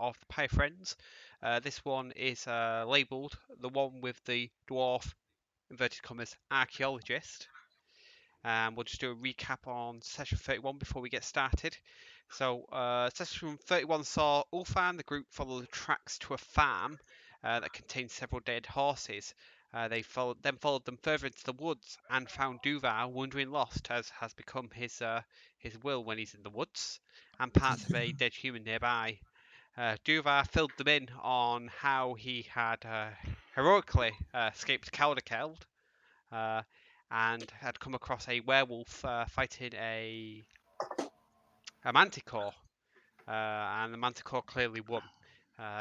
of the Pie Friends. This one is labelled the one with the dwarf, inverted commas, archaeologist. We'll just do a recap on session 31 before we get started. So, session 31 saw Ulfan, the group, follow the tracks to a farm that contained several dead horses. They followed them further into the woods and found Duvar wandering lost, as has become his will when he's in the woods, and parts of a dead human nearby. Duvar filled them in on how he had heroically escaped Caldecald, and had come across a werewolf fighting a manticore, and the manticore clearly won.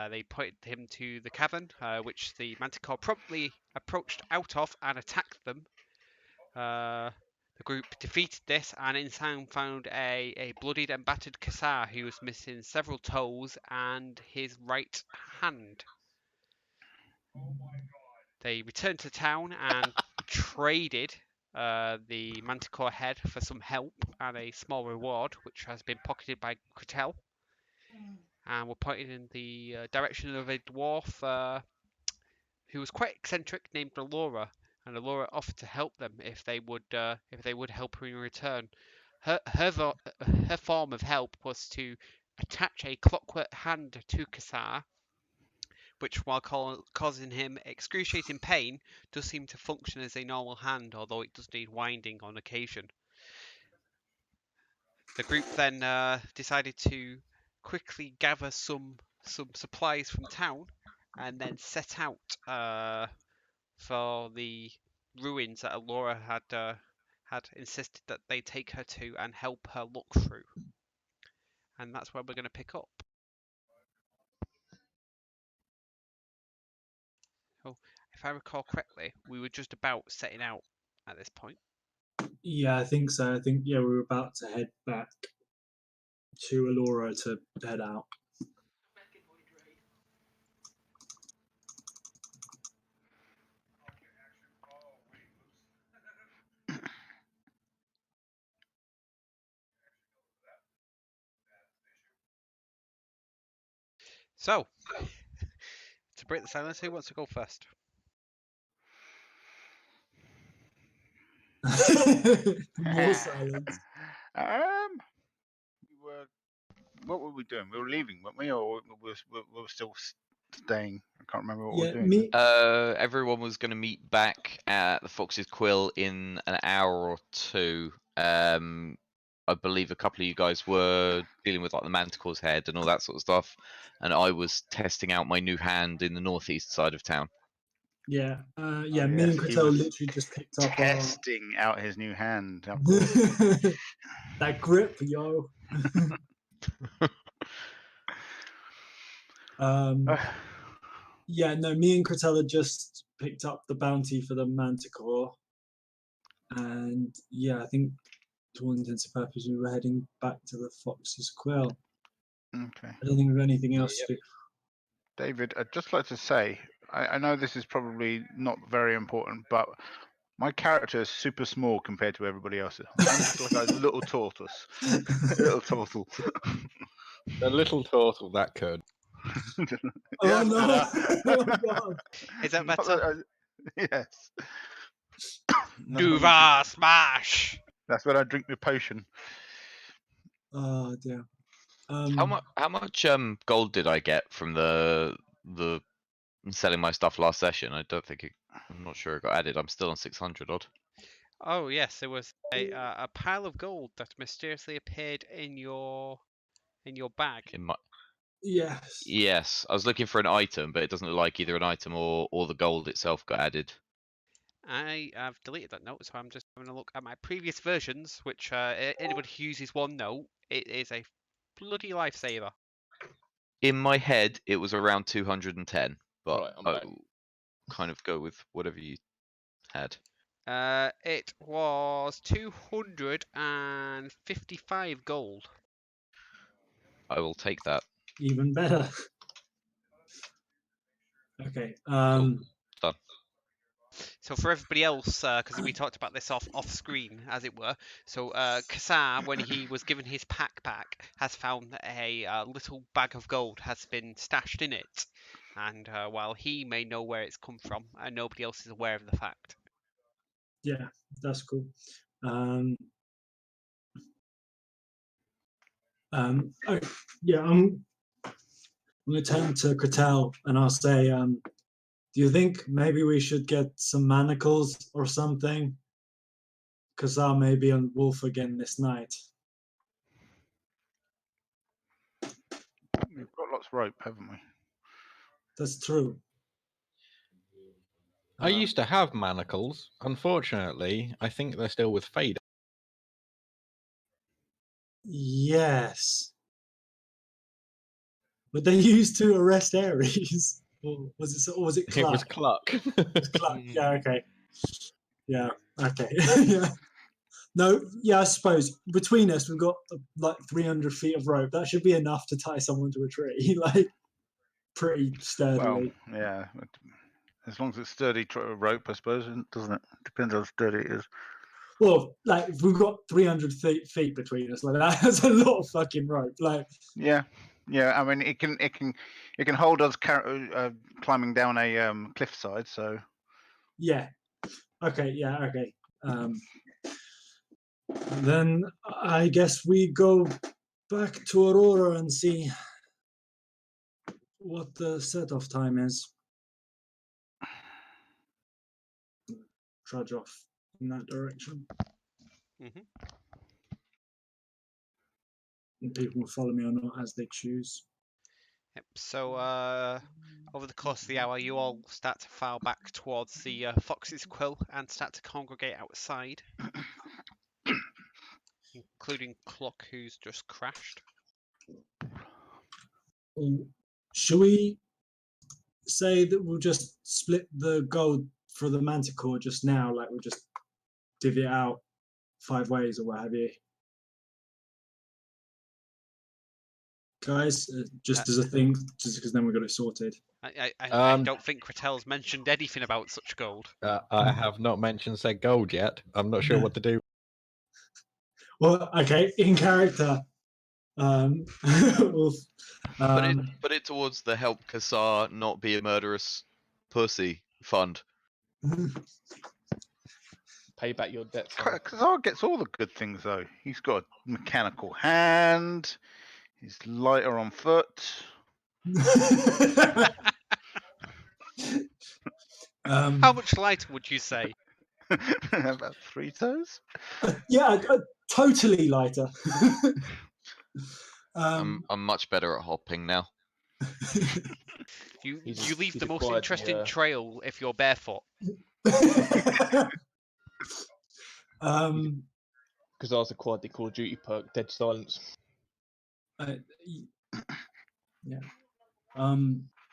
They pointed him to the cavern, which the manticore promptly approached out of and attacked them. The group defeated this, and inside found a bloodied and battered Kassar who was missing several toes and his right hand. They returned to town and traded the manticore head for some help and a small reward, which has been pocketed by Cretel. And were pointed in the direction of a dwarf who was quite eccentric, named Alora. And Alora offered to help them if they would help her in return. Her form of help was to attach a clockwork hand to Kassar, which, while causing him excruciating pain, does seem to function as a normal hand, although it does need winding on occasion. The group then decided to quickly gather some supplies from town and then set out for the ruins that Alora had insisted that they take her to and help her look through. And that's where we're going to pick up. So, if I recall correctly, we were just about setting out at this point. Yeah, I think so. I think we were about to head back to Alora to head out. So, to break the silence, who wants to go first? More silence. What were we doing? We were leaving, weren't we? Or we were still staying? I can't remember what we were doing. Everyone was going to meet back at the Fox's Quill in an hour or two. I believe a couple of you guys were dealing with like the Manticore's head and all that sort of stuff, and I was testing out my new hand in the northeast side of town. Yeah, me yes, and Cretel literally just picked up testing out his new hand. That grip, yo. Me and Cretel had just picked up the bounty for the Manticore, and I think to all intents and purposes we were heading back to the Fox's Quill. Okay. I don't think there's anything else to do. David, I'd just like to say, I know this is probably not very important, but my character is super small compared to everybody else's. I'm just like a little tortoise. Little turtle. A little turtle, that could. Oh no! Oh god! Is that better? Yes. Duvar smash! That's when I drink the potion. Oh dear. How much gold did I get from the selling my stuff last session? I don't think I'm not sure it got added. I'm still on 600 odd. Oh yes, there was a pile of gold that mysteriously appeared in your bag. Yes, I was looking for an item, but it doesn't look like either an item or the gold itself got added. I have deleted that note, so I'm just having a look at my previous versions, which anybody who uses OneNote, it is a bloody lifesaver. In my head, it was around 210, but Right, I'll kind of go with whatever you had. It was 255 gold. I will take that. even better. Okay. Cool. Done. So for everybody else, because we talked about this off screen, as it were. So Kassar, when he was given his pack back, has found that a little bag of gold has been stashed in it, and while he may know where it's come from, nobody else is aware of the fact. Yeah, that's cool. Yeah, I'm going to turn to Kratel and I'll say, do you think maybe we should get some manacles or something? Because I may be on wolf again this night. We've got lots of rope, haven't we? That's true. I used to have manacles. Unfortunately, I think they're still with Fade. Yes. But they used to arrest Ares. Or was it Clark? It was Cluck. It was Clark. Yeah, okay. Yeah, okay. Yeah. No, yeah, I suppose between us we've got like 300 feet of rope. That should be enough to tie someone to a tree, like pretty sturdily. Well, yeah. As long as it's sturdy rope, I suppose, doesn't it? Depends how sturdy it is. Well, like if we've got 300 feet between us, like that's a lot of fucking rope. Like, yeah. I mean, it can hold us climbing down a cliffside. So yeah, okay. Then I guess we go back to Aurora and see what the set-off time is. Trudge off in that direction. Mhm. And people will follow me or not as they choose. Yep. So over the course of the hour, you all start to file back towards the Fox's Quill and start to congregate outside, including Cluck, who's just crashed. Should we say that we'll just split the gold for the Manticore just now? Like we'll just divvy it out 5 ways or what have you? Guys, just as a thing, just because then we've got it sorted. I don't think Kratel's mentioned anything about such gold. I have not mentioned said gold yet. I'm not sure what to do. Well, okay, in character. We'll, Put it towards the help Kassar not be a murderous pussy fund. Pay back your debts. Kassar gets all the good things though. He's got a mechanical hand. He's lighter on foot. How much lighter would you say? About 3 toes. Yeah, totally lighter. I'm much better at hopping now. You He's leave the most acquired interesting trail if you're barefoot. Because I was acquired the Call of Duty perk, Dead Silence. Yeah.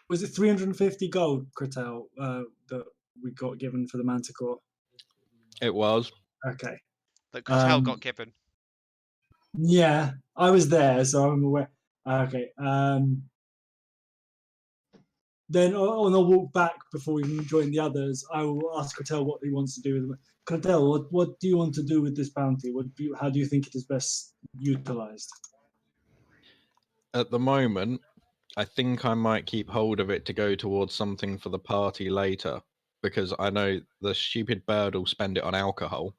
Was it 350 gold, Kratel, that we got given for the Manticore? It was. Okay. That Kratel got given. Yeah, I was there, so I'm aware. Okay. Then on a walk back before we join the others, I will ask Kratel what he wants to do with it. Kratel, what do you want to do with this bounty? How do you think it is best utilized? At the moment, I think I might keep hold of it to go towards something for the party later, because I know the stupid bird will spend it on alcohol.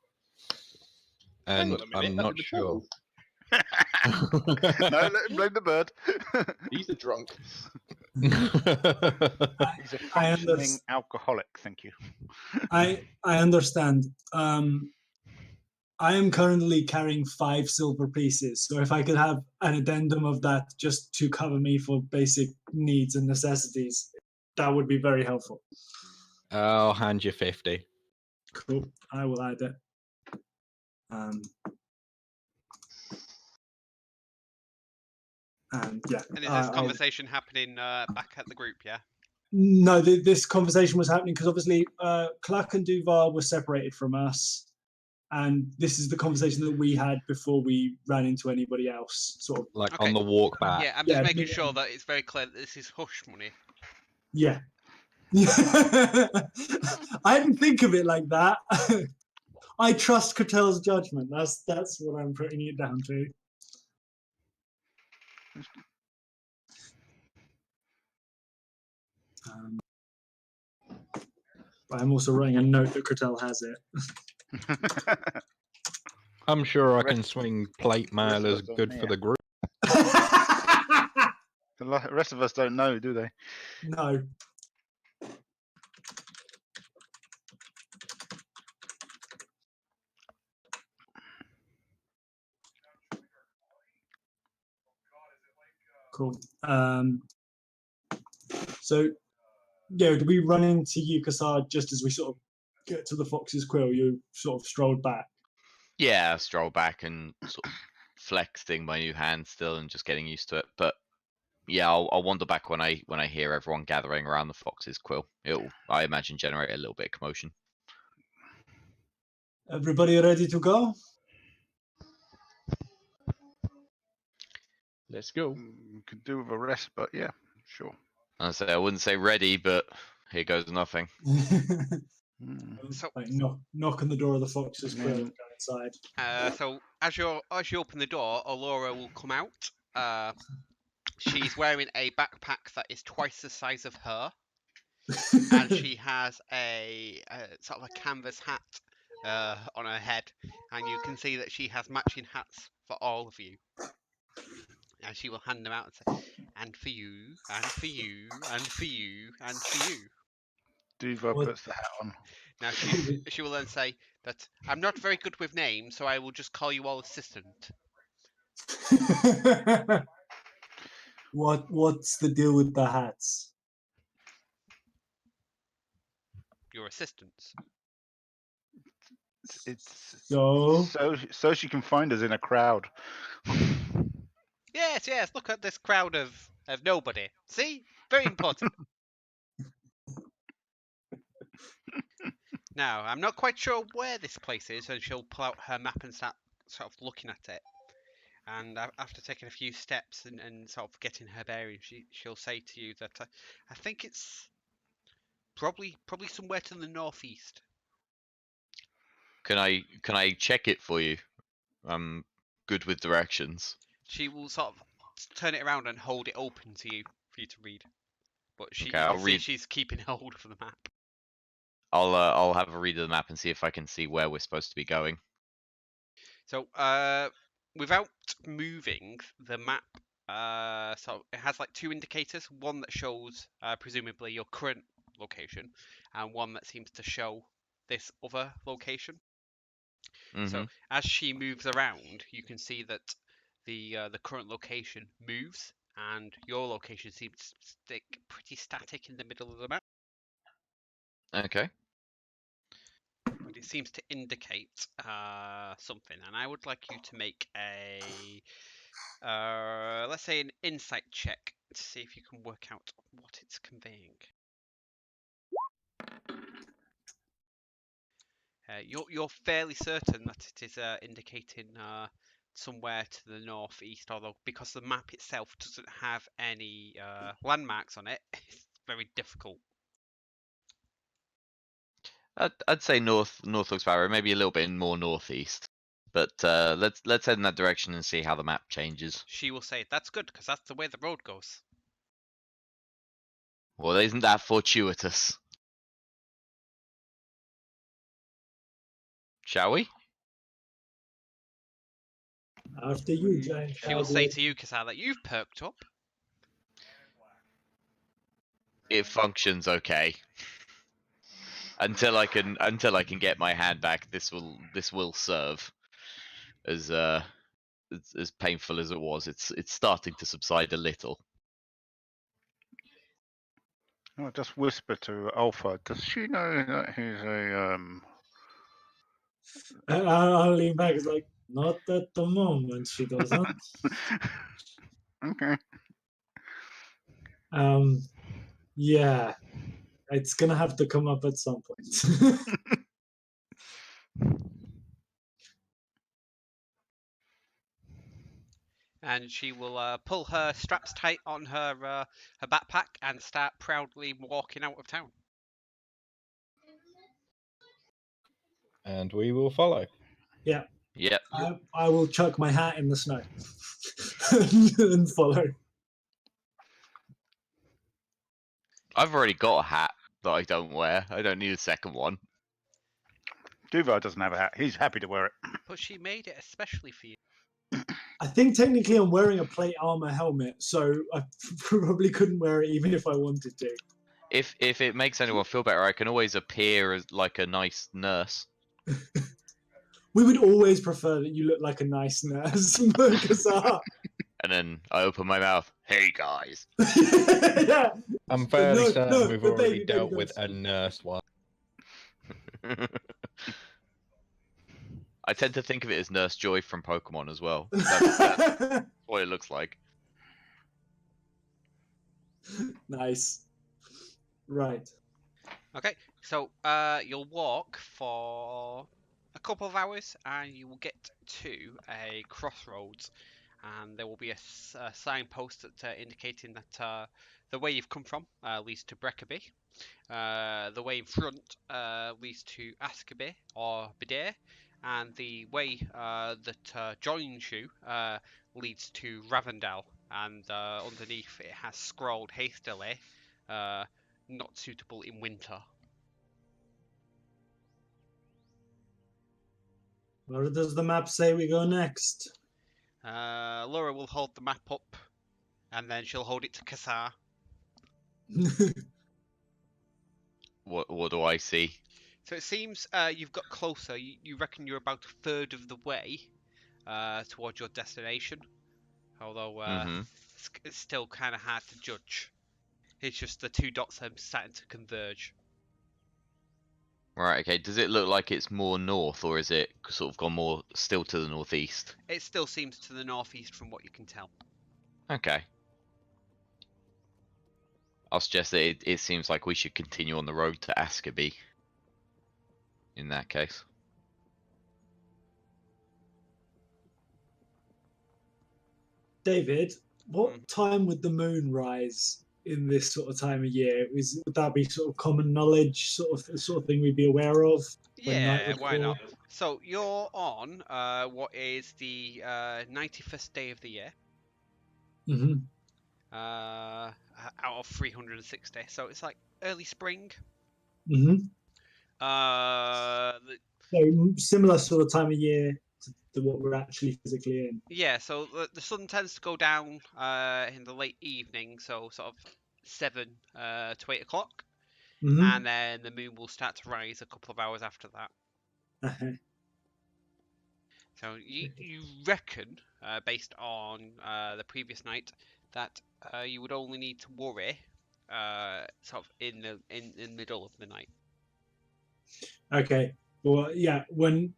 Hang And on a minute, I'm that not was the sure. trouble. No, let him blame the bird. He's a drunk. He's a functioning alcoholic. Thank you. I understand. I am currently carrying 5 silver pieces, so if I could have an addendum of that just to cover me for basic needs and necessities, that would be very helpful. I'll hand you 50. Cool. I will add it. And yeah. And is this conversation happening back at the group, yeah? No, this conversation was happening because obviously Clark and Duval were separated from us. And this is the conversation that we had before we ran into anybody else, sort of. Like Okay. on the walk back. Yeah, I'm just making sure that it's very clear that this is hush money. Yeah. I didn't think of it like that. I trust Catel's judgment. That's what I'm putting it down to. But I'm also writing a note that Catel has it. I'm sure I Rest- can swing plate mail rest of as us don't good for hear. the group. The rest of us don't know, do they? No. Cool. So, yeah, do we run into you, Kassar, just as we sort of get to the Fox's Quill? You sort of strolled back. Yeah, stroll back and sort of flexing my new hand still and just getting used to it. But yeah, I'll wander back when I hear everyone gathering around the Fox's Quill. It'll, I imagine, generate a little bit of commotion. Everybody ready to go? Let's go. Could do with a rest, but yeah, sure. I wouldn't say ready, but here goes nothing. So, Like, knock on the door of the Fox's Quill and Mm. go inside. so as you open the door, Allura will come out. She's wearing a backpack that is twice the size of her, and she has a sort of a canvas hat on her head, and you can see that she has matching hats for all of you. And she will hand them out and say, "And for you, and for you, and for you, and for you." Duva What- puts the hat on. Now she will then say that I'm not very good with names, so I will just call you all assistant. What's the deal with the hats? Your assistants. It's So so she can find us in a crowd. Yes. Look at this crowd of nobody. See, very important. Now, I'm not quite sure where this place is, and she'll pull out her map and start sort of looking at it. And after taking a few steps and sort of getting her bearings, she'll say to you that I think it's probably somewhere to the northeast. Can I check it for you? I'm good with directions. She will sort of turn it around and hold it open to you for you to read. But she, Okay, you I'll can see read. she's keeping hold of the map. I'll have a read of the map and see if I can see where we're supposed to be going. So, without moving the map, so it has like two indicators. One that shows presumably your current location, and one that seems to show this other location. So as she moves around, you can see that the current location moves, and your location seems to stick pretty static in the middle of the map. Okay. But it seems to indicate something, and I would like you to make a let's say an insight check to see if you can work out what it's conveying. You're fairly certain that it is indicating somewhere to the northeast, although because the map itself doesn't have any landmarks on it, it's very difficult. I'd say north looks about right, maybe a little bit more northeast. But let's head in that direction and see how the map changes. She will say, "That's good, because that's the way the road goes." Well, isn't that fortuitous? Shall we? after you, giant She will say cowboy. to you, Kasar, that you've perked up. It functions okay. Until I can get my hand back, this will serve. As painful as it was, it's starting to subside a little. I'll just whisper to Alpha. Does she know that he's a I'll lean back. It's like, not at the moment, she doesn't. Okay. Yeah, it's gonna have to come up at some point. and she will pull her straps tight on her her backpack and start proudly walking out of town. And we will follow. Yep. I will chuck my hat in the snow and follow. I've already got a hat that I don't wear. I don't need a second one. Duvar doesn't have a hat. He's happy to wear it. But she made it especially for you. I think technically I'm wearing a plate armor helmet, so I probably couldn't wear it even if I wanted to. If it makes anyone feel better, I can always appear as like a nice nurse. We would always prefer that you look like a nice nurse, Kazar. And then I open my mouth. Hey guys. Yeah. I'm fairly No, certain no, we've but already baby dealt goes. with a nurse one. I tend to think of it as Nurse Joy from Pokemon as well. That's what it looks like. Nice. Right. Okay, so you'll walk for a couple of hours, and you will get to a crossroads, and there will be a signpost that indicating that the way you've come from leads to Breckerby. The way in front leads to Askaby or Bidare, and the way that joins you leads to Ravendal, and underneath it has scrolled hastily, not suitable in winter. Where does the map say we go next? Laura will hold the map up, and then she'll hold it to Kassar. What do I see? So it seems you've got closer. You reckon you're about a third of the way towards your destination. Although it's still kind of hard to judge. It's just the two dots are starting to converge. Right, okay. Does it look like it's more north, or is it sort of gone more still to the northeast? It still seems to the northeast from what you can tell. Okay. I'll suggest that it seems like we should continue on the road to Askaby. In that case. David, what time would the moon rise in this sort of time of year? Would that be sort of common knowledge, sort of thing we'd be aware of? when night Yeah, would why fall? not? So you're on what is the 91st day of the year Mm-hmm. out of 360. So it's like early spring. Mm-hmm. The, So similar sort of time of year to what we're actually physically in. yeah, so the sun tends to go down in the late evening, so sort of 7 to 8 o'clock, Mm-hmm. and then the moon will start to rise a couple of hours after that. Uh-huh. So you reckon, based on the previous night, that you would only need to worry sort of in the middle of the night. Okay. Well, yeah. When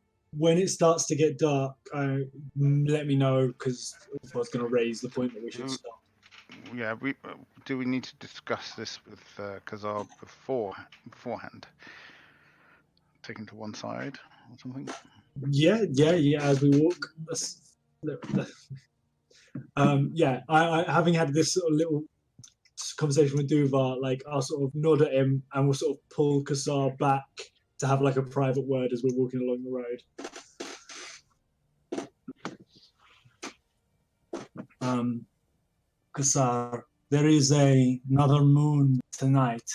it starts to get dark, let me know, because I was going to raise the point that we should stop. Yeah, do we need to discuss this with Kazar beforehand? Taken to one side or something? Yeah. As we walk, yeah. I having had this sort of little conversation with Duvar, like I'll sort of nod at him and we'll sort of pull Kassar back to have like a private word as we're walking along the road. Kassar, there is another moon tonight.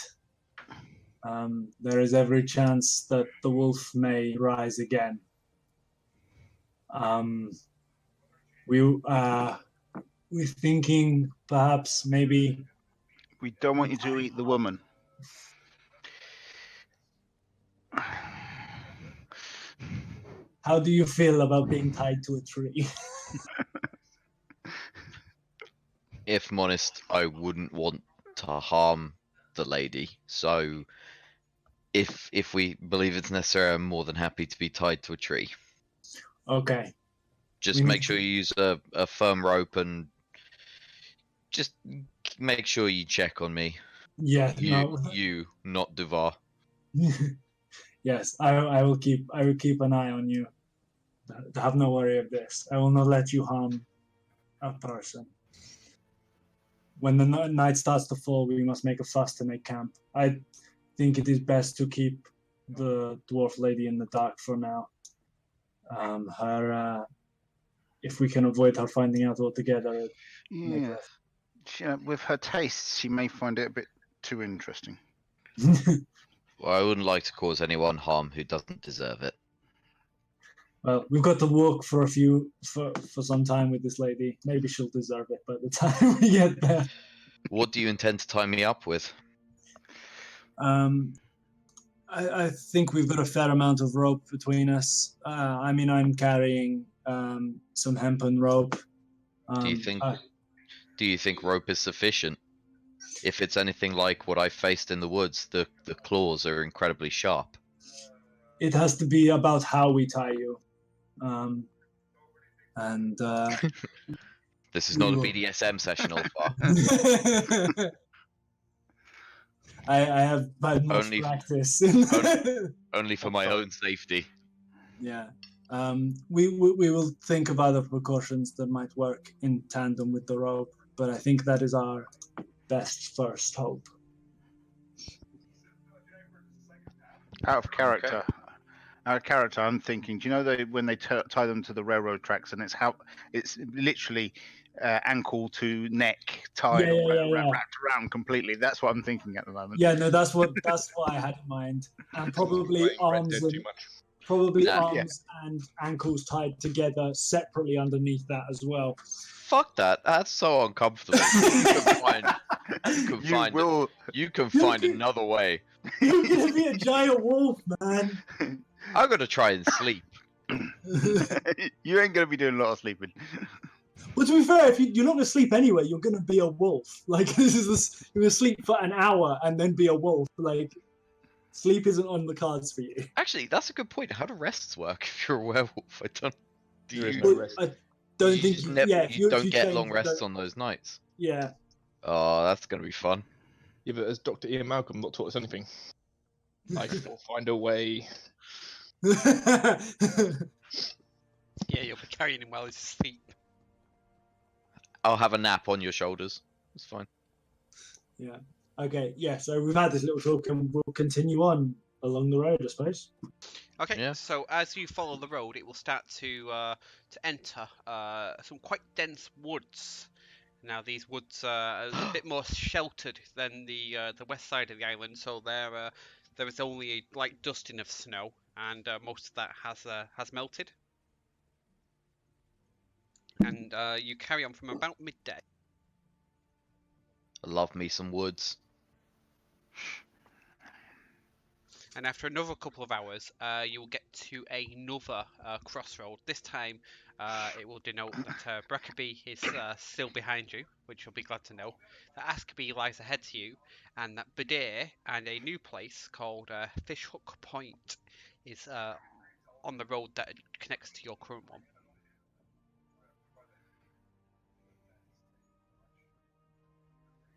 There is every chance that the wolf may rise again. We're thinking perhaps maybe. We don't want you to eat the woman. How do you feel about being tied to a tree? If I'm honest, I wouldn't want to harm the lady. So, if we believe it's necessary, I'm more than happy to be tied to a tree. Okay. Just make sure you use a firm rope and just make sure you check on me. Yeah. You, not Duvar. Yes, I will keep an eye on you. Have no worry of this. I will not let you harm a person. When the night starts to fall, we must make a fuss to make camp. I think it is best to keep the dwarf lady in the dark for now. If we can avoid her finding out altogether, Yeah. With her tastes, she may find it a bit too interesting. Well, I wouldn't like to cause anyone harm who doesn't deserve it. Well, we've got to walk for some time with this lady. Maybe she'll deserve it by the time we get there. What do you intend to tie me up with? I think we've got a fair amount of rope between us. I'm carrying some hempen rope. Do you think rope is sufficient? If it's anything like what I faced in the woods, the claws are incredibly sharp. It has to be about how we tie you. This is not a BDSM session, Ulfar. I have had much practice. Only for my own safety. Yeah. We will think of other precautions that might work in tandem with the rope, but I think that is our best first hope. Out of character. Okay. Out of character, I'm thinking. Do you know when they tie them to the railroad tracks, and it's literally ankle to neck tied wrapped around completely? That's what I'm thinking at the moment. Yeah, no, that's what I had in mind, and probably arms and ankles tied together separately underneath that as well. Fuck that! That's so uncomfortable. You can find another way. You're gonna be a giant wolf, man. I'm gonna try and sleep. You ain't gonna be doing a lot of sleeping. Well, to be fair, if you're not gonna sleep anyway, you're gonna be a wolf. Like you're gonna sleep for an hour and then be a wolf. Like sleep isn't on the cards for you. Actually, that's a good point. How do rests work if you're a werewolf? I don't get long rests on those nights. Yeah. Oh, that's gonna be fun. Yeah, but as Dr. Ian Malcolm not taught us anything. Like, we'll find a way. Yeah, you'll be carrying him while he's asleep. I'll have a nap on your shoulders. It's fine. Yeah. Okay. Yeah. So we've had this little talk, and we'll continue on along the road, I suppose. Okay. Yeah. So as you follow the road, it will start to enter some quite dense woods. Now these woods are a bit more sheltered than the west side of the island, so there is only a light dusting of snow, and most of that has melted. And you carry on from about midday. I love me some woods. And after another couple of hours, you will get to another crossroad. This time, it will denote that Breckerby is still behind you, which you'll be glad to know. That Askerby lies ahead to you, and that Badere and a new place called Fishhook Point is on the road that connects to your current one.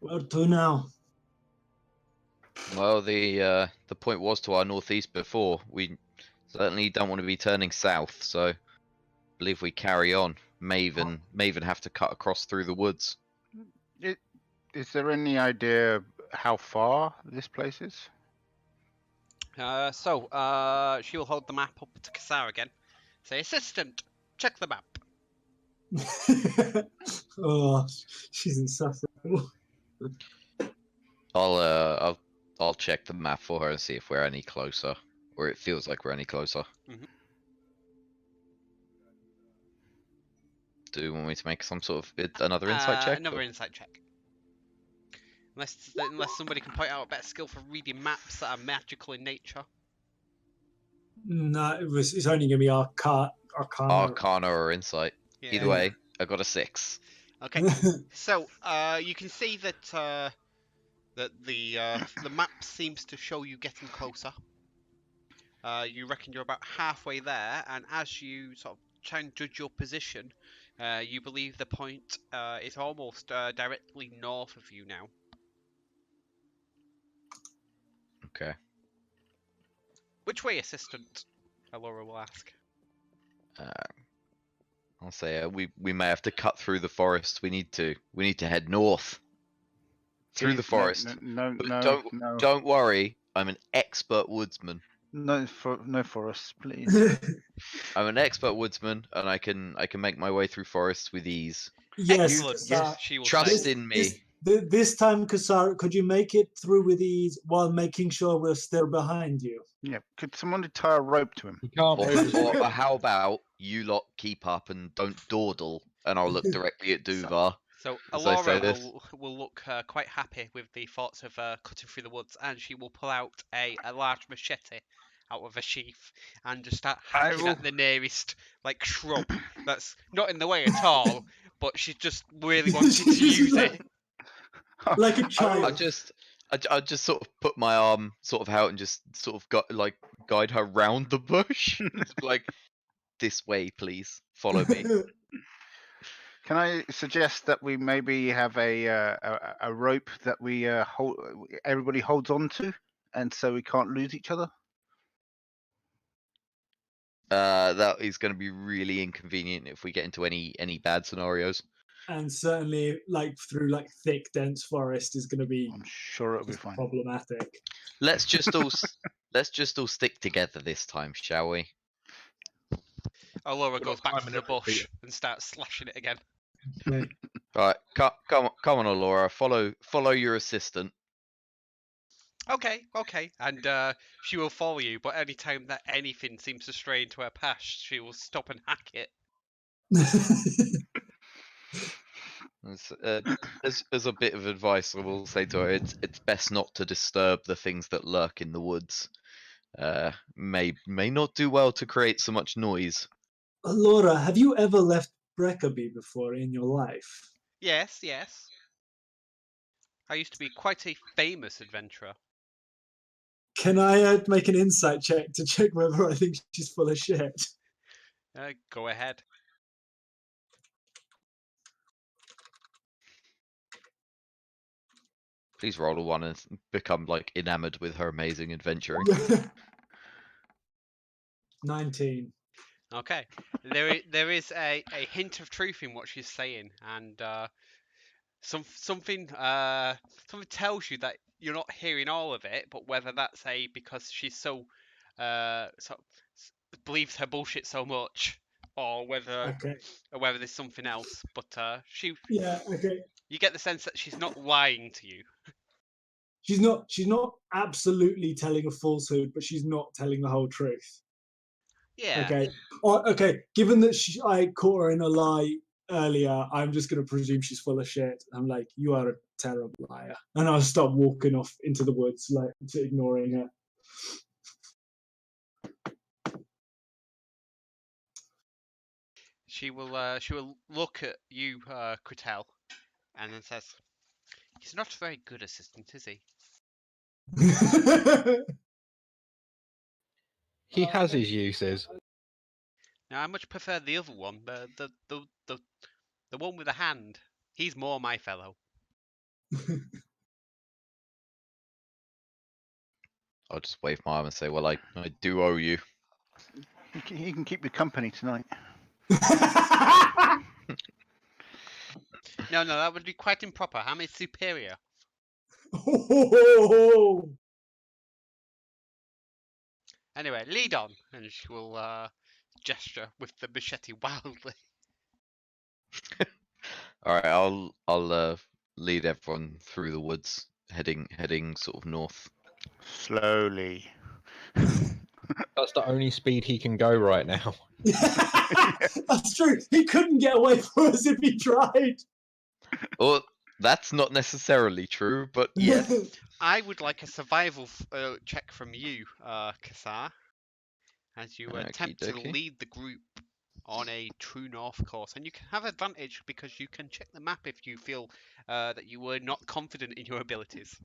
Where to now? Well, the point was to our northeast before. We certainly don't want to be turning south, so I believe we carry on. May even have to cut across through the woods. Is there any idea how far this place is? She will hold the map up to Kassar again. Say, assistant, check the map. Oh, she's insufferable. I'll check the map for her and see if we're any closer, or it feels like we're any closer. Mm-hmm. Do you want me to make some sort of another insight check? Another insight check. Unless somebody can point out a better skill for reading maps that are magical in nature. No, it's only going to be Arcana. Arcana or insight. Yeah. Either way, I got a 6. Okay, so you can see that the map seems to show you getting closer. You reckon you're about halfway there, and as you sort of try and judge your position, you believe the point is almost directly north of you now. Okay. Which way, assistant? Alora will ask. I'll say we may have to cut through the forest. We need to head north through the Please, forest. No, But no, no. don't worry. I'm an expert woodsman. No forests, please. I'm an expert woodsman, and I can make my way through forests with ease. Yes, Excellent. Kasar. She will Trust say. in me. This time, Kasar, could you make it through with ease while making sure we're still behind you? Yeah. Could someone tie a rope to him? You can't move. Or how about you lot keep up and don't dawdle, and I'll look directly at Duvar. So as I say Alora this. will look quite happy with the thoughts of cutting through the woods, and she will pull out a large machete out of a sheath and just start hacking at the nearest like shrub that's not in the way at all, but she just really wanted to use it. Like a I child. just sort of put my arm sort of out and just sort of guide her round the bush. Like, this way, please. Follow me. Can I suggest that we maybe have a rope that we everybody holds on to, and so we can't lose each other? That is going to be really inconvenient if we get into any bad scenarios. And certainly, like through like thick, dense forest is going to be I'm sure it'll be fine. problematic. Let's just all stick together this time, shall we? Alora We're goes not back to climbing the every bush tree. and starts slashing it again. Okay. Right, come on, Alora. Follow your assistant. Okay, and she will follow you, but anytime that anything seems to stray into her path, she will stop and hack it. As a bit of advice, I will say to her, it's best not to disturb the things that lurk in the woods. May not do well to create so much noise. Laura, have you ever left Breckerby before in your life? Yes. I used to be quite a famous adventurer. Can I make an insight check to check whether I think she's full of shit? Go ahead. Please roll a 1 and become like enamored with her amazing adventuring. 19. Okay. There is a hint of truth in what she's saying, and something tells you that you're not hearing all of it, but whether that's because she's so believes her bullshit so much, or whether there's something else. But Yeah, okay. you get the sense that she's not lying to you. She's not absolutely telling a falsehood, but she's not telling the whole truth. Yeah. Okay. Okay. Given that I caught her in a lie earlier, I'm just going to presume she's full of shit. I'm like, you are a terrible liar, and I'll stop walking off into the woods, like ignoring her. She will look at you, Critel, and then says, "He's not a very good assistant, is he?" He has his uses. Now, I much prefer the other one, the one with the hand. He's more my fellow. I'll just wave my arm and say, well, I do owe you. He can keep you company tonight. No, that would be quite improper. I'm his superior. Anyway, lead on, and she will gesture with the machete wildly. All right, I'll lead everyone through the woods, heading sort of north. Slowly. That's the only speed he can go right now. That's true. He couldn't get away from us if he tried. Well, that's not necessarily true, but yes. I would like a survival check from you, Kassar, as you attempt to Okey-dokey. lead the group on a true north course. And you can have advantage because you can check the map if you feel that you were not confident in your abilities.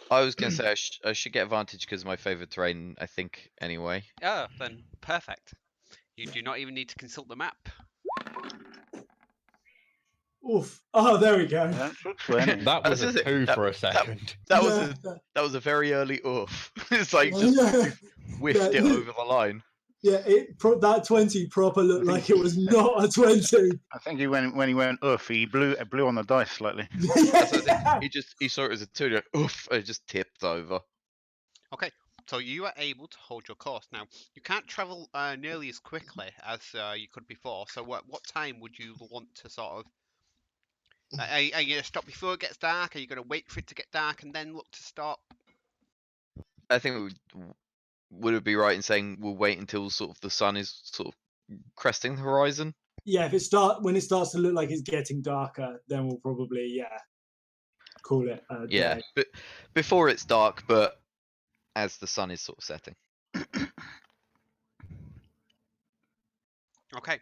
I was going to say I should get advantage because my favorite terrain, I think, anyway. Oh, then perfect. You do not even need to consult the map. Oof. Oh, there we go. That's 20. That was a That's it. 2 That- for a second. That was a very early oof. It's like just whiffed it over the line. Yeah, that 20 proper looked like it was not a 20. I think when he went oof, he blew on the dice slightly. That's what I think. He saw it as a 2, like, oof, it just tipped over. Okay, so you are able to hold your course. Now, you can't travel nearly as quickly as you could before, so what time would you want to sort of... Are you going to stop before it gets dark? Are you going to wait for it to get dark and then look to stop? I think would it be right in saying we'll wait until sort of the sun is sort of cresting the horizon? Yeah, when it starts to look like it's getting darker, then we'll probably call it a Yeah, day. but before it's dark, but as the sun is sort of setting. Okay,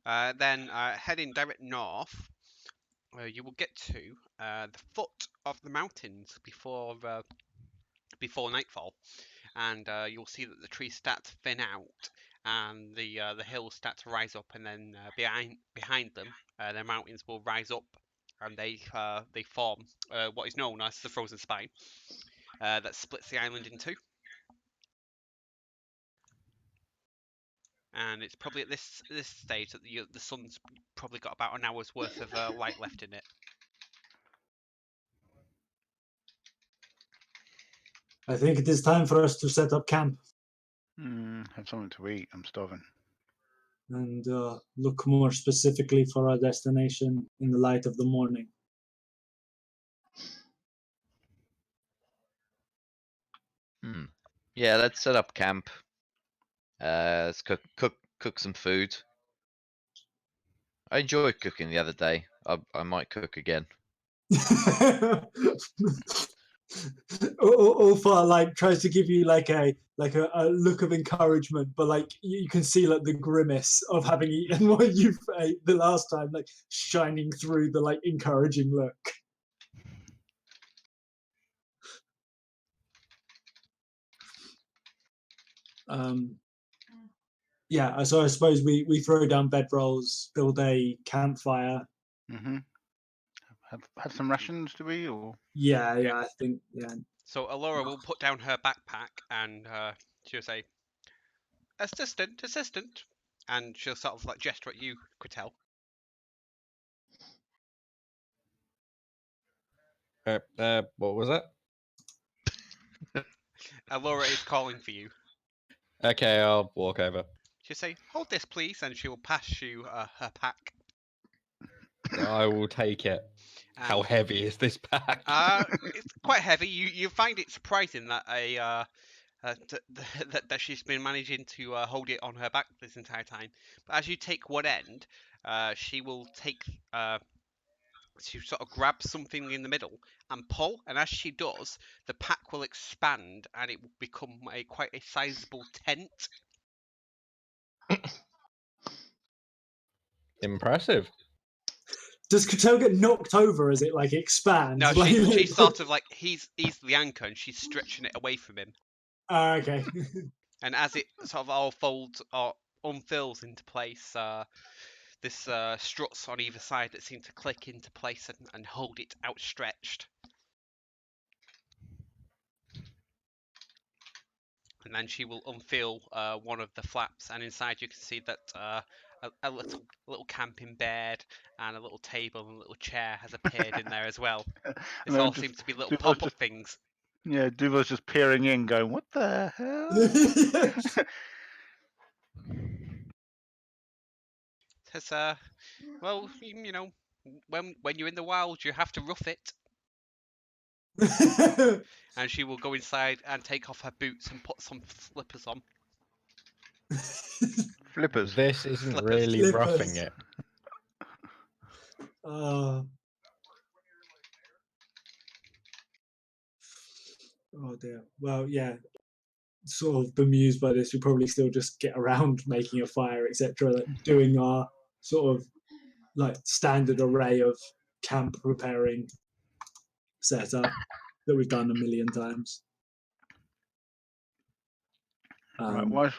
then heading direct north, you will get to the foot of the mountains before nightfall, and you'll see that the trees start to thin out, and the hills start to rise up, and then behind them, the mountains will rise up, and they form what is known as the frozen spine that splits the island in two. And it's probably at this stage that the sun's probably got about an hour's worth of light left in it. I think it is time for us to set up camp Have something to eat. I'm starving. and look more specifically for our destination in the light of the morning. Yeah, let's set up camp. Let's cook some food. I enjoyed cooking the other day. I might cook again. Ulfa like tries to give you like a look of encouragement, but like you can see like the grimace of having eaten what you ate the last time, like shining through the like encouraging look. Yeah, so I suppose we throw down bedrolls, build a campfire. Mm-hmm. Have some rations, do we? Or Yeah, I think So Alora will put down her backpack and she'll say, assistant, and she'll sort of like gesture at you, Quittel. What was that? Alora is calling for you. Okay, I'll walk over. She'll say, hold this please, and she will pass you her pack. I will take it. How heavy is this pack? It's quite heavy. You find it surprising that that she's been managing to hold it on her back this entire time. But as you take one end, she will take she sort of grabs something in the middle and pull, and as she does, the pack will expand and it will become quite a sizable tent. Impressive. Does Cattell get knocked over as it like expands? No, Like, she's sort of like he's the anchor and she's stretching it away from him. Okay. And as it sort of all folds or unfills into place, this struts on either side that seem to click into place and hold it outstretched. And then she will unfeel one of the flaps, and inside you can see that a little camping bed and a little table and a little chair has appeared in there as well. This all seems to be little pop-up things. Yeah, Duval's just peering in, going, "What the hell?" Says, well, you know, when you're in the wild, you have to rough it. And she will go inside and take off her boots and put some slippers on. Flippers. This isn't Slippers. really Slippers. roughing it. Oh dear. Well, yeah. Sort of bemused by this, we probably still just get around making a fire, etc. Like doing our sort of like standard array of camp preparing setup that we've done a million times. Right,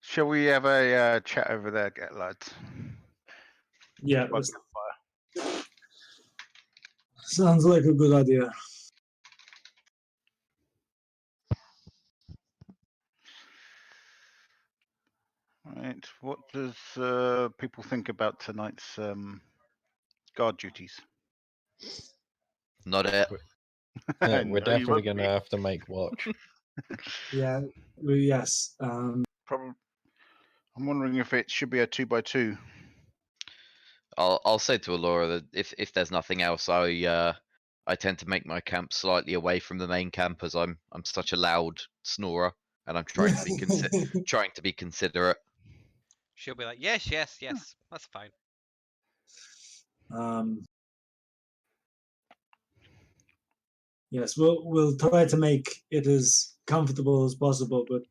shall we have a chat over there, lads? Yeah, By the campfire. sounds like a good idea. does people think about tonight's guard duties? Not it. We're No, you definitely won't going to be. have to make watch. Yeah. Yes. Probably. I'm wondering if it should be a 2x2. I'll say to Alora that if there's nothing else, I tend to make my camp slightly away from the main camp as I'm such a loud snorer, and I'm trying to be trying to be considerate. She'll be like, yes, yes, yes, that's fine. Yes, we'll try to make it as comfortable as possible, but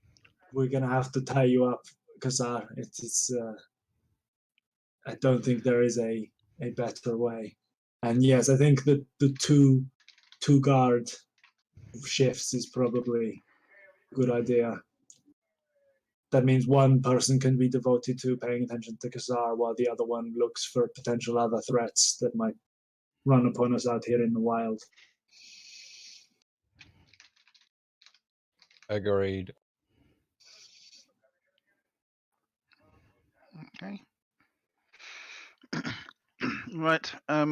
we're gonna have to tie you up, Kasar. It's I don't think there is a better way. And yes, I think that the two guard shifts is probably a good idea. That means one person can be devoted to paying attention to Kasar while the other one looks for potential other threats that might run upon us out here in the wild. Agreed. Okay. Right. I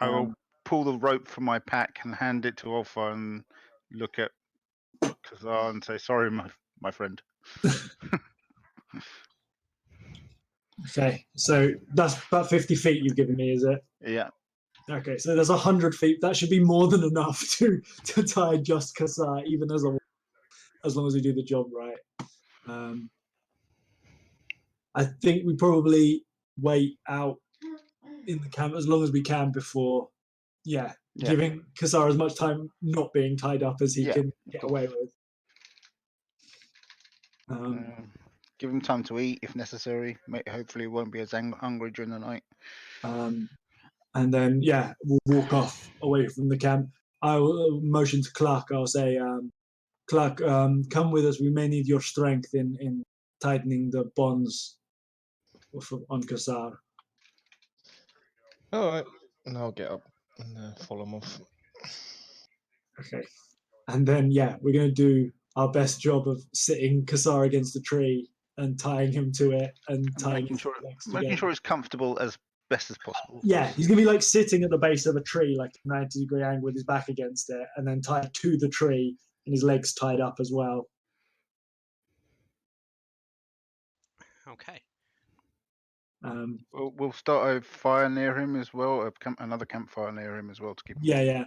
will pull the rope from my pack and hand it to Alpha and look at Kazar and say, "Sorry, my friend." Okay, so that's about 50 feet you've given me, is it? Yeah. Okay, so there's 100 feet. That should be more than enough to tie just Kasar, even as long as we do the job right. I think we probably wait out in the camp as long as we can before, giving Kasar as much time not being tied up as he can get away with. Give him time to eat if necessary. Hopefully, he won't be as hungry during the night. And then, we'll walk off away from the camp. I will motion to Clark. I'll say, Clark, come with us. We may need your strength in tightening the bonds on Kasar. All right, and I'll get up and follow him off. Okay. And then, we're going to do our best job of sitting Kasar against a tree and tying him to it and tying making his legs sure together. it's comfortable as best as possible. Yeah, he's going to be like sitting at the base of a tree, like a 90-degree angle with his back against it, and then tied to the tree and his legs tied up as well. Okay. We'll start a fire near him as well, another campfire near him as well to keep him warm. Yeah.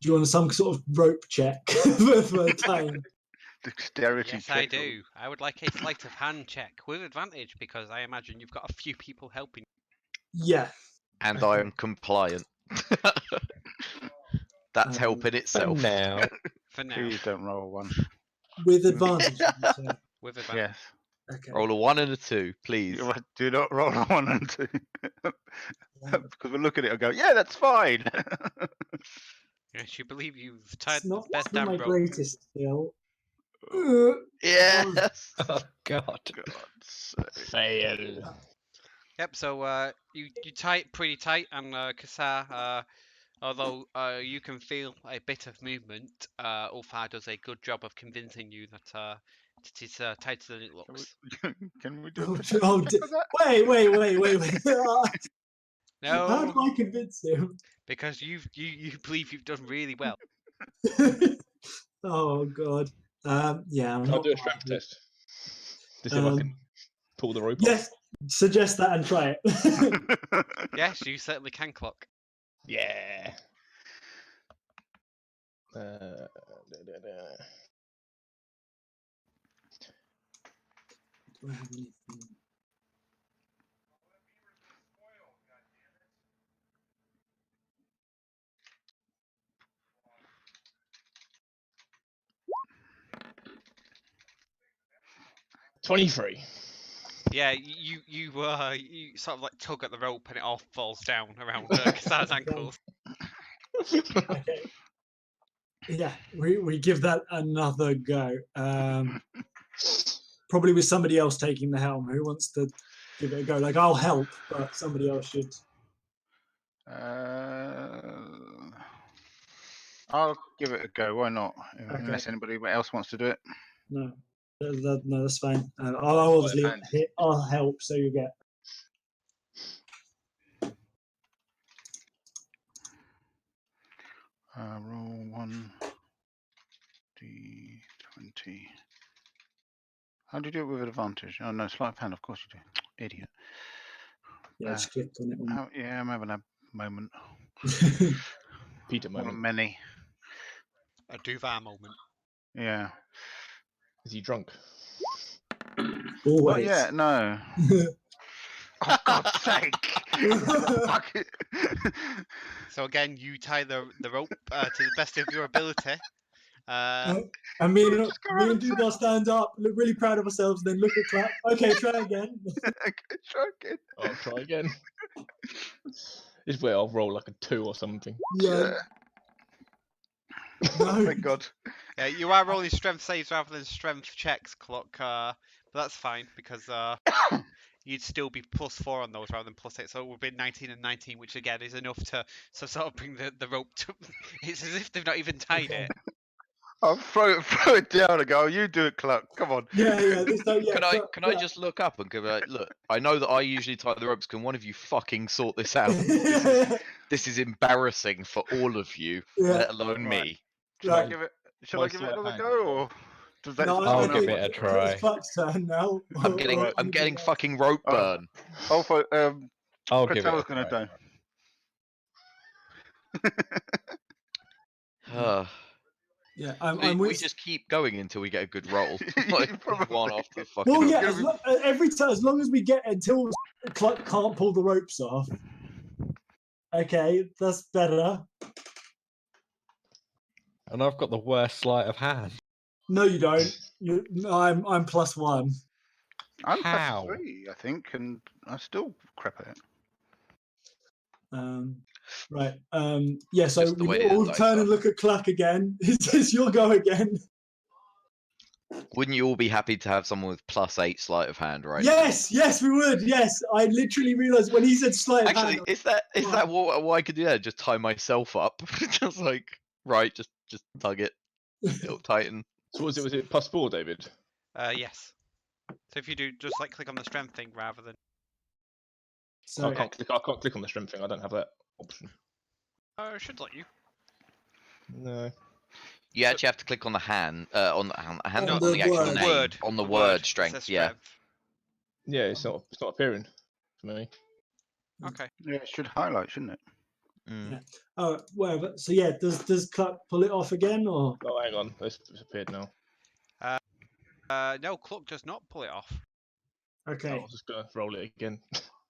Do you want some sort of rope check for tying? Dexterity yes, check. I do. I would like a sleight of hand check with advantage because I imagine you've got a few people helping. Yeah. And I am compliant. That's helping itself. For now. For now. Please don't roll one. With advantage, did you say? With advantage. Yes. Okay. Roll a 1 and a 2, please. Do not roll a 1 and 2. Because we'll look at it and go, yeah, that's fine. Yes, you believe you've tied It's not the best my damn rope. greatest skill. Yes. Oh God. Fail. Yep. So you tie it pretty tight, and Kasar, although you can feel a bit of movement, Ulfar does a good job of convincing you that it is tighter than it looks. Can we do a Oh, perception oh, check for that? wait. No. How do I convince him? Because you believe you've done really well. Oh God. I'll do a strength test to see if I can pull the rope Yes, suggest that and try it. Yes, you certainly can, Clock. off. Yeah. Do I have anything? $23. Yeah, you sort of like tug at the rope and it all falls down around Kasar's ankles. Okay. Yeah, we give that another go. Probably with somebody else taking the helm. Who wants to give it a go? Like, I'll help, but somebody else should. I'll give it a go. Why not? Okay. Unless anybody else wants to do it. No, no, that's fine. I'll obviously I'll help, so you get. Roll 1d20. How do you do it with advantage? Oh no, sleight of hand. Of course you do. Idiot. Yeah, just click on it. Yeah, I'm having a moment. Peter One of moment. many. A Duvar moment. Yeah. Is he drunk? Always. Not yet. No. Oh God's sake! Fuck it. So again, you tie the rope to the best of your ability. And me and Dubar stand up, look really proud of ourselves, then look at clap. Okay, try again. Try again. I'll try again. This way I'll roll like a 2 or something. Yeah. Oh, No. thank God. Yeah, you are rolling strength saves rather than strength checks, Clock. But that's fine because you'd still be +4 on those rather than +8, so it would be 19 and 19, which again is enough to sort of bring the rope to. It's as if they've not even tied it. I'll throw it down and go. You do it, Clark. Come on. Yeah. This time, yeah. Can I just look up and go like, look? I know that I usually tie the ropes. Can one of you fucking sort this out? This is embarrassing for all of you, Yeah. let alone Right. me. Shall I Right. give it? Shall My I give it sleight of another hand go, as well. or does that? No, I'll I give think it a try. It's Clark's turn now. I'm getting Right. I'm getting fucking rope Oh. burn. Oh, for I'll give it Critel's a gonna try. do. Yeah, So I'm we with. just keep going until we get a good roll, You like probably- one after the fucking Well, yeah. other. Every time, as long as we get until Clark can't pull the ropes off. Okay, that's better. And I've got the worst sleight of hand. No, you don't. I'm +1. I'm How? +3, I think, and I still crap at it. Right. Yeah. So Just the we way the all dice turn are. and look at Clark again. He says, "You'll go again." Wouldn't you all be happy to have someone with +8 sleight of hand, right? Yes, we would. Yes, I literally realized when he said sleight of Actually, hand. is that what I could do? There? Just tie myself up, just like right, just tug it, it'll tighten. So was it +4, David? Yes. So if you do, just like click on the strength thing rather than. So I can't click on the strength thing. I don't have that option. It should let you. No. You actually have to click on the hand, on the hand, On on the the actual word. name, Word. on the It word says strength. Yeah. Yeah, it's not appearing for me. Okay. Yeah, it should highlight, shouldn't it? Mm. Yeah. Oh, whatever. So yeah, does Clark pull it off again or? Oh, hang on. It's appeared now. No, Cluck does not pull it off. Okay. I was just going to roll it again.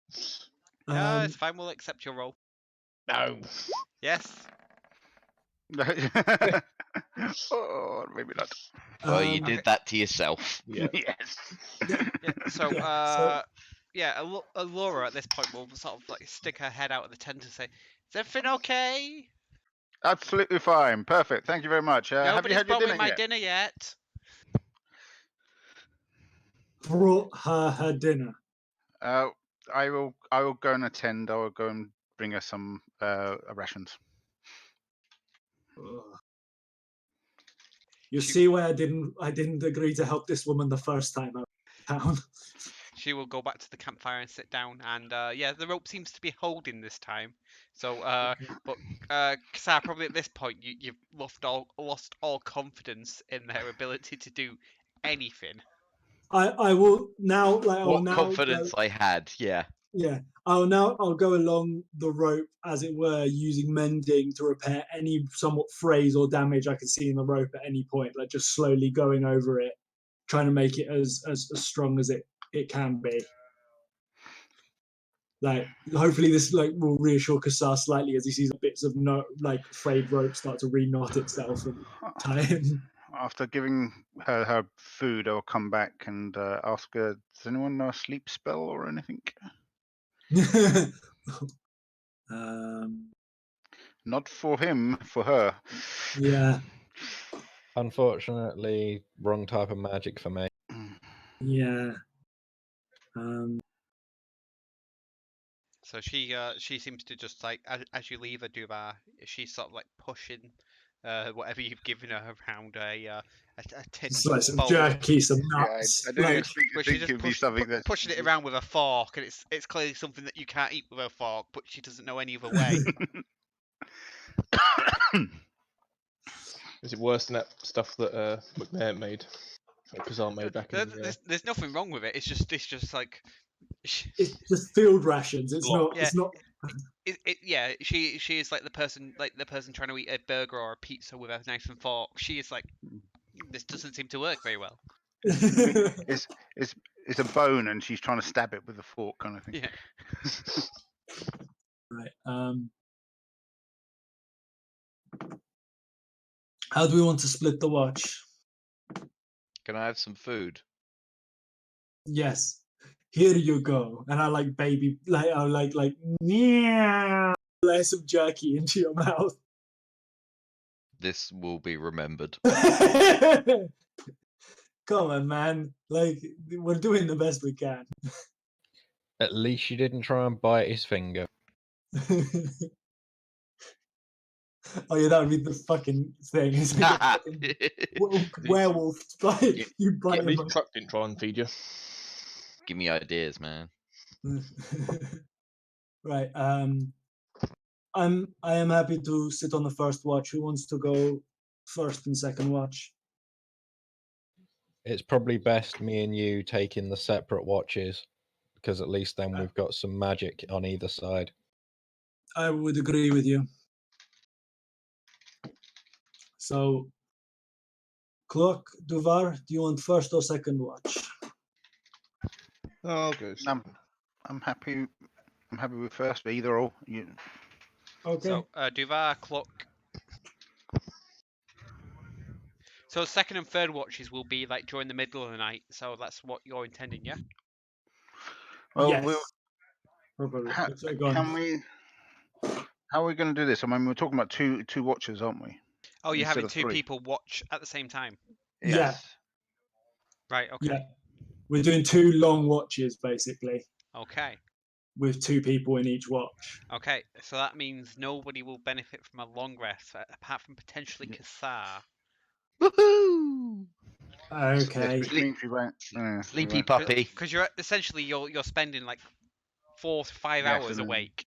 It's fine. We'll accept your roll. No. Yes. Oh, maybe not. Well, you Um, did that to yourself. Yeah. Yes. Yeah. So, Yeah, Laura at this point will sort of like stick her head out of the tent and say, "Is everything okay? Absolutely fine. Perfect. Thank you very much. Have you Nobody's had your brought me dinner my yet? dinner yet." brought her dinner. I will go and attend. I will go and bring her some rations. Ugh. You She- see why I didn't agree to help this woman the first time I was in town. She will go back to the campfire and sit down, and the rope seems to be holding this time. So, but Kasar, probably at this point you've lost all confidence in their ability to do anything. I will now like What confidence I had, yeah. Yeah, I'll go along the rope, as it were, using mending to repair any somewhat frays or damage I can see in the rope at any point. Like just slowly going over it, trying to make it as strong as it can be. Like hopefully this will reassure Kasar slightly as he sees bits of frayed rope start to re-knot itself and tie in. After giving her food, I'll come back and ask her, does anyone know a sleep spell or anything? Not for him, for her. Yeah. Unfortunately, wrong type of magic for me. Yeah. So she seems to just like as you leave her, Duvar, she's sort of like pushing whatever you've given her around a tin It's like some bowl. jerky, some Yeah, nuts. I didn't like, expect But to she think just it'd be something that pushing it around with a fork, and it's clearly something that you can't eat with a fork, but she doesn't know any other way. Is it worse than that stuff that McNair made? Or Kazan made back in There's nothing wrong with it. It's just like it's just field rations. It's Lot. not. Yeah. It's not. yeah. She is like the person trying to eat a burger or a pizza with a knife and fork. She is like, this doesn't seem to work very well. it's a bone, and she's trying to stab it with a fork, kind of thing. Yeah. Right. How do we want to split the watch? Can I have some food? Yes. Here you go. And I like baby, yeah, less of jerky into your mouth. This will be remembered. Come on, man. Like, we're doing the best we can. At least you didn't try and bite his finger. Oh yeah, that would be the fucking thing. It's like a fucking werewolf. Like, you bite At him. least Truck didn't try and feed you. Give me ideas, man. Right. I am happy to sit on the first watch. Who wants to go first and second watch? It's probably best me and you taking the separate watches, because at least then we've got some magic on either side. I would agree with you. So, Clock, Duvar, do you want first or second watch? Oh, good. I'm happy. I'm happy with first, but either or. Okay. So Duvar, Cluck. So second and third watches will be like during the middle of the night. So that's what you're intending, yeah? Well, yes. Probably. Sorry, go on. can we? How are we going to do this? I mean, we're talking about two watches, aren't we? Oh, you're Instead having of two three. people watch at the same time. Yeah. Yes. Right. Okay. Yeah. We're doing two long watches, basically, Okay. with two people in each watch. Okay. So that means nobody will benefit from a long rest apart from potentially Kassar. Woohoo! Okay. Yes, which means we won't. Sleepy puppy. Because you're essentially you're spending like 4 to 5 Yes, hours and then- awake.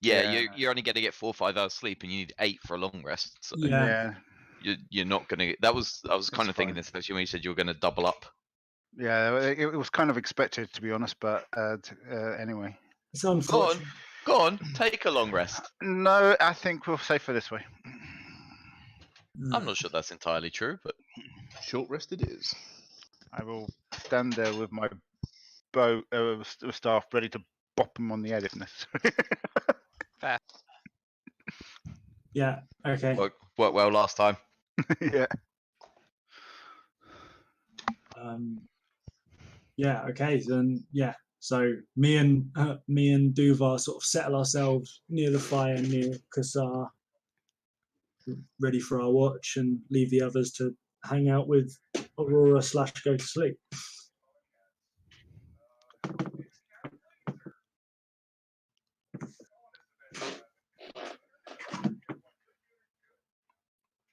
Yeah, Yeah. you're only going to get 4 or 5 hours sleep, and you need 8 for a long rest. So Yeah. you're not going to. I was kind of thinking fine. this, especially when you said you were going to double up. Yeah, it was kind of expected, to be honest, but anyway. It's unfortunate. Go on, take a long rest. No, I think we'll say for this way. I'm not sure that's entirely true, but Short rest it is. I will stand there with my bow staff ready to bop him on the head if necessary. Fair. Yeah. Okay. worked well last time. Yeah. Yeah. Okay. Then yeah. So me and Duvar sort of settle ourselves near the fire near Kassar, ready for our watch, and leave the others to hang out with Aurora / go to sleep.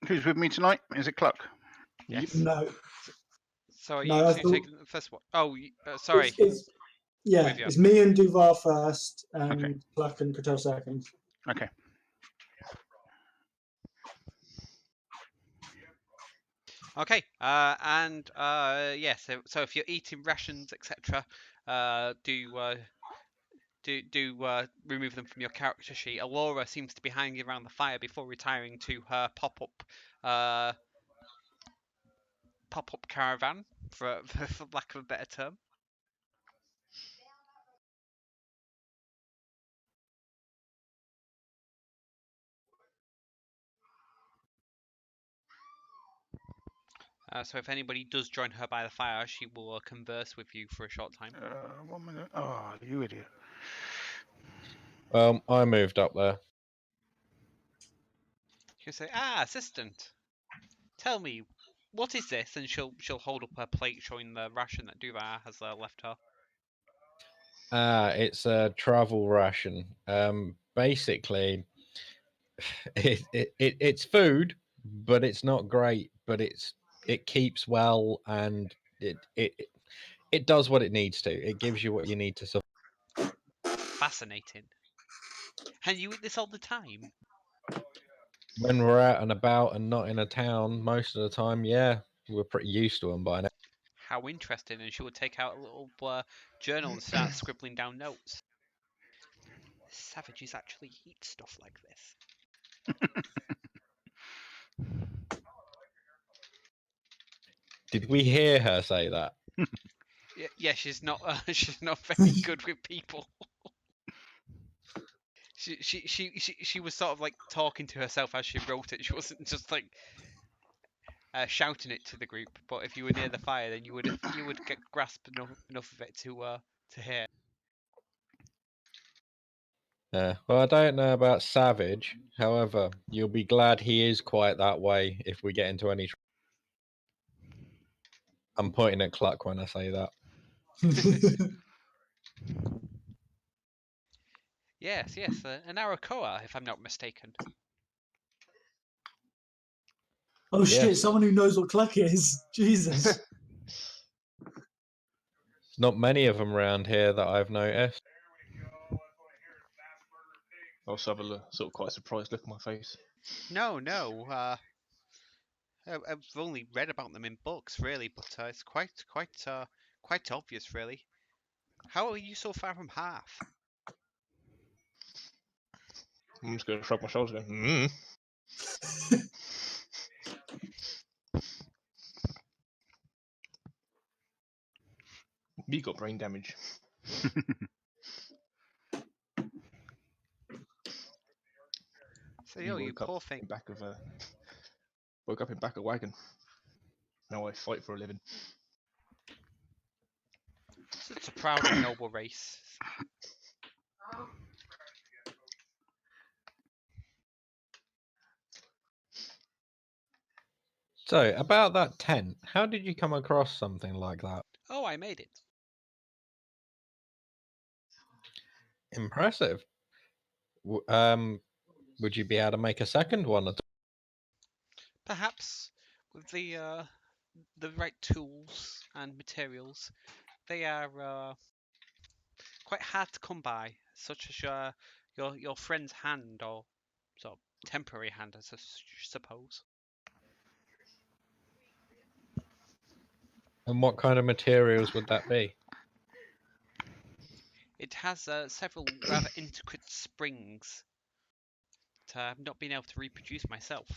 Who's with me tonight? Is it Cluck? Yes. No. So are No, you I two thought- taking the first one? Oh, sorry. Yeah, With you. it's me and Duvar first, and Okay. Pluck and Cattell second. Okay. Okay. Yeah. So if you're eating rations, etc., do remove them from your character sheet. Alora seems to be hanging around the fire before retiring to her pop-up caravan, for lack of a better term. So if anybody does join her by the fire, she will converse with you for a short time. 1 minute. Oh, you idiot. I moved up there. She'll say, assistant, tell me, what is this? And she'll hold up her plate showing the ration that Duvar has left her. It's a travel ration. Basically, it's food, but it's not great. But it keeps well, and it does what it needs to. It gives you what you need to survive. Fascinating. And you eat this all the time? When we're out and about and not in a town, most of the time, yeah, we're pretty used to them by now. How interesting. And she would take out a little journal and start scribbling down notes. Savages actually eat stuff like this. Did we hear her say that? Yeah, she's not she's not very good with people. She was sort of like talking to herself as she wrote it. She wasn't just like shouting it to the group. But if you were near the fire, then you would grasp enough of it to hear. Well, I don't know about Savage. However, you'll be glad he is quite that way if we get into any. I'm pointing at Cluck when I say that. Yes, an Arakoa, if I'm not mistaken. Oh shit! Yes. Someone who knows what cluck is. Jesus. Not many of them around here that I've noticed. I also have a sort of quite surprised look on my face. No. I've only read about them in books, really, but it's quite obvious, really. How are you so far from half? I'm just going to shrug my shoulders and go, You got brain damage. So, you poor thing. Woke up in back of wagon. Now I fight for a living. Such a proud and noble race. So, about that tent, how did you come across something like that? Oh, I made it. Impressive. Would you be able to make a second one? Perhaps with the right tools and materials, they are quite hard to come by, such as your friend's hand or sort of temporary hand, I suppose. And what kind of materials would that be? It has several rather intricate springs that I've not been able to reproduce myself.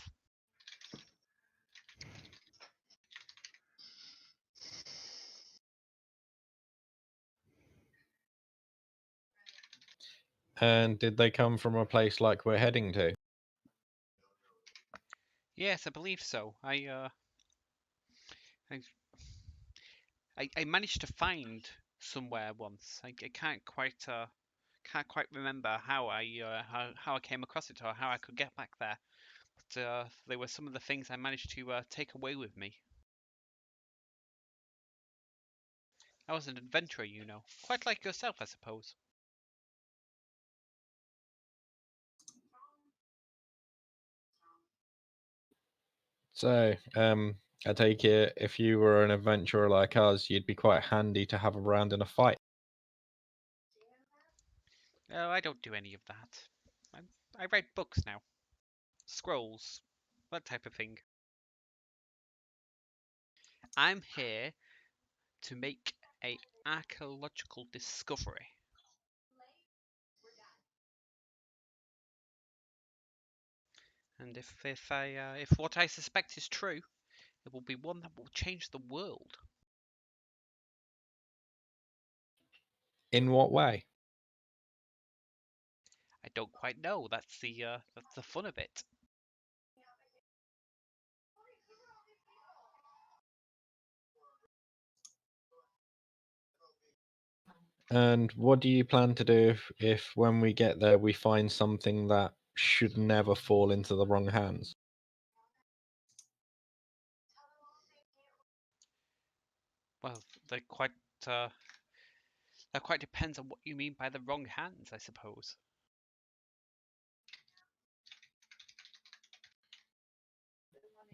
And did they come from a place like we're heading to? Yes, I believe so. I managed to find somewhere once. I can't quite remember how I came across it or how I could get back there. But they were some of the things I managed to take away with me. I was an adventurer, quite like yourself, I suppose. So, I take it if you were an adventurer like us, you'd be quite handy to have around in a fight. Oh, I don't do any of that. I write books now. Scrolls. That type of thing. I'm here to make a archaeological discovery. And if what I suspect is true, it will be one that will change the world. In what way? I don't quite know. That's the fun of it. And what do you plan to do if when we get there we find something that should never fall into the wrong hands? Well, that quite depends on what you mean by the wrong hands, I suppose.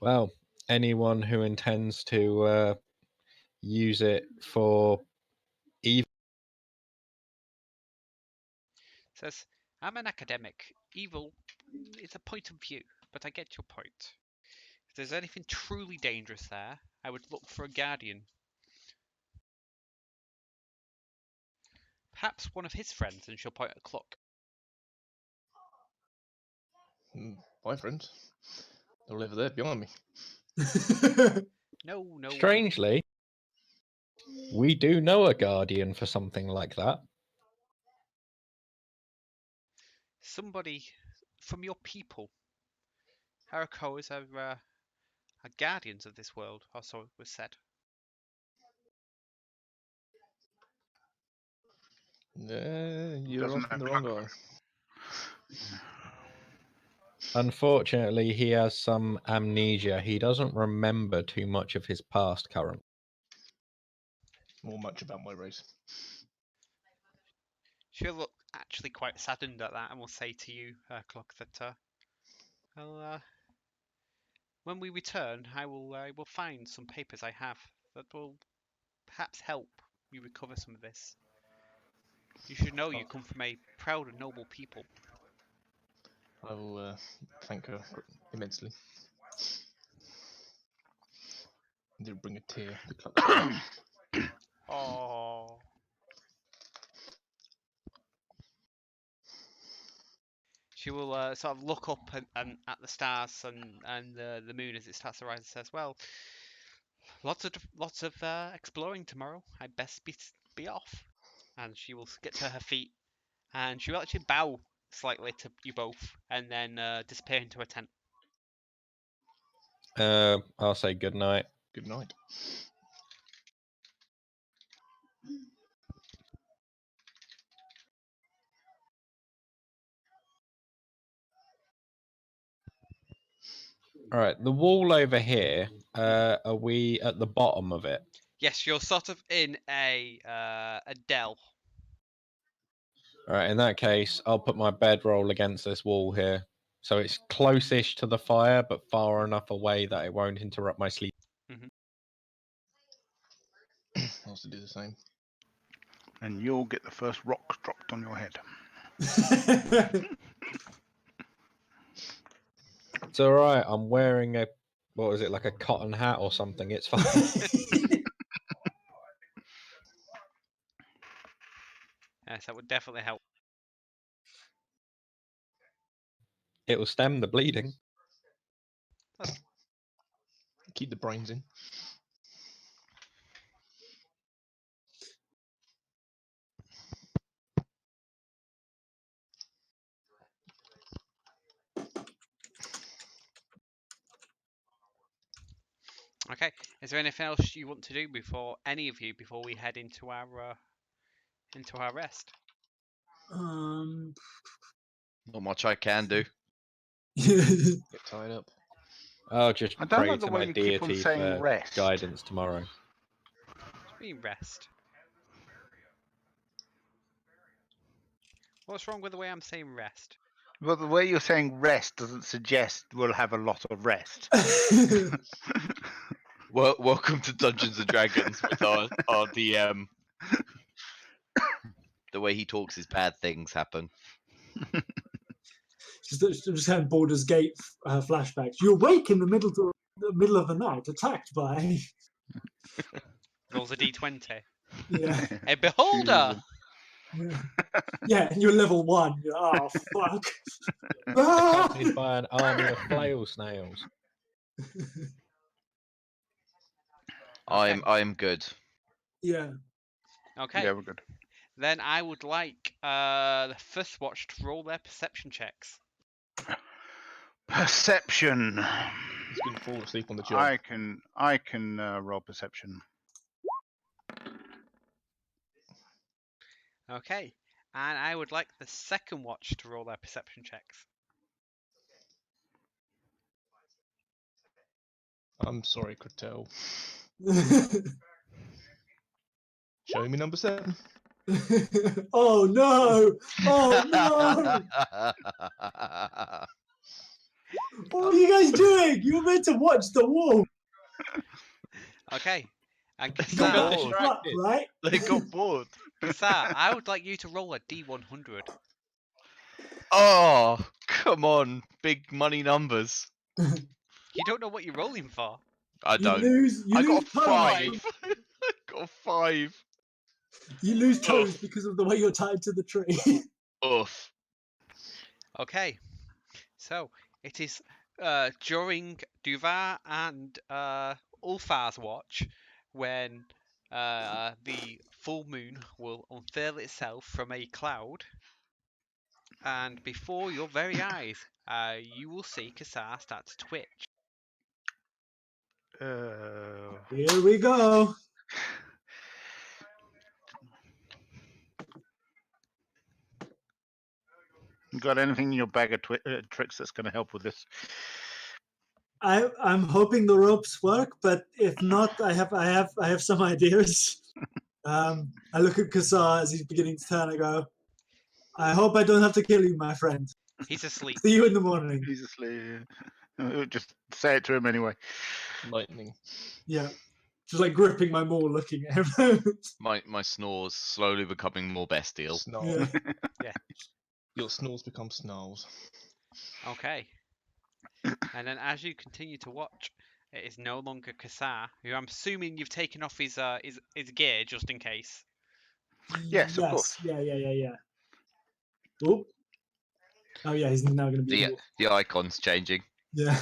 Well, anyone who intends to use it for evil. Says, I'm an academic. Evil is a point of view, but I get your point. If there's anything truly dangerous there, I would look for a guardian. Perhaps one of his friends, and she'll point at Cluck. My friends. They're over there behind me. No, no. Strangely, we do know a guardian for something like that. Somebody from your people. Harakoas are guardians of this world, or so it was said. You're Doesn't asking the know wrong Cluck. guy. Unfortunately, he has some amnesia. He doesn't remember too much of his past currently. More much about my race. She'll look actually quite saddened at that, and will say to you, Cluck, that when we return, I will find some papers I have that will perhaps help you recover some of this. You should know you come from a proud and noble people. I will thank her immensely. Did bring a tear to Cluck's eye. Oh. She will sort of look up and at the stars and the moon as it starts to rise and says, "Well, lots of exploring tomorrow. I'd best be off." And she will get to her feet, and she will actually bow slightly to you both, and then disappear into a tent. I'll say good night. Good night. All right, the wall over here. Are we at the bottom of it? Yes, you're sort of in a dell. All right, in that case, I'll put my bedroll against this wall here, so it's close-ish to the fire, but far enough away that it won't interrupt my sleep. I also do the same. And you'll get the first rock dropped on your head. It's all right. I'm wearing a what is it, like a cotton hat or something? It's fine. Yes, that would definitely help. It will stem the bleeding. Keep the brains in. Okay. Is there anything else you want to do before we head into our rest? Not much I can do. Get tied up. I'll just I don't pray like the to way my you keep on deity saying for rest. guidance tomorrow. What do you mean rest? What's wrong with the way I'm saying rest? Well, the way you're saying rest doesn't suggest we'll have a lot of rest. Well, welcome to Dungeons and Dragons with our DM. The way he talks is bad things happen. just having Baldur's Gate flashbacks. You awake in the middle of the night, attacked by Rolls a d20. yeah, A beholder! yeah, and you're level 1. You're, oh fuck! Ah! Accompanied by an army of flail snails. I'm good. Yeah. Okay. Yeah, we're good. Then I would like the first watch to roll their perception checks. Perception. He's going to fall asleep on the job. I can roll perception. Okay. And I would like the second watch to roll their perception checks. I'm sorry, Kratel. Show me number 7. Oh no! Oh no! What are you guys doing? You were meant to watch the wolf. Okay. And They You got got Kasar, bored. fucked, right? They got bored. Kasar, I would like you to roll a D100. Oh, come on, big money numbers. You don't know what you're rolling for. I You don't. lose. You I got lose a toes. 5. I got a 5. You lose toes Ugh. because of the way you're tied to the tree. Oof. Okay. So, it is during Duvar and Ulfar's watch when the full moon will unfurl itself from a cloud, and before your very eyes, you will see Kasar start to twitch. Here we go. You got anything in your bag of tricks that's going to help with this? I'm hoping the ropes work, but if not, I have some ideas. I look at Kasar as he's beginning to turn. I go, I hope I don't have to kill you, my friend. He's asleep. See you in the morning. He's asleep. Just say it to him anyway. Lightning. Yeah, just like gripping my maul, looking at him. My snores slowly becoming more bestial. Snarl. Yeah. Your snores become snarls. Okay. And then as you continue to watch, it is no longer Kasar, who I'm assuming you've taken off his gear just in case. Yes, of course. Yeah. Oh, yeah, he's now going to be. The icon's changing. Yeah.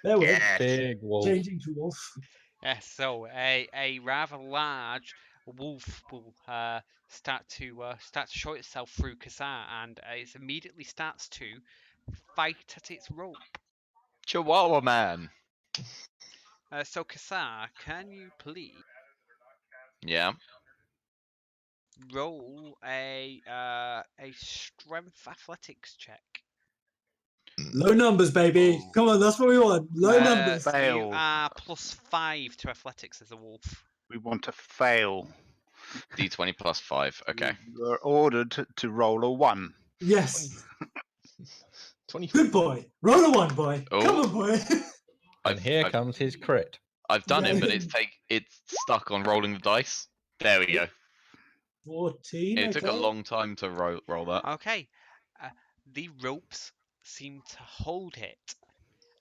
There we go. Yes. Big wolf. Changing to wolf. Yes, so a rather large wolf will start to show itself through Kasar, and it immediately starts to fight at its rope. Chihuahua man. So Kasar, can you please Yeah. roll a strength athletics check? Low numbers, baby. Oh. Come on, that's what we want. Low numbers. You Fail. are +5 to athletics as a wolf. We want to fail. D20 plus 5. Okay. You are ordered to roll a 1. Yes. 24. Good boy. Roll a 1, boy. Oh. Come on, boy. And here comes his crit. I've done it, but Yeah. it's stuck on rolling the dice. There we go. 14. It took a okay. long time to roll that. Okay, the ropes seem to hold it,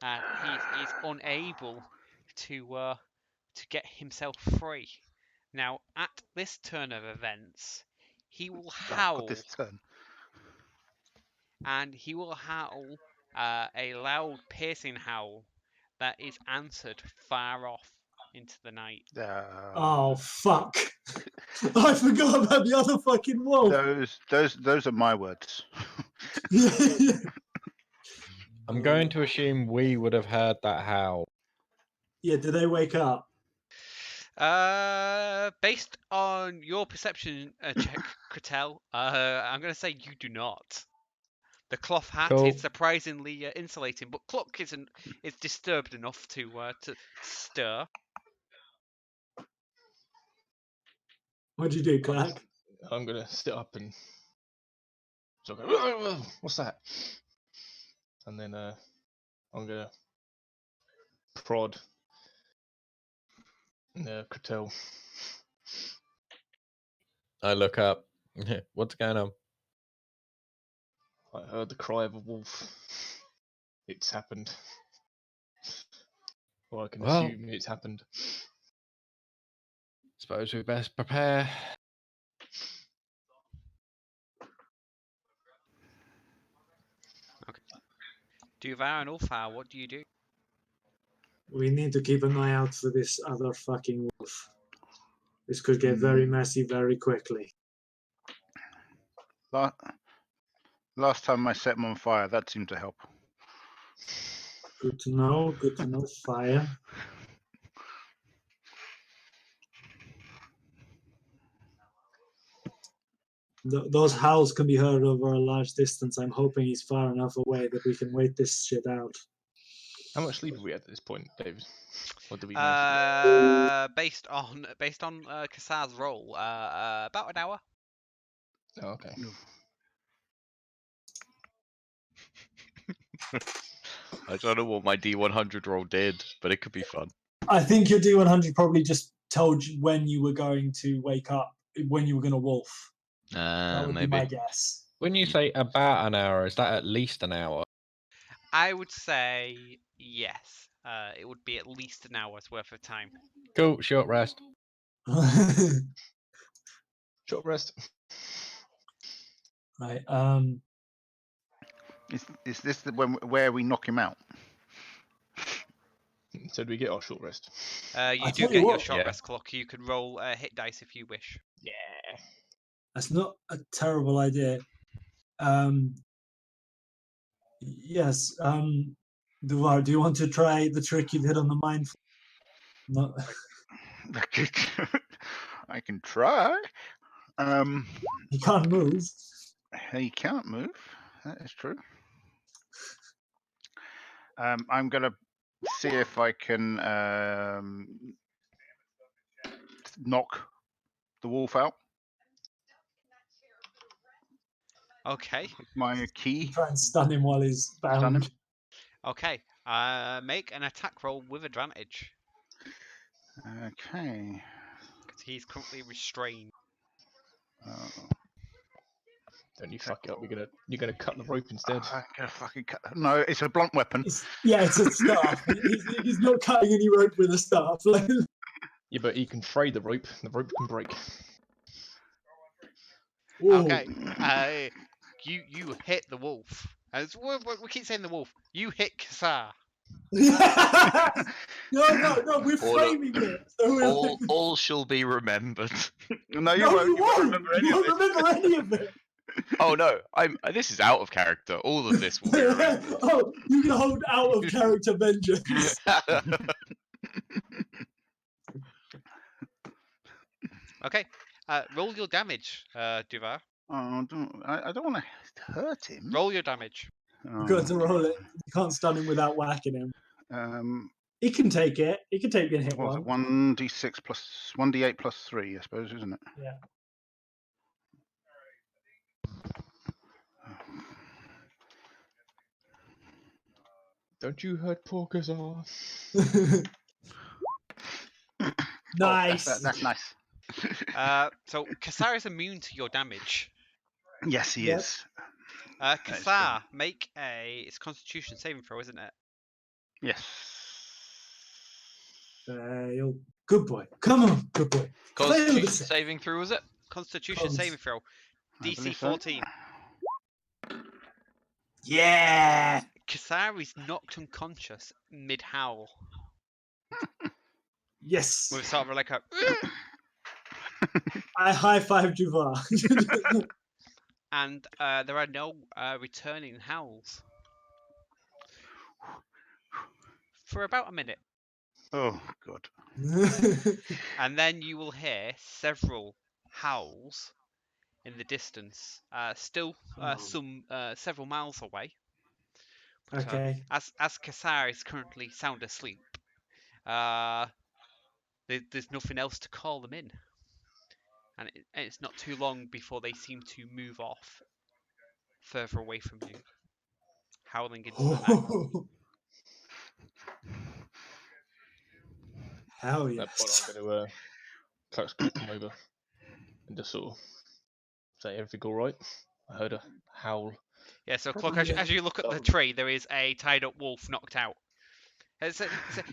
and he's unable to get himself free. Now, at this turn of events, he will howl, This turn. and he will howl a loud, piercing howl that is answered far off into the night. Oh, fuck. I forgot about the other fucking wolf. Those are my words. I'm going to assume we would have heard that howl. Yeah, did they wake up? Based on your perception check, Kratel, I'm going to say you do not. The cloth hat Cool. is surprisingly insulating, but Cluck is disturbed enough to stir. What'd you do, Clark? I'm gonna sit up and so I go, what's that? And then I'm gonna prod Kratel. I look up. What's going on? I heard the cry of a wolf. It's happened. Or I can Well- assume it's happened. Suppose we best prepare. Duvar and Ulfar, what do you do? We need to keep an eye out for this other fucking wolf. This could get very messy very quickly. Last time I set them on fire, that seemed to help. Good to know. Good to know. Fire. Those howls can be heard over a large distance. I'm hoping he's far enough away that we can wait this shit out. How much sleep have we had at this point, David? Or do we know? Based on Kasar's roll, about an hour. Oh, okay. I don't know what my D100 roll did, but it could be fun. I think your D100 probably just told you when you were going to wake up, when you were going to wolf. That would be Maybe. my guess. When you say about an hour, is that at least an hour? I would say yes. It would be at least an hour's worth of time. Cool, short rest. Short rest. Right. Is this the where we knock him out? So do we get our short rest? You do tell you get your what, short yeah. rest clock. You can roll hit dice if you wish. Yeah. That's not a terrible idea. Yes. Dwarf, do you want to try the trick you did on the mine? No. I can try. He can't move. He can't move. That is true. I'm gonna see if I can knock the wolf out. Okay. With my key. Try and stun him while he's Stun him. bound. Okay. Make an attack roll with advantage Okay. because he's currently restrained. Don't you fuck it up. You're gonna cut the rope instead. I'm gonna fucking cut. No, it's a blunt weapon. It's a staff. He's not cutting any rope with a staff. Yeah, but he can fray the rope. The rope can break. Okay. You hit the wolf. We keep saying the wolf. You hit Kassar. No, we're All- framing it. So All shall be remembered. No, you won't. You won't remember any You of won't it. remember any of it. Oh no, this is out of character. All of this will be remembered. Oh, you can hold out of character vengeance. Okay. Roll your damage, Duvar. Oh, I don't want to hurt him. Roll your damage. You've got to roll it. You can't stun him without whacking him. Um, He can take it. He can take being hit what was one. it? 1d6 plus 1d8 plus 3, I suppose, isn't it? Yeah. Don't you hurt poor Kazar. Nice. Oh, that's nice. So Kassar is immune to your damage. Yes, he Yep. is. Kassar, make it's Constitution saving throw, isn't it? Yes. Fail. Good boy. Come on, good boy. Fail Constitution the save. saving through, was it? Constitution Cons. saving throw. I DC believe so. 14. Yeah. Kassar is knocked unconscious mid howl Yes. with sort of like a. I high five Duvar. And there are no returning howls for about a minute, Oh, God. and then you will hear several howls in the distance, still several miles away. But, Okay. as Kassar is currently sound asleep, there's nothing else to call them in, and it's not too long before they seem to move off further away from you, howling into the night. Hell At yeah. that point, I'm going to come over and just sort of say, everything all right? I heard a howl. Yeah, so Clock, as you look at the tree, there is a tied up wolf knocked out. It's a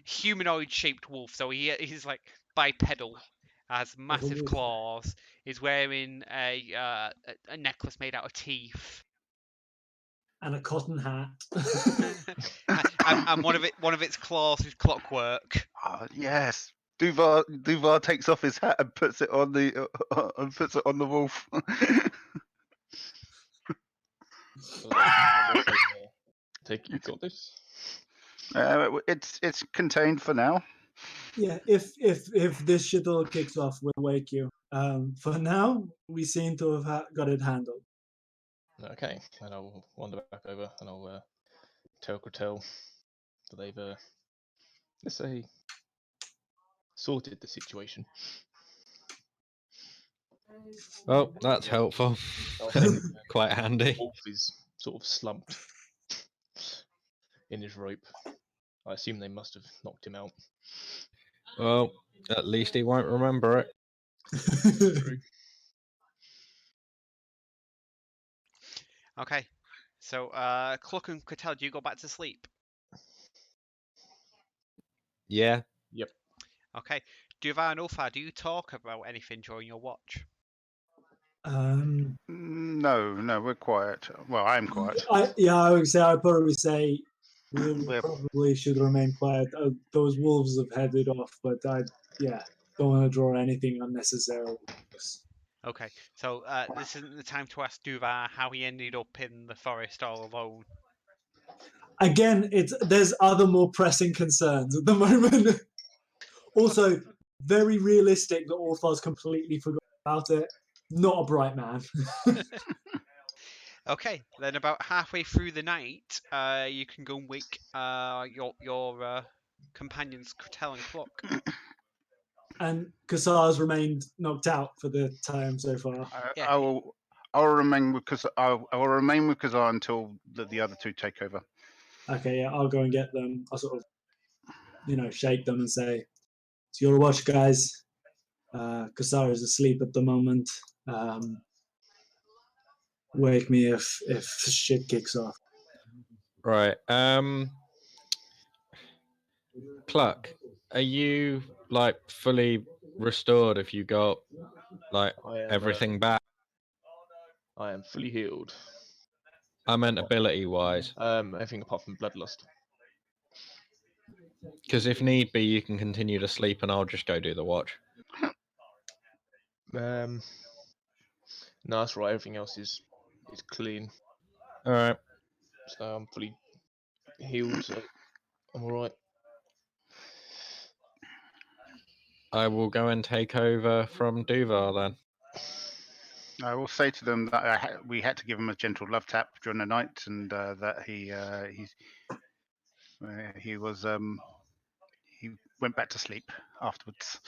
humanoid shaped wolf, so he's like bipedal, has massive wolf. claws, is wearing a necklace made out of teeth. And a cotton hat. and one of its claws is clockwork. Oh, yes. Duvar takes off his hat and puts it on the wolf. Take you got this. It's contained for now. Yeah, if this shit all kicks off, we'll wake you. For now, we seem to have got it handled. Okay, and I'll wander back over and I'll tell Kratel that they've let's say sorted the situation. Oh, that's helpful. I think Quite handy. Wolf is sort of slumped. in his rope. I assume they must have knocked him out. Well, at least he won't remember it. True. Okay. So, Cluck and Quatel, do you go back to sleep? Yeah. Yep. Okay. Duvar and Ulfar, do you talk about anything during your watch? No, we're quiet. Well, I'm quiet. I would say I'd probably say we all We're- probably should remain quiet. Those wolves have headed off, but I don't want to draw anything unnecessarily. Okay. So, this isn't the time to ask Duvar how he ended up in the forest all alone. Again, there's other more pressing concerns at the moment. Also, very realistic that Orthar's completely forgot about it. Not a bright man. Okay, then about halfway through the night, you can go and wake your companions, Quatel and Cluck. And Kassar's remained knocked out for the time so far. Yeah. I'll remain with Kazar until the other two take over. Okay, yeah, I'll go and get them. I'll sort of, shake them and say, "It's your watch, guys. Kassar is asleep at the moment. Wake me if shit kicks off." Right. Cluck, are you like fully restored if you got like I am everything back? I am fully healed. I meant ability wise. Everything apart from bloodlust. Because if need be, you can continue to sleep and I'll just go do the watch. No, that's right. Everything else is clean. Alright. So I'm fully healed. So I'm alright. I will go and take over from Duvar then. I will say to them that we had to give him a gentle love tap during the night, and that he went back to sleep afterwards.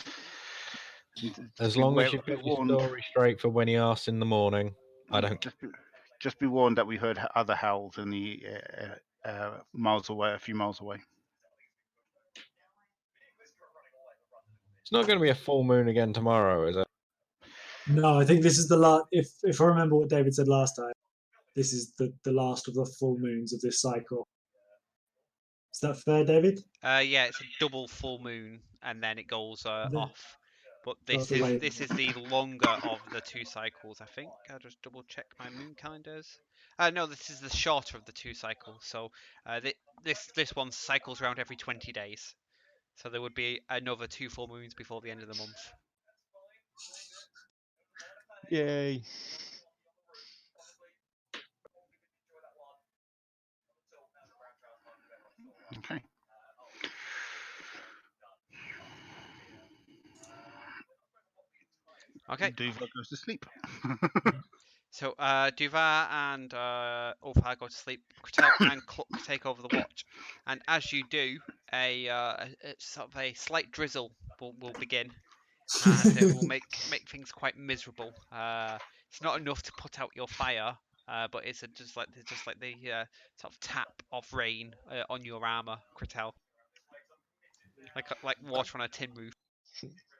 As long as you've got your story straight for when he asks in the morning, I don't. Just be warned that we heard other howls in the miles away, a few miles away. It's not going to be a full moon again tomorrow, is it? No, I think this is the last. If I remember what David said last time, this is the last of the full moons of this cycle. Is that fair, David? Yeah, it's a double full moon, and then it goes off. But this is the longer of the two cycles, I think. I'll just double check my moon calendars. No, this is the shorter of the two cycles. So this one cycles around every 20 days. So there would be another 2 full moons before the end of the month. Yay! Okay. Okay. Duvar goes to sleep. So Duvar and Ulfar go to sleep. Quatel and Cluck take over the watch, and as you do, a sort of a slight drizzle will begin, and it will make things quite miserable. It's not enough to put out your fire, but it's just like the sort of tap of rain on your armor, Quatel, like water on a tin roof.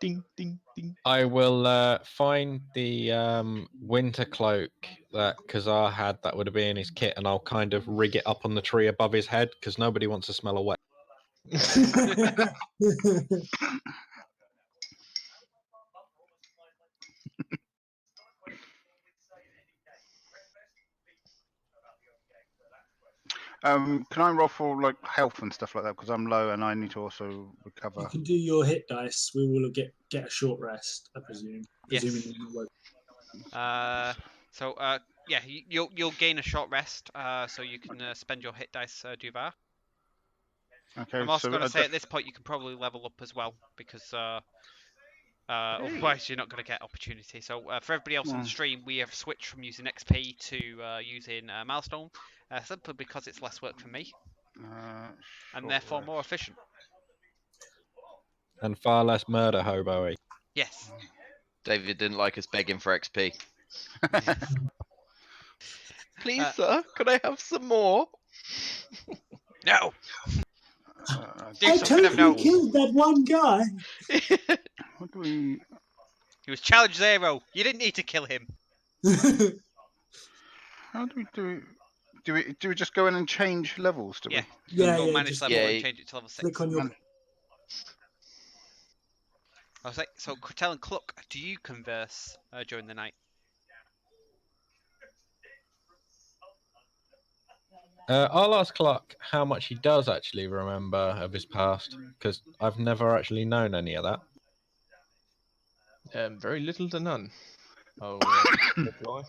Ding ding ding. I will find the winter cloak that Kazar had that would have been in his kit, and I'll kind of rig it up on the tree above his head because nobody wants to smell a wet. Can I roll for like health and stuff like that because I'm low and I need to also recover? You can do your hit dice. We will get a short rest, I presume. Yes. Yeah, you'll gain a short rest, so you can spend your hit dice, Duvar. Okay. I'm also so going to say at this point you can probably level up as well because otherwise you're not going to get opportunity. So for everybody else on the stream, we have switched from using XP to using milestone, simply because it's less work for me and therefore more efficient. And far less murder hobo-y. Yes. David didn't like us begging for XP. Yes. Please, sir, could I have some more? No! Do I something of totally note. killed that one guy. What do we? He was challenge 0. You didn't need to kill him. How do we do? Do we just go in and change levels? Do Yeah. we? Yeah, Go yeah, manage just level Yeah, and change it to level 6. click on your. Man- I was like, so Cretel and Cluck, do you converse during the night? I'll ask Clark how much he does actually remember of his past, because I've never actually known any of that. Very little to none. I'll reply.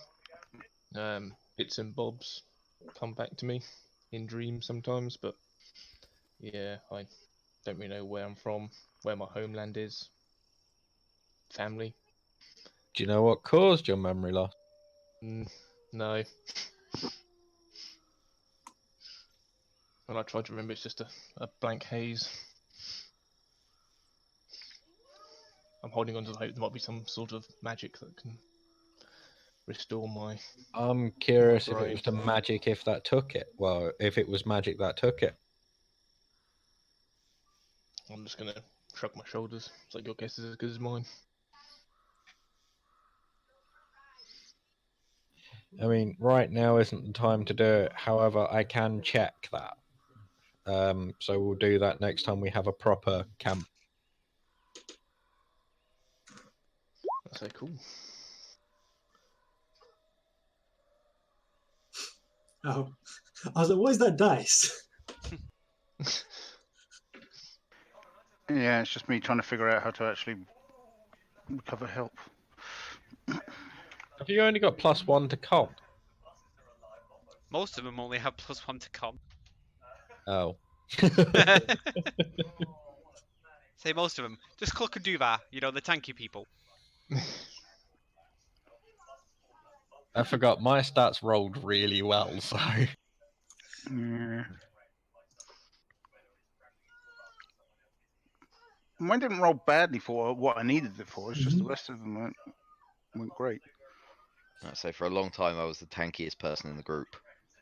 Bits and bobs come back to me in dreams sometimes, but yeah, I don't really know where I'm from, where my homeland is, family. Do you know what caused your memory loss? No. When I try to remember, it's just a blank haze. I'm holding on to the hope there might be some sort of magic that can restore my. I'm curious if it brain. was the magic if that took it. Well, if it was magic that took it. I'm just gonna shrug my shoulders. It's like your guess is as good as mine. I mean, right now isn't the time to do it. However, I can check that. So we'll do that next time we have a proper camp. I say cool. Oh, I was like, what is that dice? Yeah, it's just me trying to figure out how to actually recover help. Have you only got +1 to con? Most of them only have +1 to con. Oh. Say most of them. Just Cluck and Duvar, you know, the tanky people. I forgot, my stats rolled really well, so... Yeah. Mine didn't roll badly for what I needed it for. It's just the rest of them went great. So for a long time, I was the tankiest person in the group,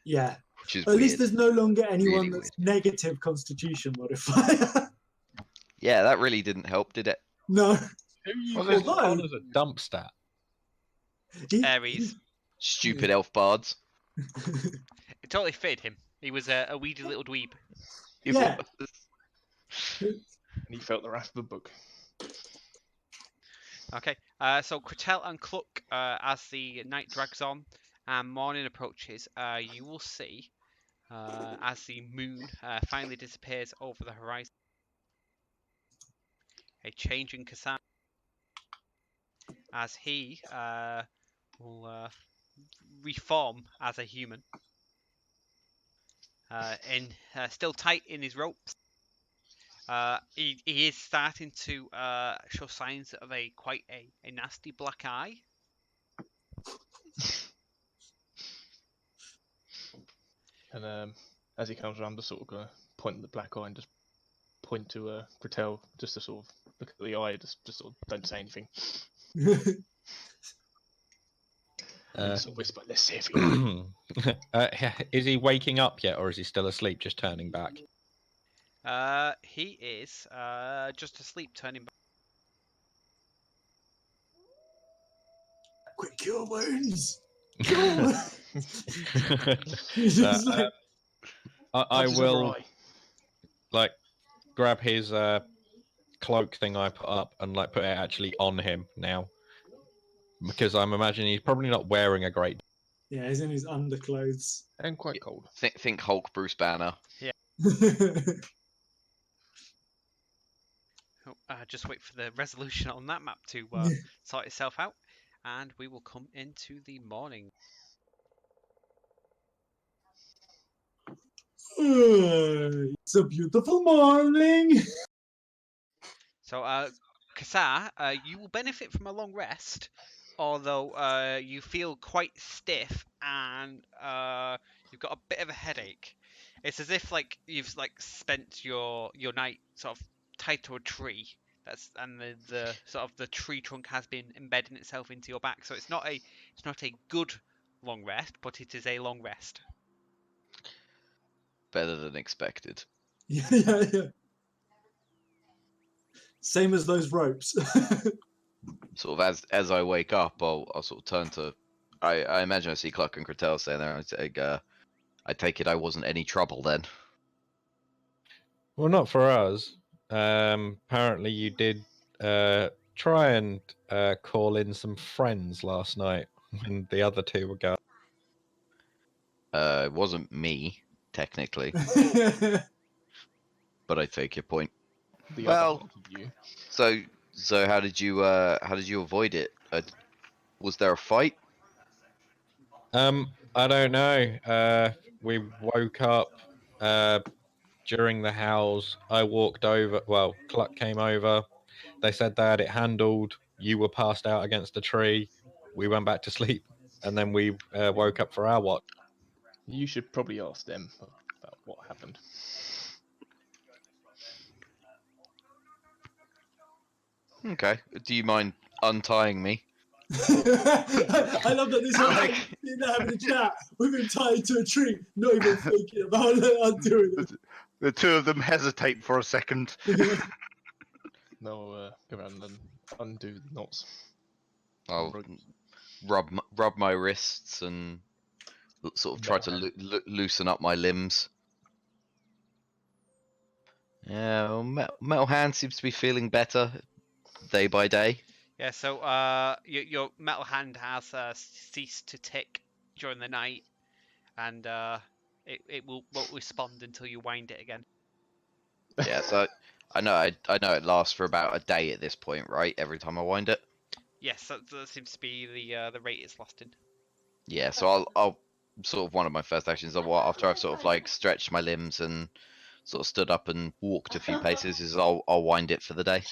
Yeah. which is At least weird. there's no longer anyone Really that's negative constitution modifier. Yeah, that really didn't help, did it? No. Who you Well, called there's- on as a dump stat? Aries. Stupid elf bards. It totally fitted him. He was a weedy little dweeb. It Yeah. was. And he felt the wrath of the book. Okay, so Cretel and Cluck, as the night drags on and morning approaches, you will see, as the moon finally disappears over the horizon, a change in Kassan, as he will reform as a human, still tight in his ropes. He is starting to show signs of quite a nasty black eye. And as he comes around, just sort of gonna point at the black eye and just point to Cretel, just to sort of look at the eye, just sort of don't say anything. And sort of whisper, "Let's see if you." Is he waking up yet, or is he still asleep, just turning back? He is just asleep, turning back. Quick cure wounds. Cure. He's just like, I Punches will over eye. like grab his cloak thing I put up and like put it actually on him now, because I'm imagining he's probably not wearing a great. yeah, he's in his underclothes. And quite cold. Think Hulk Bruce Banner. Just wait for the resolution on that map to sort itself out, and we will come into the morning. It's a beautiful morning. So, Kassar, you will benefit from a long rest, although you feel quite stiff and you've got a bit of a headache. It's as if like you've like spent your night sort of tied to a tree. And the sort of the tree trunk has been embedding itself into your back. So it's not a good long rest, but it is a long rest. Better than expected. Yeah. Same as those ropes. Sort of as I wake up, I'll sort of turn to. I imagine I see Cluck and Kratel standing there, and I say, I take it I wasn't any trouble then. Well, not for us. Apparently, you did try and call in some friends last night when the other two were going. It wasn't me, technically, but I take your point. The Well- other half of you. So how did you avoid it? Was there a fight? I don't know. We woke up during the howls. I walked over. Well, Cluck came over. They said they had it handled. You were passed out against a tree. We went back to sleep, and then we woke up for our watch. You should probably ask them about what happened. Okay. Do you mind untying me? I love that this whole Like- time they're having a chat with him tied to a tree, not even thinking about undoing it. The two of them hesitate for a second. They'll go around and undo the knots. I'll Right. rub my wrists and sort of try to loosen up my limbs. Yeah, well, Metal Hand seems to be feeling better day by day. Yeah, so your metal hand has ceased to tick during the night, and it won't respond until you wind it again. Yeah, so I know it lasts for about a day at this point, right? Every time I wind it. Yes, that seems to be the rate it's lasting. Yeah, so I'll sort of one of my first actions after I've sort of like stretched my limbs and sort of stood up and walked a few paces is I'll wind it for the day.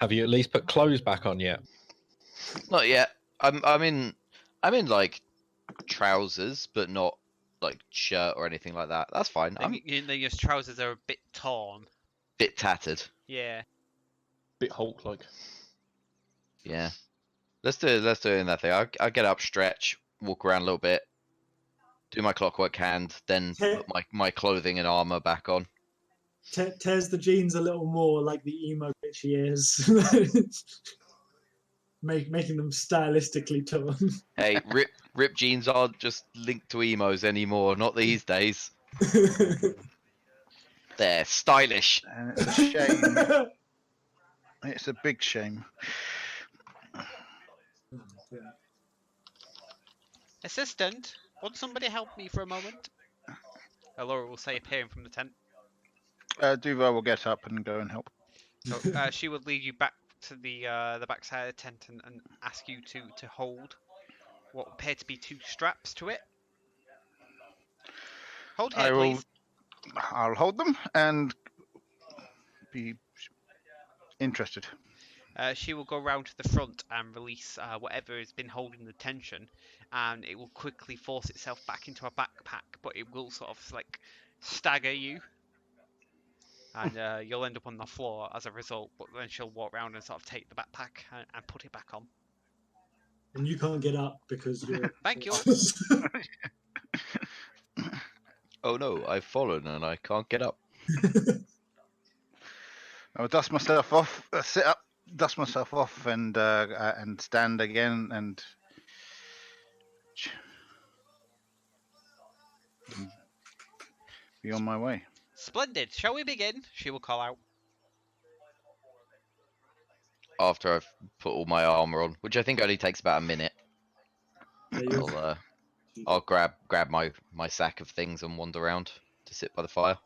Have you at least put clothes back on yet? Not yet. I'm in like trousers, but not like shirt or anything like that. That's fine. I'm a Your trousers are a bit torn. bit tattered. Yeah. Bit Hulk-like. Yeah. Let's do it in that thing. I'll get up, stretch, walk around a little bit, do my clockwork hand, then put my clothing and armor back on. Tears the jeans a little more like the emo bitch he is. Making them stylistically torn. Hey, rip jeans aren't just linked to emos anymore. Not these days. They're stylish. And it's a shame. It's a big shame. Assistant, would somebody help me for a moment? Laura will say, appearing from the tent. Duval will get up and go and help. So she will lead you back to the back side of the tent and ask you to hold what appear to be two straps to it. Hold here, please. I'll hold them and be interested. She will go round to the front and release whatever has been holding the tension, and it will quickly force itself back into a backpack, but it will sort of like stagger you, and you'll end up on the floor as a result. But then she'll walk around and sort of take the backpack and put it back on. And you can't get up because you're. Thank you. Oh no, I've fallen and I can't get up. I'll dust myself off, sit up, dust myself off, and stand again, and be on my way. Splendid. Shall we begin? She will call out. After I've put all my armor on, which I think only takes about a minute, I'll grab my sack of things and wander around to sit by the fire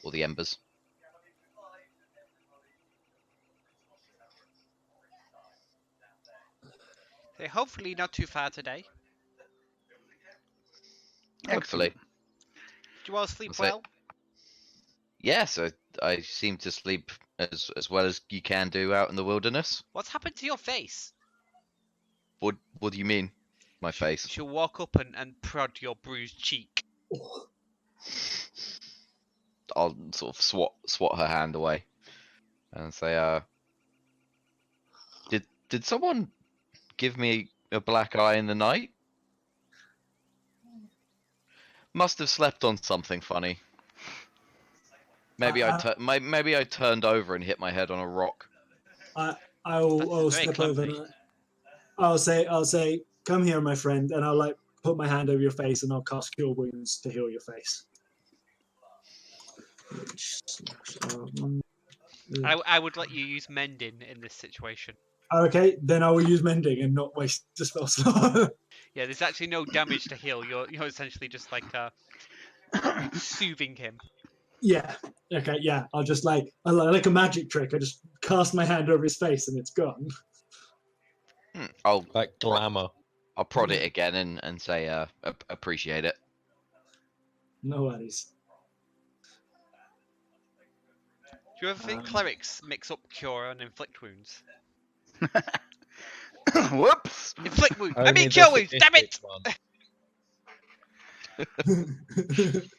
or the embers. So hopefully not too far today. Hopefully. Did you all sleep That's it. well? Yes, I seem to sleep as well as you can do out in the wilderness. What's happened to your face? What do you mean? My face? She'll walk up and prod your bruised cheek. I'll sort of swat her hand away and say, did someone give me a black eye in the night? Must have slept on something funny. Maybe maybe I turned over and hit my head on a rock. I'll very step over. clumsy. And I'll say, "Come here, my friend," and I'll like put my hand over your face and I'll cast Cure Wounds to heal your face. I would let you use mending in this situation. Okay, then I will use mending and not waste the spell slot. Yeah, there's actually no damage to heal. You're essentially just like soothing him. Yeah. Okay. Yeah. I'll just like a magic trick. I just cast my hand over his face and it's gone. I'll Like glamour. I'll prod it again and say appreciate it. No worries. Do you ever think clerics mix up cure and inflict wounds? Whoops! Inflict wounds. I Only mean the cure wounds. Damn it! sadistic one.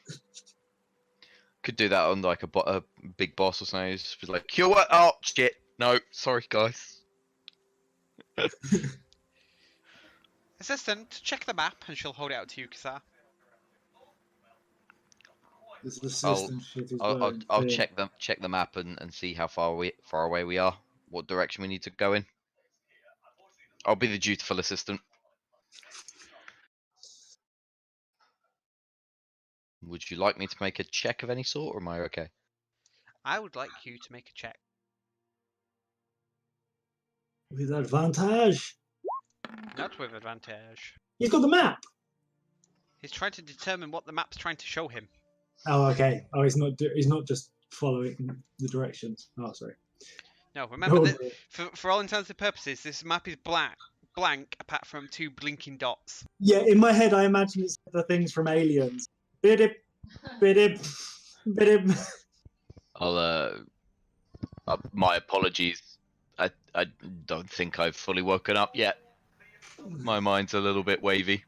Could do that on like a big boss or something. Just be like, cure what? Oh shit! No, sorry guys. Assistant, check the map, and she'll hold it out to you, Kazar. This assistant shit is I'll check the map and see how far away we are. What direction we need to go in. I'll be the dutiful assistant. Would you like me to make a check of any sort, or am I okay? I would like you to make a check. with advantage. Not with advantage. He's got the map. He's trying to determine what the map's trying to show him. Oh, okay. Oh, he's not just following the directions. Oh, sorry. No, remember Oh, that for all intents and purposes, this map is blank apart from 2 blinking dots. yeah, in my head, I imagine it's the things from Aliens. Bidip, bidip, bidip. My apologies. I don't think I've fully woken up yet. My mind's a little bit wavy.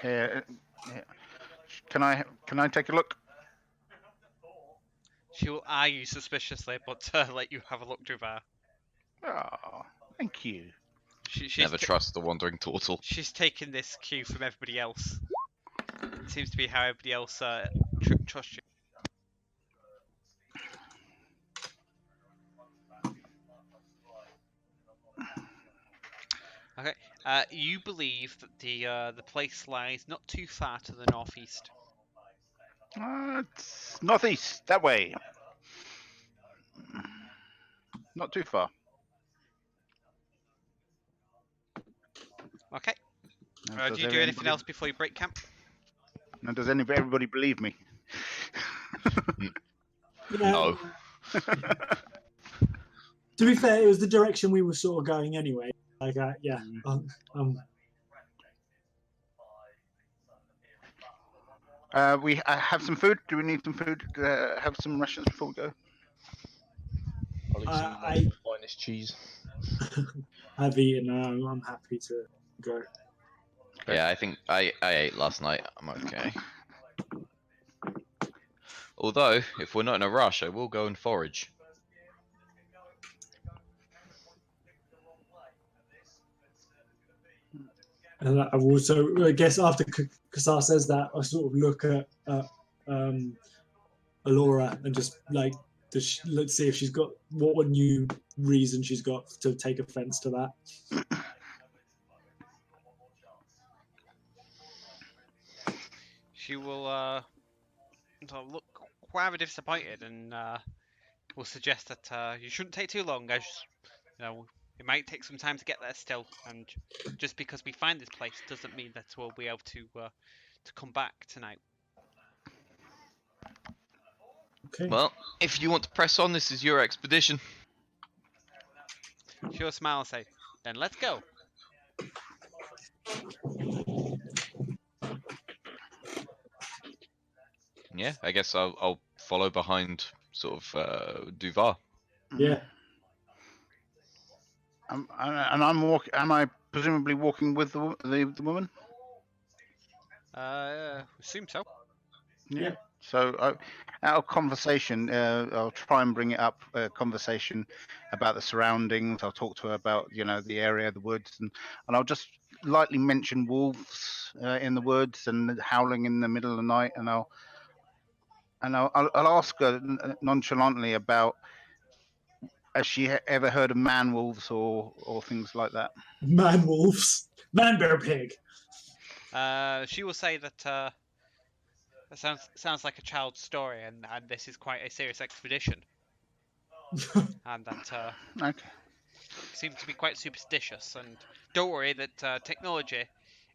Here, can I take a look? She will eye you suspiciously, but let you have a look through there. Oh, thank you. She's Never trust the wandering turtle. She's taken this cue from everybody else. It seems to be how everybody else trusts you. Okay. You believe that the place lies not too far to the northeast. It's northeast, that way. Not too far. Okay. Now, Do you do anything else before you break camp? Now, does everybody believe me? No. To be fair, it was the direction we were sort of going anyway. Like, yeah. We have some food. Do we need some food? Have some rations before we go? I'll eat some finest cheese. I've eaten. I'm happy to go. Okay. Yeah, I think I ate last night. I'm okay. Although, if we're not in a rush, I will go and forage. And I also, I guess, after Kassar says that, I sort of look at Alora and just like, let's see if she's got what new reason she's got to take offense to that. She will look rather disappointed and will suggest that you shouldn't take too long, as it might take some time to get there still, and just because we find this place doesn't mean that we'll be able to come back tonight. Okay. Well, if you want to press on, this is your expedition. She'll smile and say, "Then let's go." Yeah, I guess I'll follow behind sort of Duvar. Yeah. And I'm walking. Am I presumably walking with the woman? Assume so. Yeah. So our conversation, I'll try and bring it up. Conversation about the surroundings. I'll talk to her about the area, the woods, and I'll just lightly mention wolves in the woods and howling in the middle of the night, and I'll ask her nonchalantly about has she ever heard of man wolves or things like that. Man wolves. Man bear pig. She will say that that sounds like a child's story, and this is quite a serious expedition, and that Okay. seem to be quite superstitious. And don't worry, that technology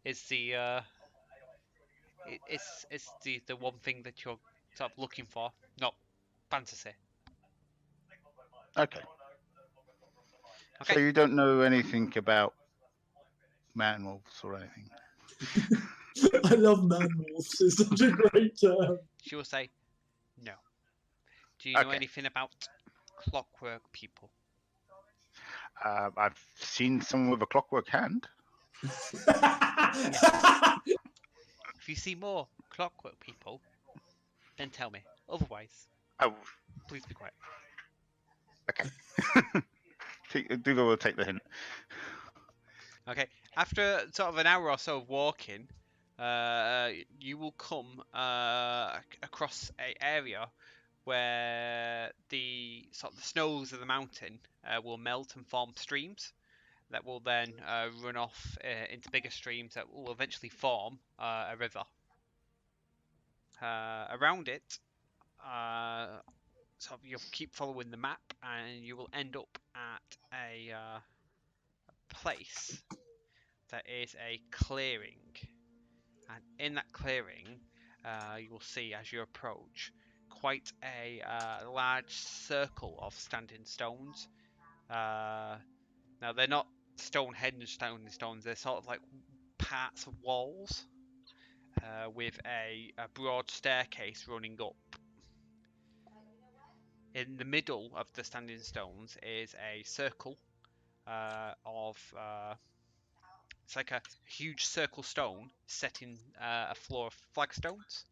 is the it's the one thing that you're sort of looking for, not fantasy. Okay. Okay. So you don't know anything about man wolves or anything. I love man wolves. It's such a great term. She will say, no. Do you know Okay. anything about clockwork people? I've seen someone with a clockwork hand. If you see more clockwork people, then tell me. Otherwise, Oh, please be quiet. okay. Duva will take the hint. Okay. After sort of an hour or so of walking, you will come across an area where the sort of the snows of the mountain will melt and form streams that will then run off into bigger streams that will eventually form a river. Around it, so you'll keep following the map, and you will end up at a place that is a clearing. And in that clearing, you will see as you approach quite a large circle of standing stones. Now they're not Stonehenge standing stones; they're sort of like parts of walls with a broad staircase running up. In the middle of the standing stones is a circle of it's like a huge circle stone set in a floor of flagstones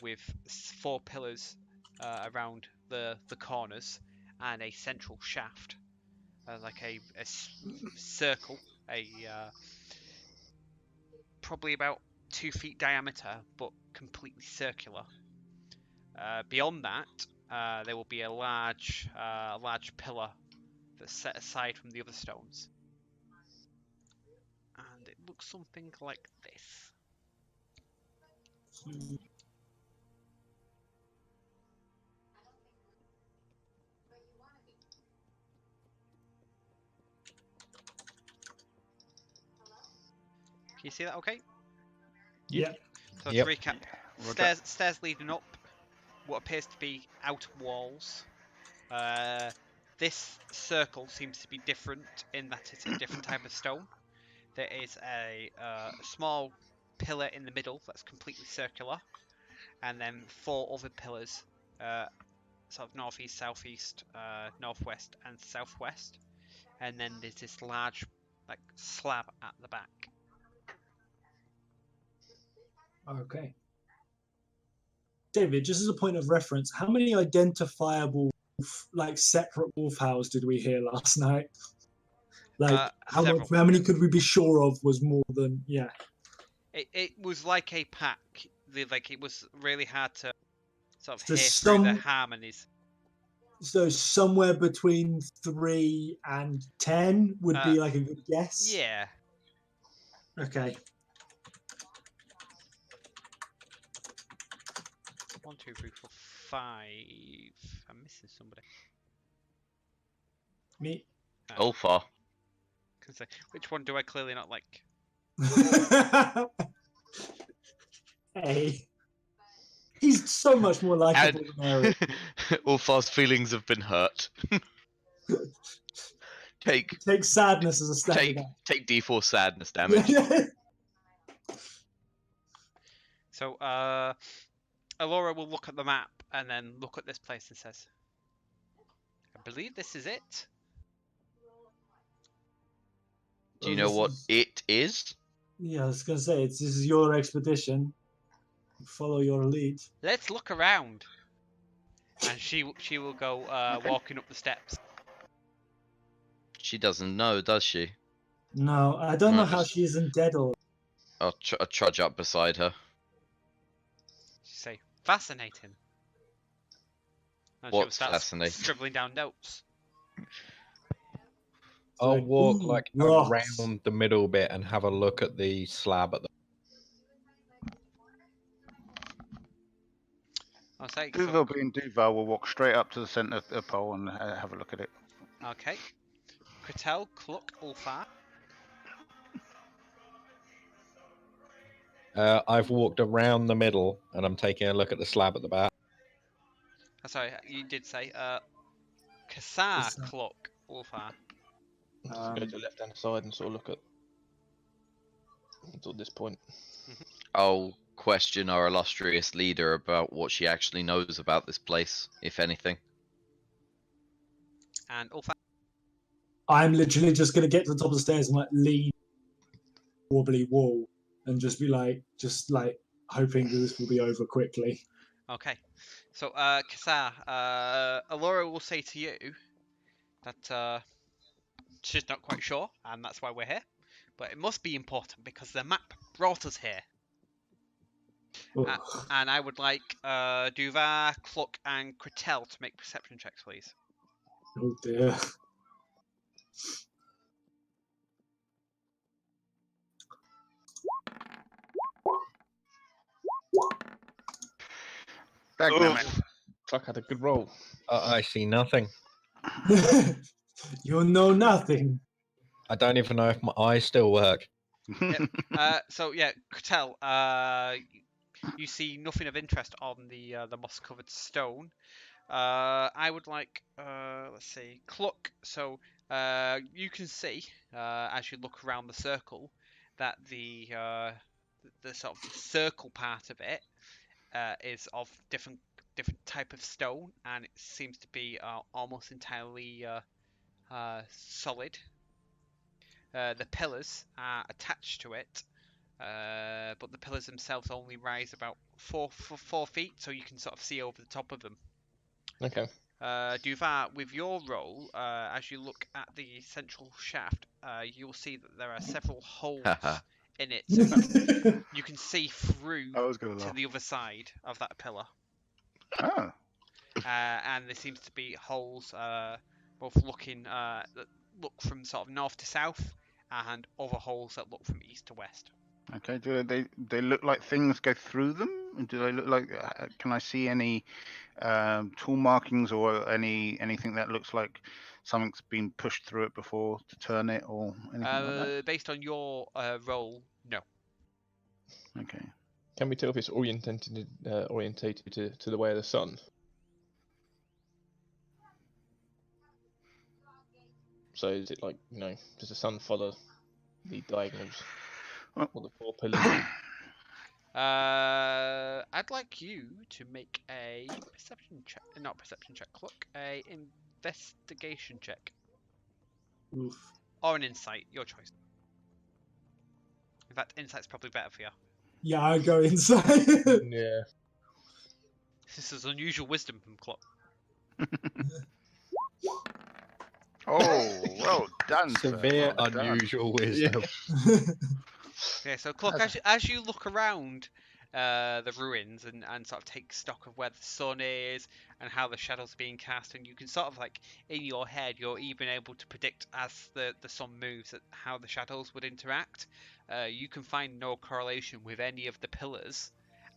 with 4 pillars around the corners and a central shaft, like a circle, probably about 2 feet diameter, but completely circular. Beyond that, there will be a large pillar that's set aside from the other stones, and it looks something like this. Can you see that? Okay. Yeah. So Yep. to recap, Roger. stairs leading up what appears to be outer walls. This circle seems to be different in that it's a different type of stone. There is a small pillar in the middle that's completely circular, and then 4 other pillars, sort of northeast, southeast, northwest, and southwest. And then there's this large, like, slab at the back. Okay. David, just as a point of reference, how many identifiable, like, separate wolf howls did we hear last night? Like, Several. how many could we be sure of was more than, yeah. It was like a pack. Like, it was really hard to sort of So hear through the some- harmonies. So somewhere between 3 and 10 would be like a good guess? Yeah. Okay. 1, 2, 3, 4, 5. I'm missing somebody. Me. Ulfar. Can say, which one do I clearly not like? Hey. He's so much more likable than Eric. Ulfar's feelings have been hurt. Take sadness as a standard. take D4 sadness damage. So, Alora will look at the map and then look at this place and says, I believe this is it. Do you know what it is? Yeah, I was going to say, this is your expedition. Follow your lead. Let's look around. And she will go walking up the steps. She doesn't know, does she? No, I don't know Right, how just- she isn't dead or. I'll trudge up beside her. Say, fascinating. And she'll What's start fascinating? scribbling down notes. I'll like, walk ooh, like rocks. around the middle bit and have a look at the slab at the. I'll say, Duval being Duval will walk straight up to the centre of the pole and have a look at it. okay. Cretel, Cluck, Ulfar. I've walked around the middle and I'm taking a look at the slab at the back. Sorry, you did say Kassar, Kassar. Cluck, Ulfar. Just go to the left hand side and sort of look at until this point. I'll question our illustrious leader about what she actually knows about this place, if anything. And Ulfar. I'm literally just gonna get to the top of the stairs and like lean wobbly wall and just be like, hoping that this will be over quickly. Okay. So, Kassar, Alora will say to you that she's not quite sure, and that's why we're here. But it must be important because the map brought us here. Ugh. And I would like Duvar, Cluck, and Cretel to make perception checks, please. Oh dear. Dagnam Cluck had a good roll. I see nothing. You know nothing. I don't even know if my eyes still work. it. So yeah, Cretel, you see nothing of interest on the moss-covered stone. I would like, let's see, Cluck. So you can see as you look around the circle that the sort of the circle part of it is of different type of stone, and it seems to be almost entirely solid. The pillars are attached to it, but the pillars themselves only rise about 4 feet, so you can sort of see over the top of them. Okay. Duvar, with your roll, as you look at the central shaft, you'll see that there are several holes in it. So you can see through I was going to to laugh. the other side of that pillar. Oh, And there seems to be holes both looking that look from sort of north to south, and other holes that look from east to west. okay. Do they look like things go through them? Do they look like? Can I see any tool markings or anything that looks like something's been pushed through it before to turn it or anything like that? Based on your roll, no. Okay. Can we tell if it's orientated to the way of the sun? So is it like, does the sun follow the diagonals Well- or the 4 pillars? I'd like you to make a perception check, not perception check, Cluck, a investigation check, Oof. or an insight, your choice. In fact, insight's probably better for you. Yeah, I go inside. Yeah. This is unusual wisdom from Cluck. Oh, well done, sir. Severe, Well done. unusual wisdom. Okay, so Cluck, as you look around the ruins and sort of take stock of where the sun is and how the shadows are being cast, and you can sort of like in your head you're even able to predict as the sun moves how the shadows would interact. You can find no correlation with any of the pillars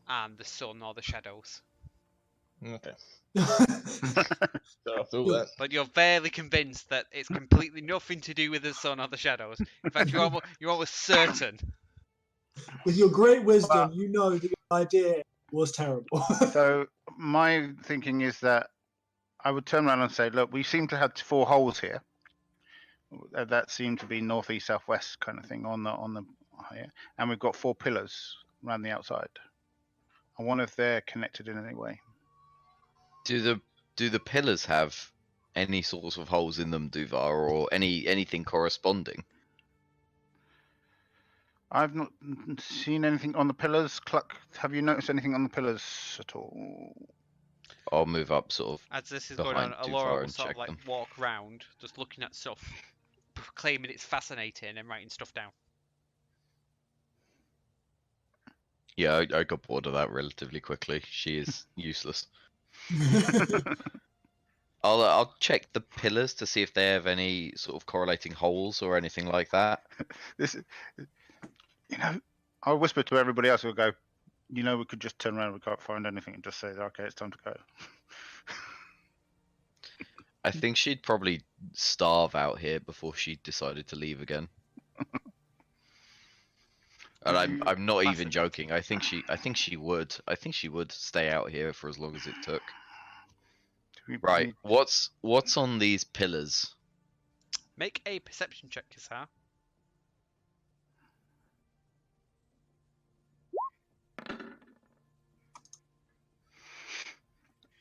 and the sun or the shadows, Okay. So after all that, but you're fairly convinced that it's completely nothing to do with the sun or the shadows. In fact, you're almost certain. With your great wisdom, you know that your idea was terrible. So my thinking is that I would turn around and say, look, we seem to have 4 holes here. That seem to be northeast, southwest kind of thing on the here, and we've got 4 pillars around the outside. I wonder if they're connected in any way. Do the pillars have any sorts of holes in them, Duvar, or anything corresponding? I've not seen anything on the pillars. Cluck, have you noticed anything on the pillars at all? I'll move up sort of As this is going on, behind Alora Duvar will and sort of check like them. walk around, just looking at stuff, proclaiming it's fascinating and writing stuff down. Yeah, I got bored of that relatively quickly. She is useless. I'll check the pillars to see if they have any sort of correlating holes or anything like that. This, I'll whisper to everybody else who'll go, we could just turn around, we can't find anything, and just say, okay, it's time to go. I think she'd probably starve out here before she decided to leave again. And I'm not even joking. I think she would. I think she would stay out here for as long as it took. Right. What's on these pillars? Make a perception check, Kasar.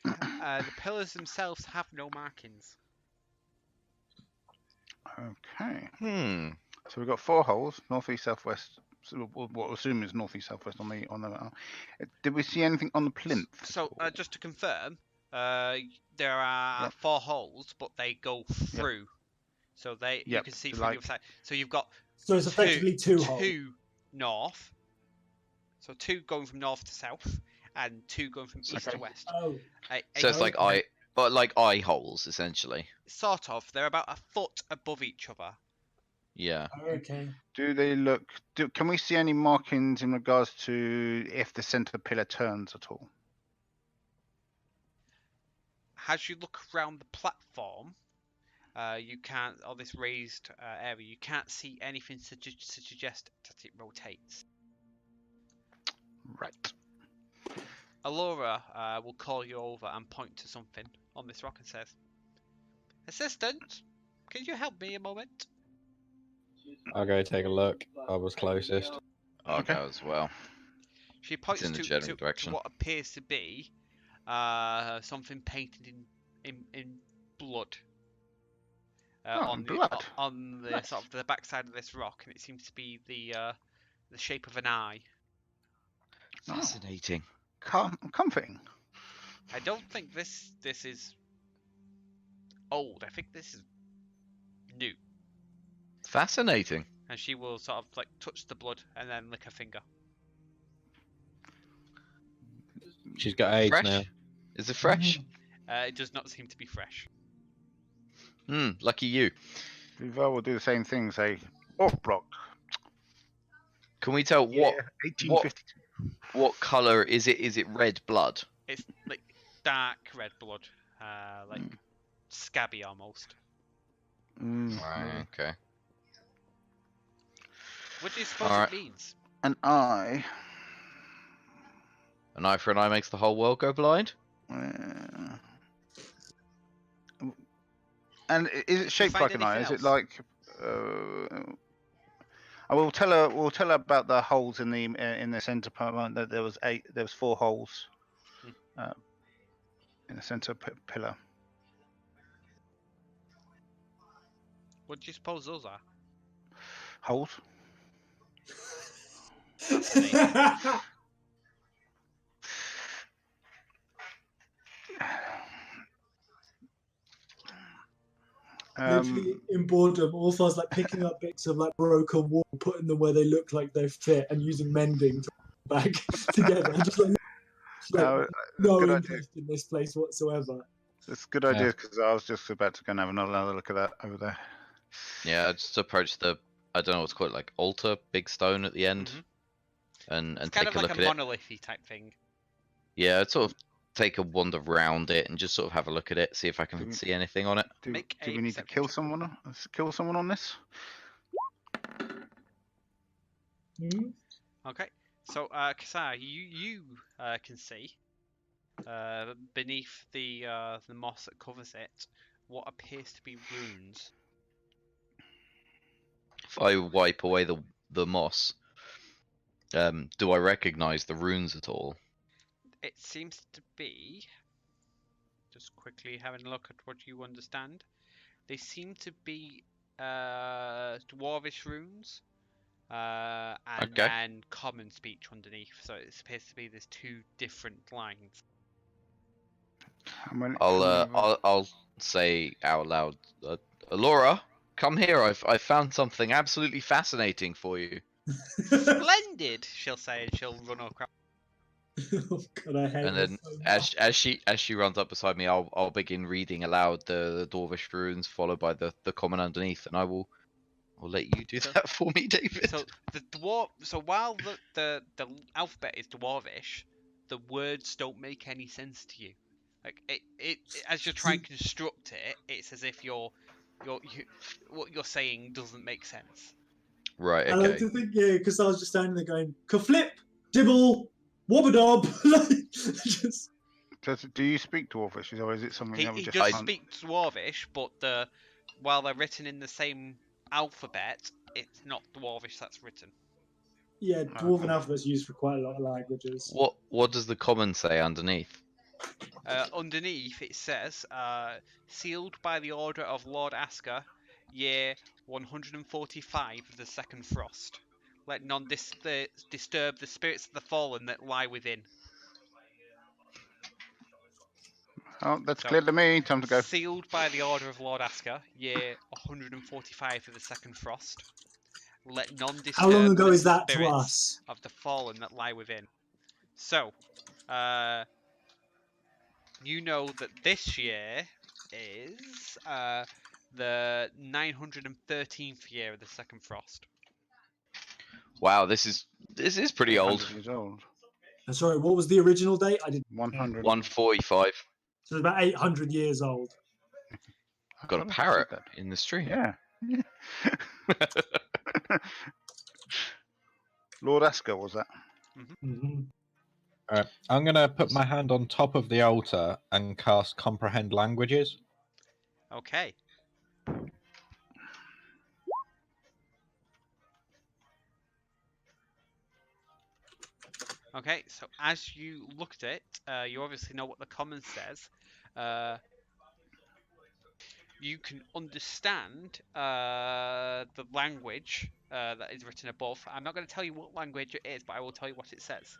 The pillars themselves have no markings. Okay. So we've got 4 holes, northeast, southwest. So what we'll assume is northeast, southwest on the. Did we see anything on the plinth? So just to confirm, there are 4 holes, but they go through. So you can see from the other side. So you've got so it's effectively 2 holes. 2 north. So 2 going from north to south, and 2 going from east to west. Oh. So it's like eye holes essentially. Sort of. They're about a foot above each other. Yeah. Okay. Do they look? Can we see any markings in regards to if the center pillar turns at all? As you look around the platform, you can't, or this raised area, you can't see anything to suggest that it rotates. Right. Alora will call you over and point to something on this rock and says, "Assistant, can you help me a moment?" I'll go take a look. I was closest. I'll go as well. She points in the general direction. to what appears to be something painted in blood. On the Nice. sort of the backside of this rock, and it seems to be the shape of an eye. Fascinating. Comforting. I don't think this is old. I think this is new. Fascinating. And she will sort of like touch the blood and then lick her finger. She's got AIDS Fresh? now. Is it fresh? It does not seem to be fresh. Lucky you. Duval will do the same thing. Say, orc block. Can we tell what 1852. what color is it? Is it red blood? It's like dark red blood, like scabby almost. Right. Okay. What do you suppose it means? An eye. An eye for an eye makes the whole world go blind. And is it shaped like an eye? Is it like? I will tell her. We'll tell her about the holes in the center part. That there was 4 holes in the center pillar. What do you suppose those are? Holes. Literally in boredom, all far as like picking up bits of like broken wall, putting them where they look like they fit, and using mending to put them back together. Just like no interest in this place whatsoever. It's a good idea because I was just about to go and have another look at that over there. Yeah, I just approach the I don't know what's called, like altar, big stone at the end, and It's take kind of a like look a at it. monolithy type thing. Yeah, I'd sort of take a wander around it and just sort of have a look at it, see if I can see anything on it. Do we need to kill someone? Kill someone on this? Okay, so Kasar, you can see beneath the moss that covers it what appears to be runes. If I wipe away the moss, do I recognize the runes at all? It seems to be, just quickly having a look at what you understand, they seem to be dwarvish runes and then common speech underneath. So it appears to be there's 2 different lines. I'll say out loud, Laura, Come here. I've found something absolutely fascinating for you. Splendid, she'll say, and she'll run across. Oh God, I hate And this then so much. as she runs up beside me, I'll begin reading aloud the Dwarvish runes, followed by the common underneath, and I'll let you do So- that for me, David. So the dwarf. So while the alphabet is dwarvish, the words don't make any sense to you. Like as you're trying to construct it, it's as if you what you're saying doesn't make sense. Right. I like Okay. to think, yeah, because I was just standing there going, "Kaflip, dibble, wobbadob." Like, just Do you speak Dwarfish, or is it something that we He just does can't? speak dwarvish, but while they're written in the same alphabet, it's not dwarvish that's written. yeah, Okay. dwarven alphabet's used for quite a lot of languages. What does the common say underneath? Underneath it says, sealed by the order of Lord Asker, year 145 of the second frost. Let none disturb the spirits of the fallen that lie within. Oh, that's So, clear to me. Time to go. Sealed by the order of Lord Asker, year 145 of the second frost. Let none How long disturb ago the is that to spirits us? of the fallen that lie within. So, you know that this year is the 913th year of the second frost. Wow, this is pretty old. 800 years old. Sorry, what was the original date? I didn't. 100. 145. So it's about 800 years old. Got a I thought I parrot said that. in the stream. Yeah. Lord Asker was that? Mm-hmm. Alright, I'm gonna put my hand on top of the altar and cast Comprehend Languages. Okay. Okay, so as you look at it, you obviously know what the common says. You can understand the language that is written above. I'm not going to tell you what language it is, but I will tell you what it says.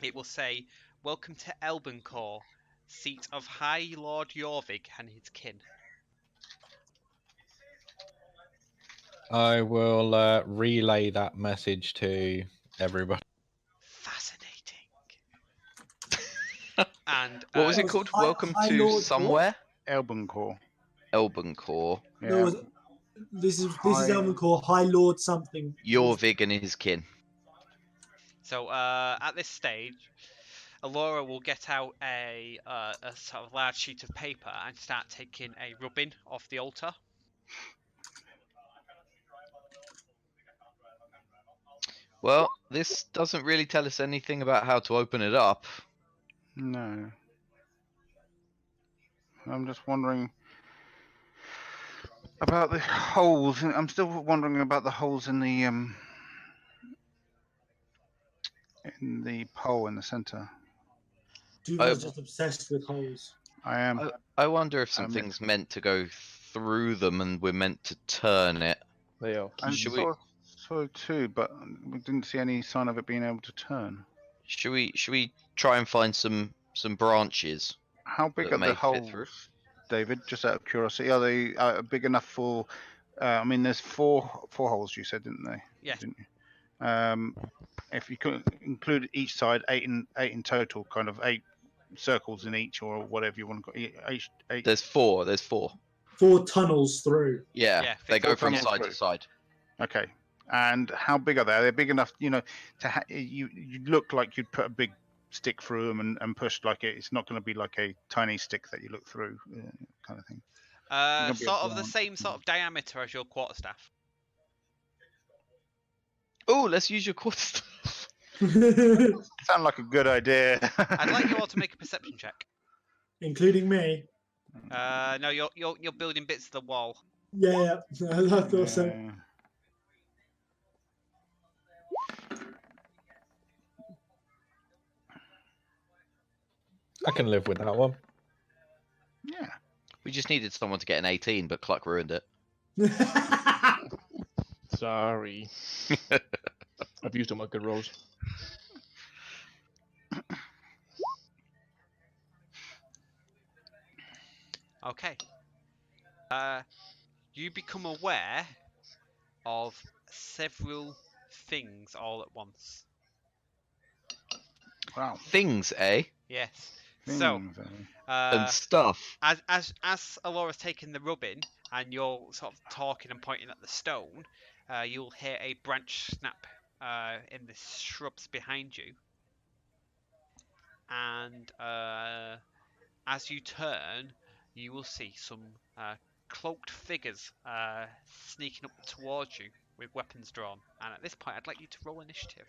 It will say, "Welcome to Elbencore, seat of High Lord Jorvig and his kin." I will relay that message to everybody. Fascinating. And What was That it was called? High, Welcome High to Lord what? somewhere? Elbencore. Elbencore. There Yeah. was. This is High- Elven called High Lord something. Jorvig and his kin. so at this stage, Alora will get out a sort of large sheet of paper and start taking a rubbing off the altar. Well, this doesn't really tell us anything about how to open it up. No. I'm just wondering about the holes. I'm still wondering about the holes in the pole in the center. Duval's just obsessed with holes. I am. I wonder if Um, something's meant to go through them and we're meant to turn it. They are I Should keys. we- saw too, but we didn't see any sign of it being able to turn. Should we try and find some branches How big that are the may fit through? holes, David? Just out of curiosity, are they big enough for? I mean, there's four holes. You said, didn't they? Yeah. Didn't you? If you could include each side, eight in total, kind of 8 circles in each, or whatever you want to call it. Eight. There's four. 4 tunnels through. Yeah, Yeah, they fit go four from tunnels side through. to side. Okay. And how big are they? Are they big enough, to you look like you'd put a big stick through them and push like it's not going to be like a tiny stick that you look through, kind of thing. Gonna be a Sort of the branch. same sort of diameter as your quarterstaff. Oh, let's use your quarterstaff. Sound like a good idea. I'd like you all to make a perception check. Including me. No, you're building bits of the wall. Yeah, I thought so. Yeah. I can live with that one. Yeah. We just needed someone to get an 18, but Cluck ruined it. Sorry. I've used all my good rolls. Okay. you become aware of several things all at once. Wow. Things, eh? Yes. So, Things, eh? And stuff. as Alora's taking the rubbing and you're sort of talking and pointing at the stone, you'll hear a branch snap in the shrubs behind you, and as you turn, you will see some cloaked figures sneaking up towards you with weapons drawn. And at this point, I'd like you to roll initiative.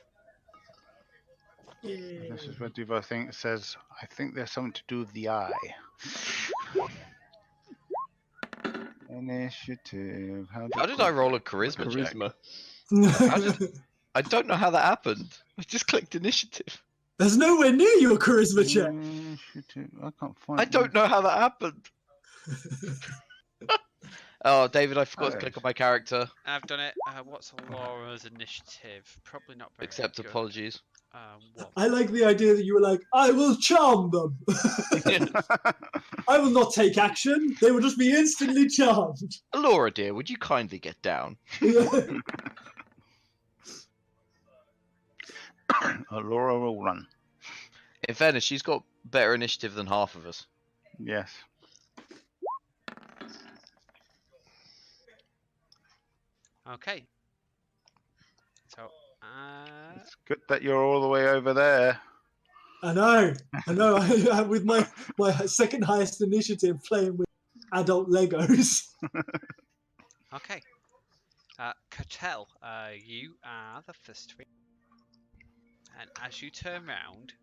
This is where Duvo says, I think there's something to do with the eye. Initiative. How did I roll a charisma check? Charisma. I don't know how that happened. I just clicked initiative. There's nowhere near your charisma check. Initiative. I can't find I don't know how that happened. Oh, David, I forgot to click on my character. I've done it. What's Alora's initiative? Probably not very Accept good. apologies. One. I like the idea that you were like, I will charm them. I will not take action. They will just be instantly charmed. Laura, dear, would you kindly get down? Laura will run. In fairness, she's got better initiative than half of us. Yes. Okay. So, It's good that you're all the way over there. I know. With my second highest initiative playing with adult Legos. okay. Cattell, you are the first one. And as you turn round,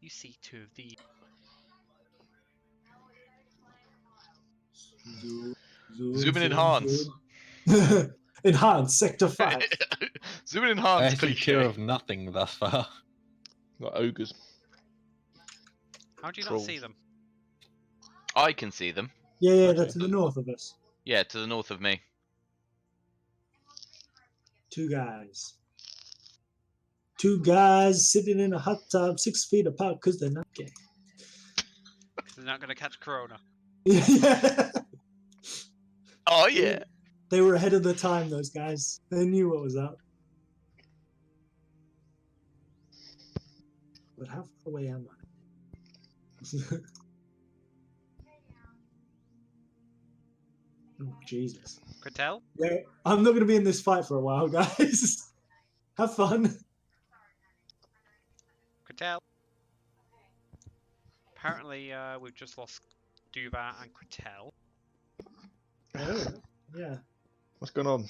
you see two of the... Zoom and enhance. Enhance, Sector 5. Zoom and enhance, Best cure cliche. of nothing thus far. Like ogres. How do you not Trolls. see them? I can see them. Yeah, they're to the north of us. Yeah, to the north of me. Two guys. Two guys sitting in a hot tub 6 feet apart because they're not gay. They're not going to catch Corona. Yeah. Oh, yeah. They were ahead of the time, those guys. They knew what was up. But how far away am I? Oh, Jesus. Cattell? Yeah, I'm not going to be in this fight for a while, guys. Have fun. Cattell? Apparently, we've just lost Duvar and Cattell. Oh, yeah. What's going on?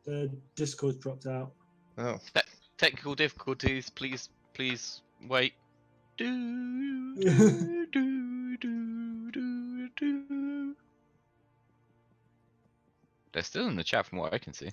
The Discord dropped out. Oh. Technical difficulties, please wait. Do, Yeah. do. They're still in the chat from what I can see.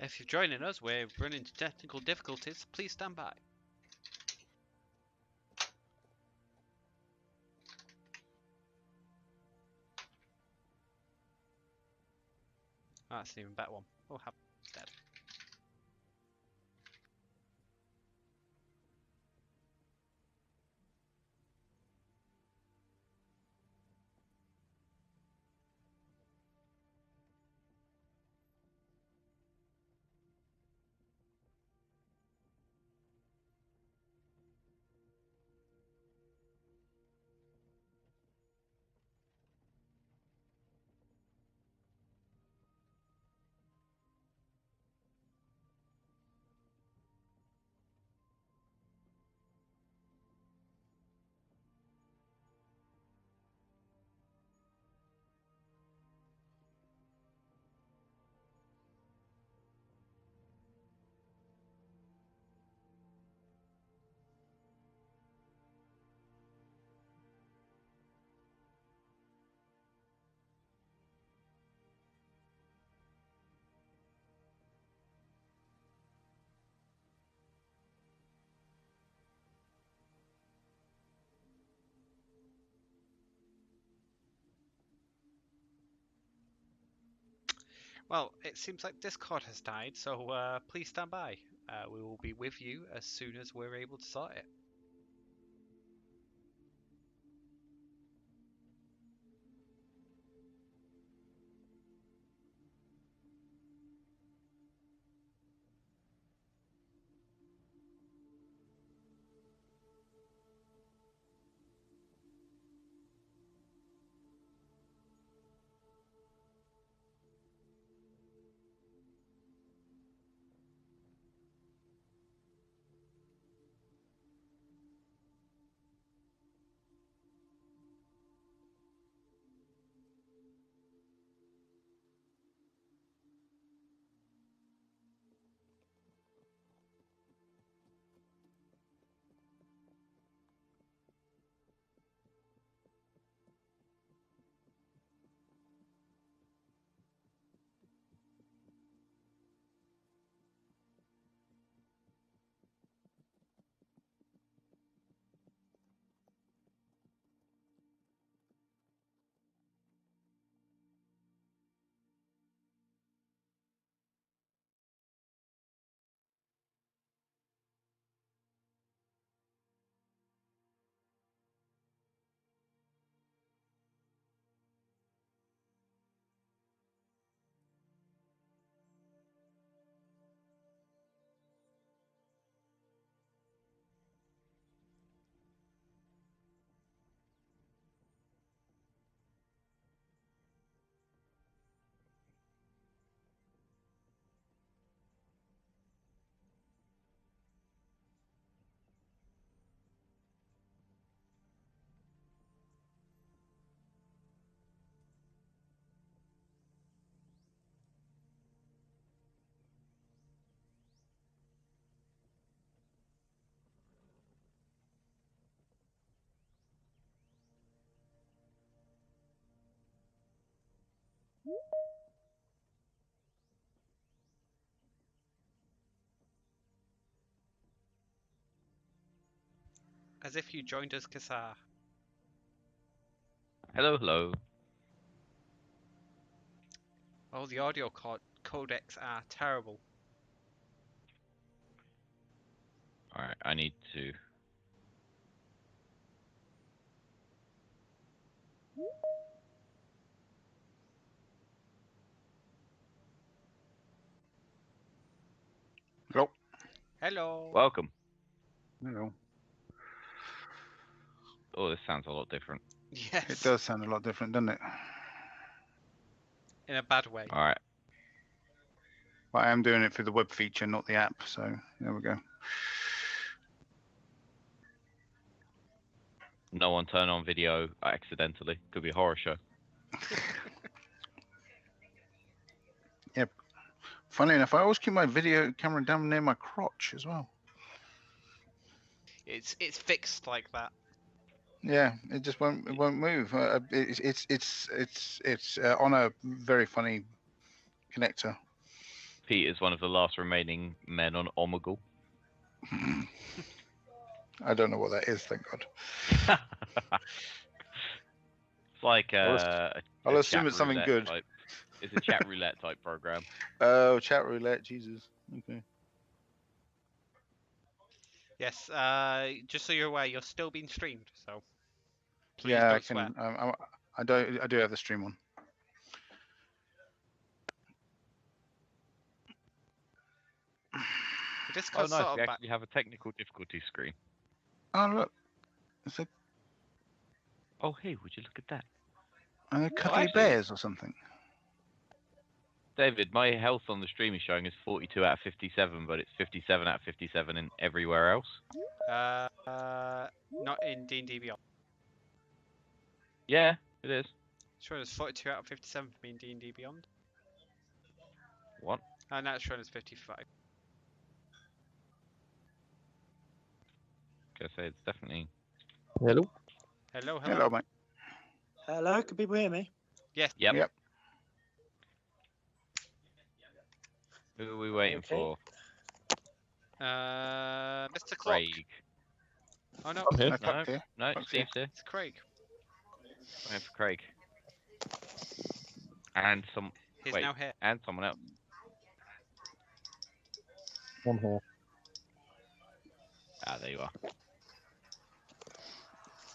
If you're joining us, we're running into technical difficulties. Please stand by. Oh, that's an even better one. We'll have instead. Well, it seems like Discord has died, so please stand by. We will be with you as soon as we're able to start it. As if you joined us, Kassar. Hello, hello. Oh, the audio codecs are terrible. Alright, I need to... Hello. Hello. Welcome. Hello. Oh, this sounds a lot different. Yes. It does sound a lot different, doesn't it? In a bad way. Alright, But I am doing it through the web feature, not the app. So there we go. no one turn on video accidentally. Could be a horror show. Funny enough, I always keep my video camera down near my crotch as well. It's fixed like that. Yeah, it just won't move. It's on a very funny connector. Pete is one of the last remaining men on Omegle. I don't know what that is. Thank God. It's like I'll a assume chat it's something roulette good. Type. It's a chat roulette type program. Oh, chat roulette. Jesus. Okay. Yes. Just so you're aware, you're still being streamed. So please Yeah, I don't swear. can. I do have the stream on. The Oh, Discord's nice. sort We of actually have a technical difficulty screen. Oh look, it's Oh, hey, would you look at that? a cuddly actually- bears or something. David, my health on the stream is showing as 42 out of 57, but it's 57 out of 57 in everywhere else. not in D&D Beyond. Yeah, it is. It's showing as 42 out of 57 for me in D&D Beyond. What? And that's showing as 55. Gonna say it's definitely. Hello. Hello. Hello, mate. Hello, can people hear me? Yes. Yep. Yep. Who are we waiting Okay. for? Mr. Clock. Craig. Oh no, I'm here. No, fuck here. No, Fuck's Steve's here. it's Craig. Waiting for Craig. And some. He's Wait. now here. And someone else. One here. Ah, there you are.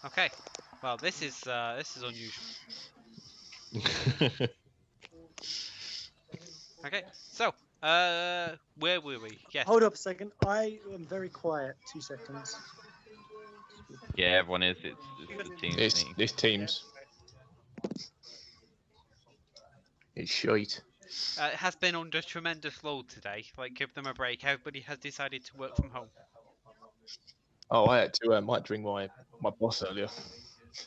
Okay. Well, this is unusual. Okay. So, where were we? Yes. Hold up a second. I am very quiet. 2 seconds. Yeah, everyone is. It's the team meeting. This team's. It's shite. It has been under tremendous load today. Like, give them a break. Everybody has decided to work from home. Oh, I had to ring my boss earlier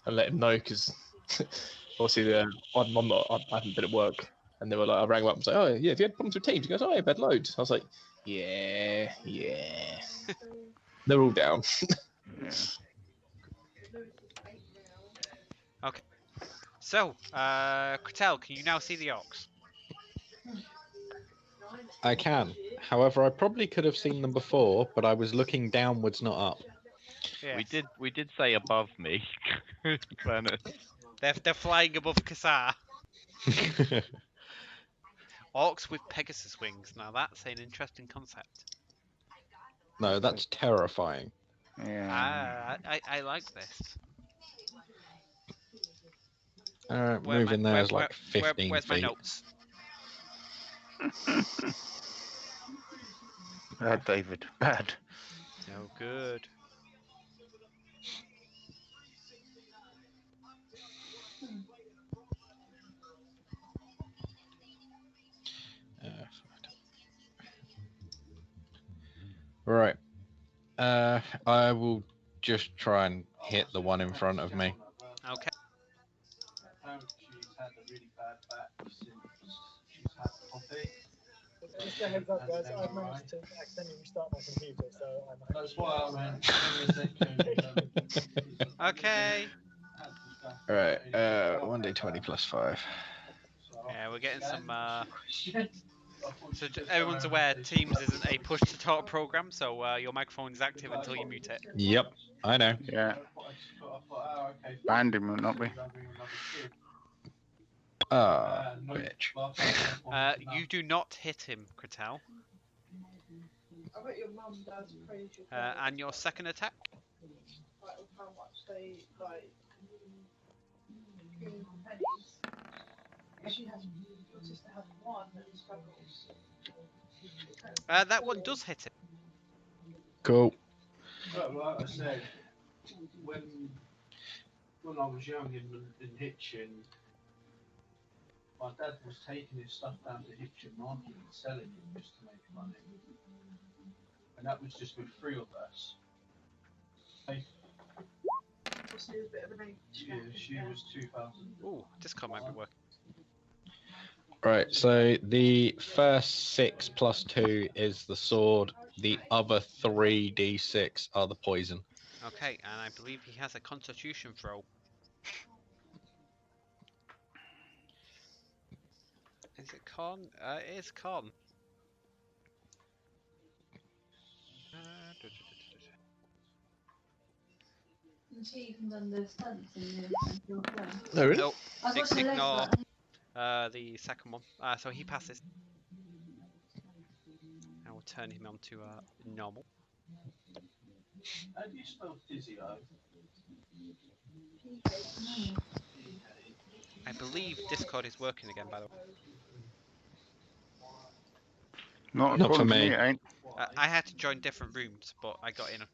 and let him know because obviously I haven't been at work, and they were like, I rang him up and was like, oh yeah, have you had problems with Teams? He goes, oh, I've had loads. I was like, yeah. They're all down. Okay. So, Kratel, can you now see the orcs? I can. However, I probably could have seen them before, but I was looking downwards, not up. Yes. We did say above me. Fairness. They're flying above Kassar. Orcs with Pegasus wings. Now that's an interesting concept. No, that's terrifying. Yeah. I like this. Moving there is like 15 where's my feet. notes? Bad, David. Bad. No good. Right. I will just try and hit the one in front of me. Okay. Just a heads up, guys. I've managed to accidentally restart my computer, so I'm. That's why I ran. Okay. Alright, 1d20 plus 5. Yeah, we're getting some. So everyone's aware, Teams isn't a push-to-talk program, so your microphone is active until you mute it. Yep, I know. Yeah. Banned him, will not we? Ah, bitch. You do not hit him, Kratel. And your second attack? That one does hit him. Cool. Like I said, when I was young in Hitchin, my dad was taking his stuff down to Hitchin Market and selling it just to make money. And that was just with 3 of us. She was 2,000. Ooh, Discord might be working. Right, so the first 6 plus 2 is the sword. The other 3d6 are the poison. Okay, and I believe he has a Constitution throw. Is it con? It is con. No, really? Nope. Ignore the second one. So he passes. I will turn him on to normal. How do you spell physio? I believe Discord is working again, by the way. Not Not for according to me. It ain't. I had to join different rooms, but I got in.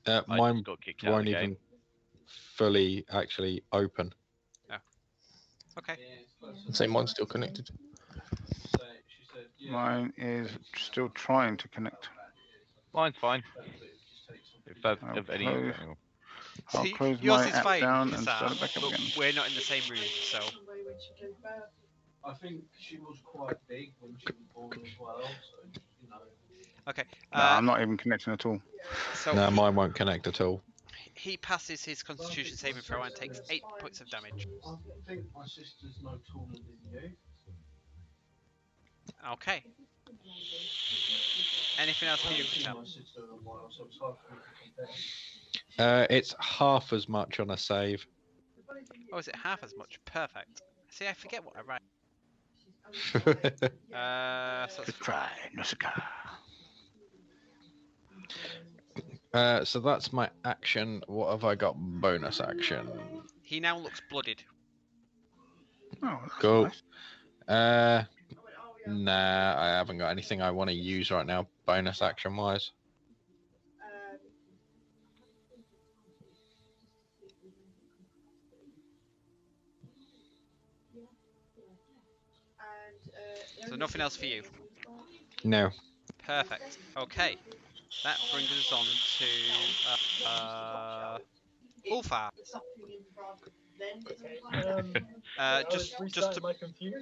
I Mine just got kicked out of won't the even game. fully actually open. Okay. Say mine's still connected. Mine is still trying to connect. Mine's fine. If that's I'll of any. close. I'll See, close yours my is app fine, down and Kassar, start it back up but again. we're not in the same room, so. I think she was quite big when she was born as well, so you know. Okay. No, I'm not even connecting at all. So No, mine won't connect at all. he passes his Constitution saving throw and takes 8 points of damage. I think my sister's no taller than you. Okay. Anything else for you, Kratel? My sister in a while, so it's hard for me to compare. It's half as much on a save. Oh, is it half as much? Perfect. See, I forget what I write. So that's Good try, Nausicaa. So that's my action. What have I got? Bonus action. he now looks blooded. Oh, that's Cool. nice. Nah, I haven't got anything I want to use right now, bonus action wise. So nothing else for you. No. Perfect. Okay. That brings us on to Ulfar. Okay. I was Just to, restarting my computer.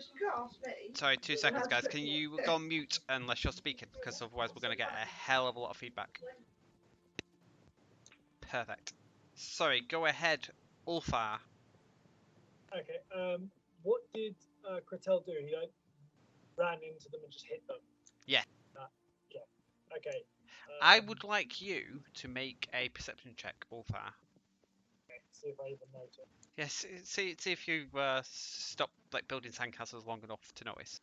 sorry, 2 seconds, guys. Can you go on mute unless you're speaking? Because otherwise we're going to get a hell of a lot of feedback. Perfect. Sorry, go ahead, Ulfar. Okay. What did Kratel do? He like ran into them and just hit them. Yeah. Yeah. Okay. I would like you to make a perception check, Ulfar. See if I even notice. Yes, see if you stop like building sandcastles long enough to notice.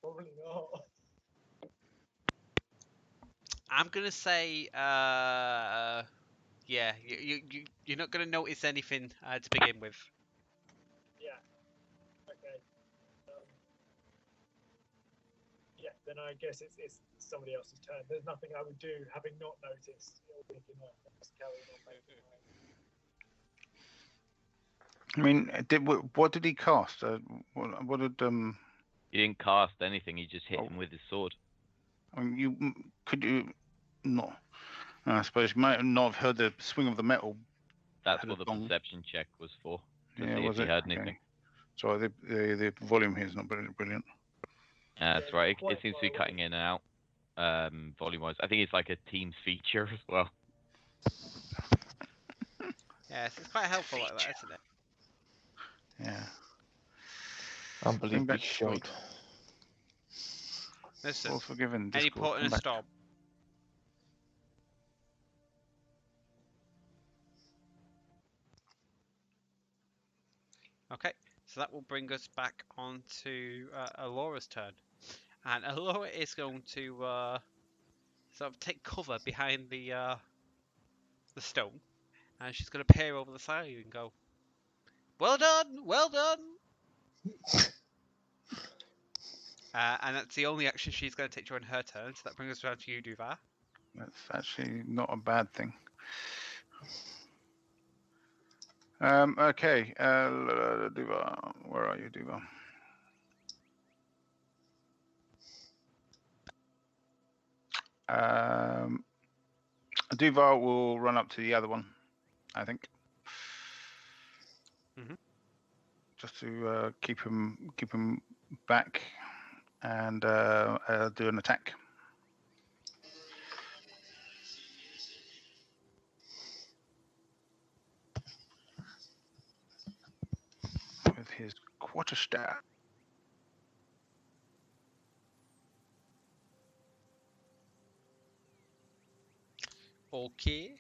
Probably not. I'm gonna say, yeah, you're not gonna notice anything to begin with. Yeah. Okay. Yeah. Then I guess it's somebody else's turn. There's nothing I would do having not noticed. Thinking that just carrying on making I mean, what did he cast? What did He didn't cast anything. He just hit Oh. him with his sword. I mean, could you not? I suppose you might not have heard the swing of the metal. That's Had what a the gong. perception check was for. To Yeah, see was if he it? heard Okay. anything. Sorry, the volume here is not brilliant. That's Yeah, right. It quite seems to far be cutting away. in and out, volume-wise. I think it's like a Teams feature as well. Yes, it's quite helpful like that, isn't it? Yeah. Unbelievably back to sleep. shite. Listen, All forgiven. any Discord. port in Come a back. storm. Okay, so that will bring us back on to Alora's turn. And Alora is going to sort of take cover behind the stone. And she's going to peer over the side and go, "Well done, well done!" And that's the only action she's going to take during her turn. So that brings us around to you, Duvar. That's actually not a bad thing. Okay. Duva, where are you, Duva? Duvar will run up to the other one, I think. Mhm. Just to keep him back and do an attack. With his quarterstaff. Okay.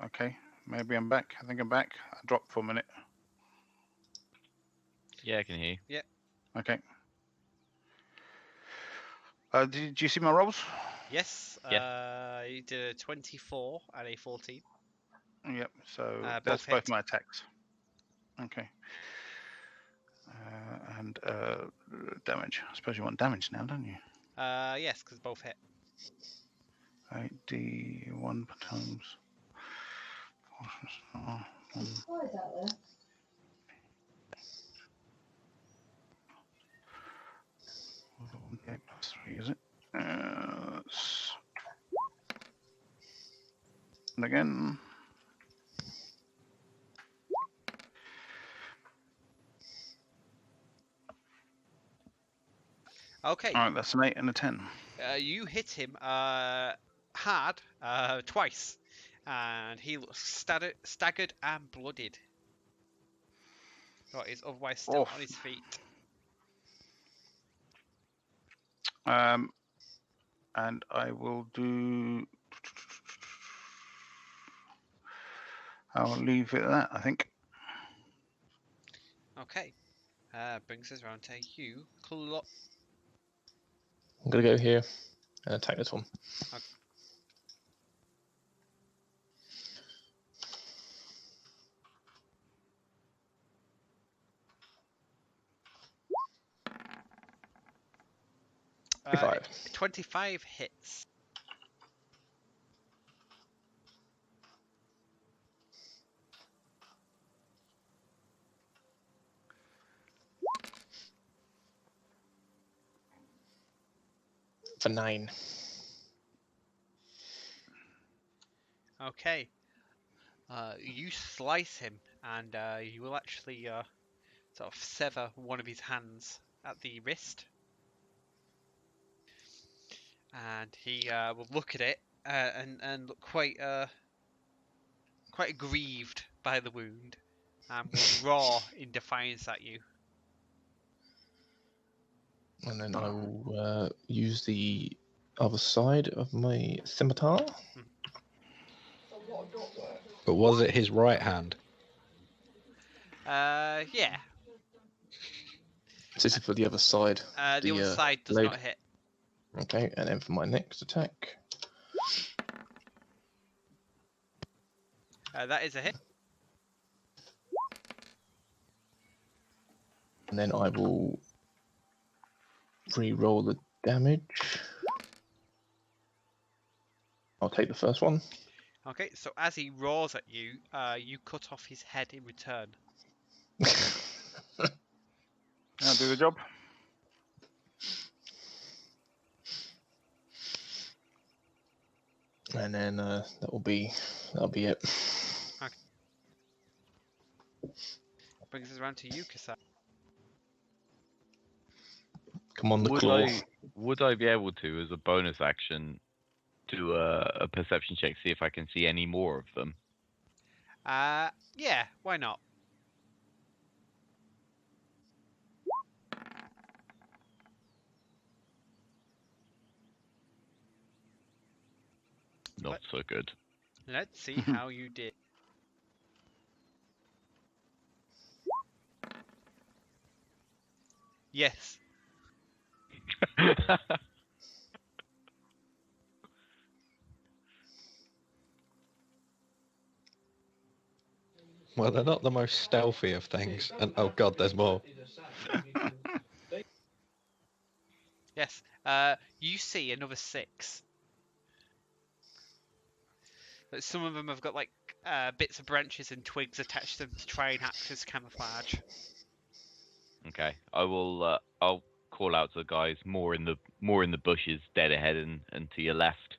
Okay, maybe I'm back. I think I'm back. I dropped for a minute. Yeah, I can hear you. Okay. Did you see my rolls? Yes. Yes. You did a 24 and a 14. Yep. So Both that's hit. both my attacks. Okay. And damage. I suppose you want damage now, don't you? Yes, because both hit. 8d1 times. Okay, plus 3, is it? And again. Okay. Alright, that's an 8 and a 10. You hit him hard twice, and he looks staggered and blooded. But he's otherwise still on his feet. And I will do. I'll leave it at that, I think. Okay. Brings us around to you, I'm gonna go here and attack this one. Okay. Uh, 25 hits. For 9. Okay. You slice him, and you will actually sort of sever one of his hands at the wrist. And he will look at it and look quite aggrieved by the wound, and will roar in defiance at you. And then I will use the other side of my scimitar. But was it his right hand? Yeah. So this is for the other side. The other side does blade. not hit. Okay, and then for my next attack. That is a hit. And then I will re-roll the damage. I'll take the first one. Okay, so as he roars at you, you cut off his head in return. I'll do the job. And then that'll be it. Okay. Brings us around to you, Kasai. Come on, the claw. Would I be able to, as a bonus action, do a perception check, see if I can see any more of them? Yeah, why not? Not so good. Let's see how you did. Yes. Well, they're not the most stealthy of things. And oh god, there's more. Yes. You see another 6. But some of them have got like bits of branches and twigs attached to them to try and act as camouflage. Okay, I will. I'll call out to the guys more in the bushes, dead ahead and to your left.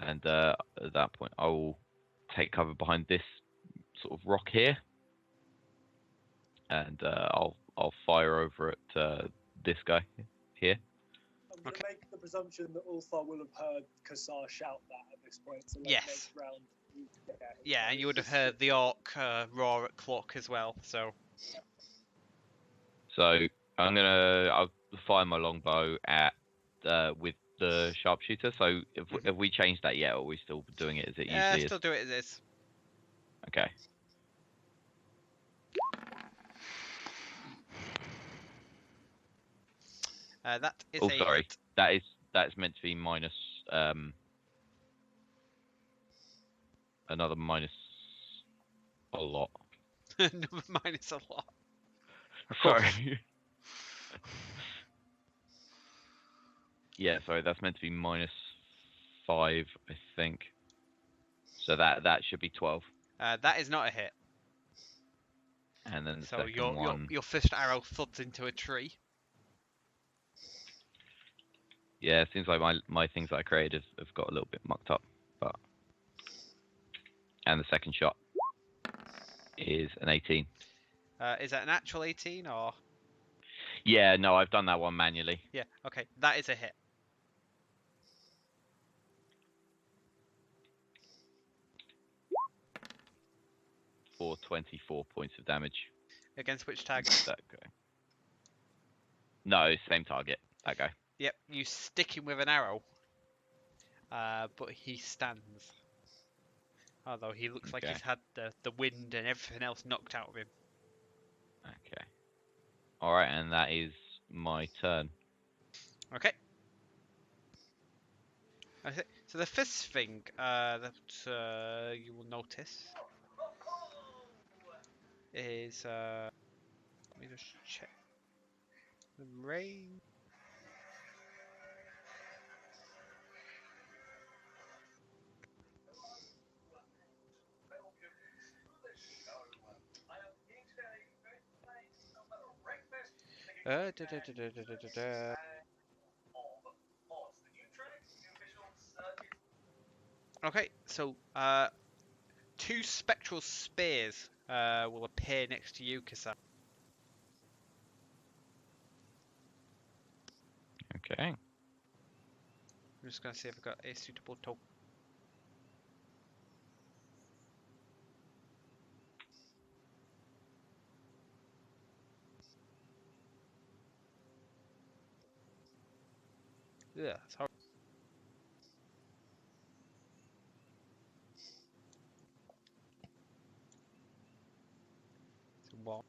And at that point, I will take cover behind this sort of rock here, and I'll fire over at this guy here. I'm going to make the presumption that Ulthar will have heard Kassar shout that at this point. So Yes. next round, Yeah, and you would have heard the orc roar at Clock as well. So I'll fire my longbow at with the sharpshooter. So have we changed that yet, or are we still doing it as it usually still is? do it as is. Okay. That is Oh, a sorry. hit. That's meant to be minus another minus a lot. Number minus a lot. Sorry. Yeah, sorry, that's meant to be minus 5, I think. So that should be 12. That is not a hit. And then the So second one. your first arrow thuds into a tree. Yeah, it seems like my things that I created have got a little bit mucked up, but. And the second shot is an 18. Is that an actual 18 or? Yeah, no, I've done that one manually. Yeah, okay, that is a hit. For 24 points of damage. Against which target? That guy. No, same target. That guy. Yep, you stick him with an arrow. But he stands. Although he looks like Okay. he's had the wind and everything else knocked out of him. Okay. Alright, and that is my turn. Okay. Okay. So the first thing that you will notice is let me just check the rain. Da, da, da, da, da, da, da. Okay, so 2 spectral spears will appear next to you, Kasa. Okay. I'm just gonna see if I've got a suitable token. Yeah, that's horrible. So 1,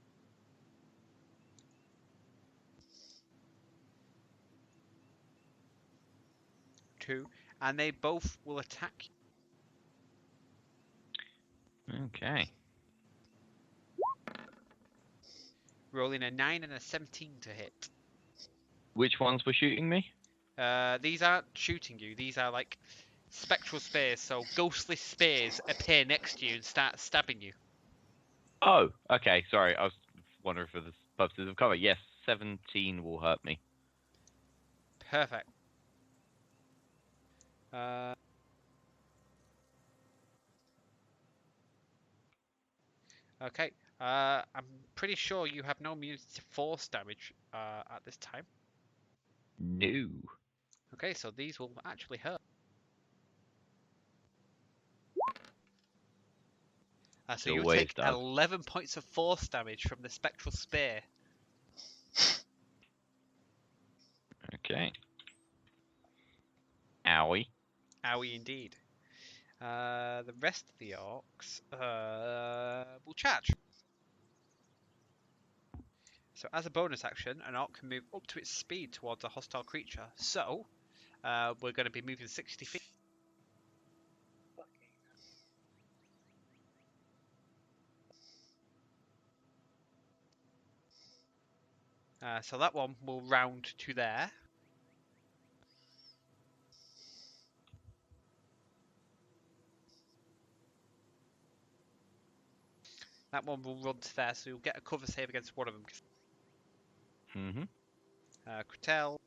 2, and they both will attack you. Okay. Rolling a 9 and a 17 to hit. Which ones were shooting me? These aren't shooting you. These are like spectral spears. So ghostly spears appear next to you and start stabbing you. Oh, okay. Sorry, I was wondering for the purposes of cover. Yes, 17 will hurt me. Perfect. Okay. I'm pretty sure you have no immunity to force damage at this time. No. Okay, so these will actually hurt. So It you always take does. 11 points of force damage from the spectral spear. Okay. Owie. Owie indeed. The rest of the orcs will charge. So as a bonus action, an orc can move up to its speed towards a hostile creature. So we're going to be moving 60 feet. So that one will round to there. That one will run to there, so you'll get a cover save against one of them. Mm-hmm. Cretel,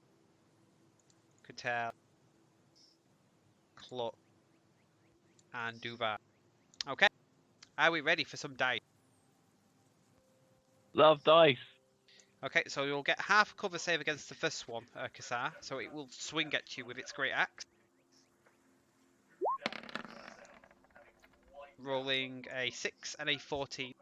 Cluck, and Duvar. Okay, are we ready for some dice? Love dice. Okay, so you'll get half a cover save against the first one, Kassar, so it will swing at you with its great axe. Rolling a 6 and a 14.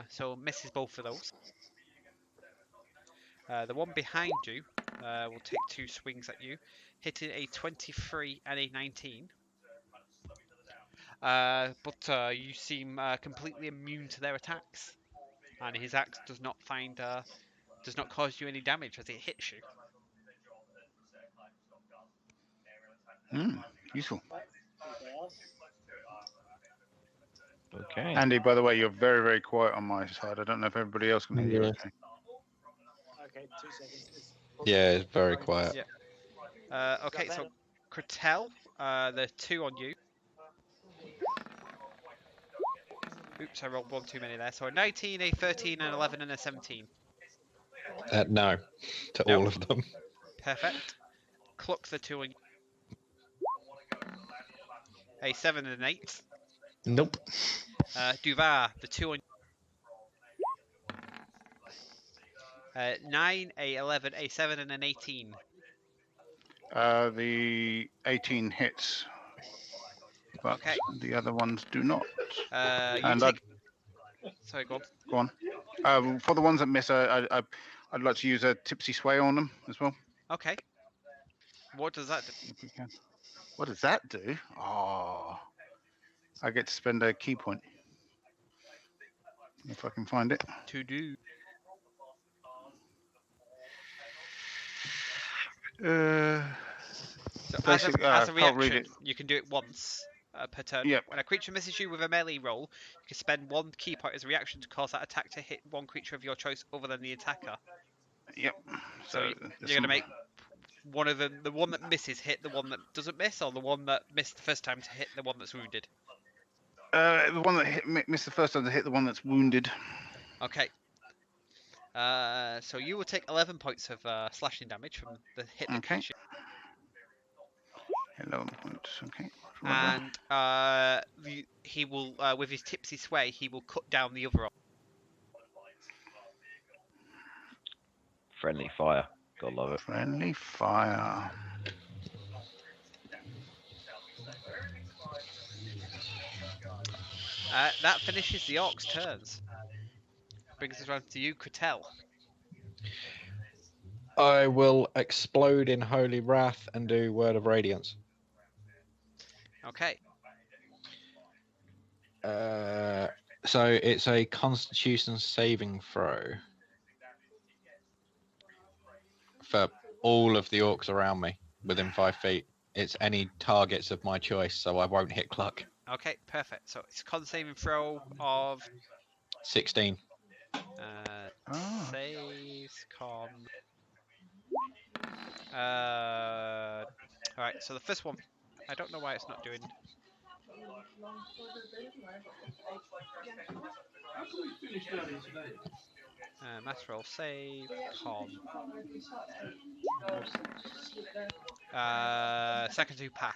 So misses both of those. The one behind you will take 2 swings at you, hitting a 23 and a 19. But you seem completely immune to their attacks, and his axe does not cause you any damage as it hits you. Useful. Okay. Andy, by the way, you're very, very quiet on my side. I don't know if everybody else can hear you. Yeah. Okay. Okay, 2 seconds. It's Yeah, it's very quiet. Yeah. Okay, so Cretel, the 2 on you. Oops, I rolled 1 too many there. So a 19, a 13, an 11, and a 17. No, to No. all of them. Perfect. Cluck, the 2 on you. A 7 and an 8. Nope. Duvar, the 2 on 9, a 11, a 7, and an 18. The 18 hits, but Okay. the other ones do not. You And take. Sorry, go on. Go on. For the ones that miss, I'd like to use a tipsy sway on them as well. Okay. What does that do? If we can. What does that do? Oh, I get to spend a key point if I can find it. To do. So as a can't read reaction, it. you can do it once per turn. Yep. When a creature misses you with a melee roll, you can spend 1 key point as a reaction to cause that attack to hit 1 creature of your choice other than the attacker. Yep. So you're going to make one of them, the one that misses hit the one that doesn't miss, or the one that missed the first time to hit the one that's wounded? The one that missed the first time to hit the one that's wounded. Okay. So you will take 11 points of slashing damage from the hit that Okay. hits you. 11 points. Okay. And he will, with his tipsy sway, he will cut down the other. Friendly fire. God love it. Friendly fire. That finishes the orcs' turns. Brings us around to you, Kratel. I will explode in holy wrath and do word of radiance. Okay. So it's a Constitution saving throw for all of the orcs around me within 5 feet. It's any targets of my choice, so I won't hit Cluck. Okay, perfect. So it's a con saving throw of 16. Saves con. Alright, so the first one, I don't know why it's not doing. Mass roll save con. Second to pass.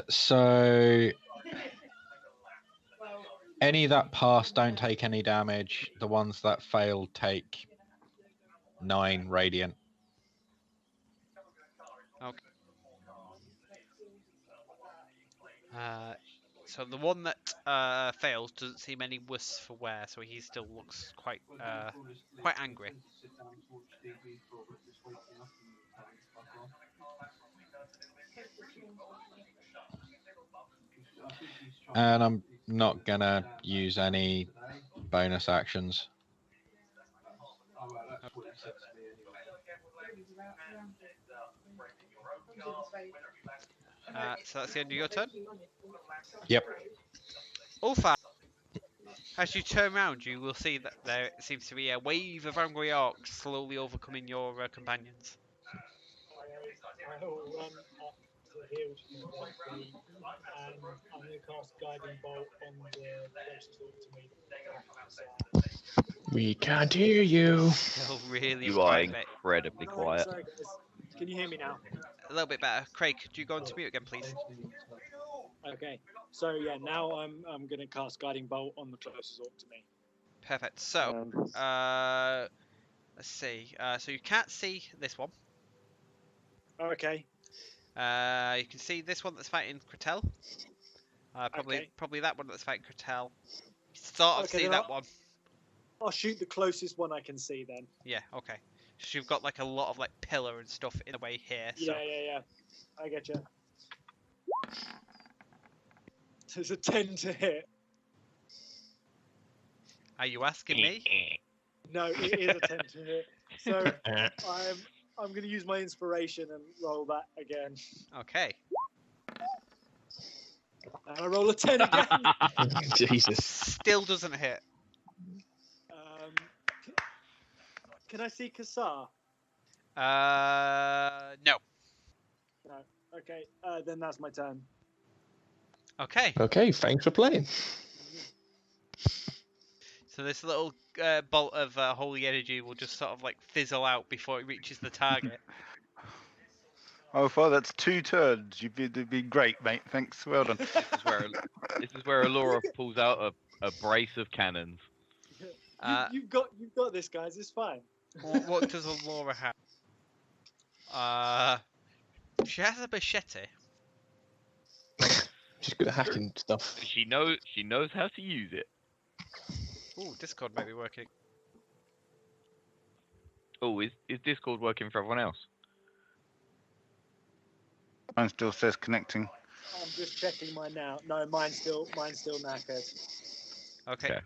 So any that pass don't take any damage. The ones that fail take 9 radiant. Okay. So the one that fails doesn't seem any worse for wear, so he still looks quite angry. And I'm not gonna use any bonus actions. So that's the end of your turn? Yep. Ulfa, as you turn around, you will see that there seems to be a wave of angry orcs slowly overcoming your companions. I will run up to here, which is my right feet, and I'm going to cast Guiding Bolt on the closest orc to me. We can't hear you. Still really You are quiet, mate. incredibly quiet. Sorry, guys. Can you hear me now? A little bit better. Craig, could you go on to mute again, please? Okay. So yeah, now I'm going to cast Guiding Bolt on the closest orc to me. Perfect. So, let's see. So you can't see this one. Okay. You can see this one that's fighting Kratel. Okay. Probably that one that's fighting Kratel. You sort of Okay, see then that one. I'll shoot the closest one I can see then. Yeah. Okay. So you've got like a lot of like pillar and stuff in the way here. So. Yeah. I get you. So it's a 10 to hit. Are you asking me? No, it is a 10 to hit. So I'm going to use my inspiration and roll that again. Okay. And I roll a 10 again. Jesus. Still doesn't hit. Can I see Kassar? No. No. Okay, then that's my turn. Okay. Okay, thanks for playing. So this little bolt of holy energy will just sort of like fizzle out before it reaches the target. Oh, Father, that's 2 turns. You've been great, mate. Thanks. Well done. This is where Alora pulls out a brace of cannons. You've got this, guys. It's fine. What does Alora have? She has a machete. She's good at hacking stuff. She knows how to use it. Ooh, Discord might be working. Oh, is Discord working for everyone else? Mine still says connecting. I'm just checking mine now. No, mine's still knackered. Okay.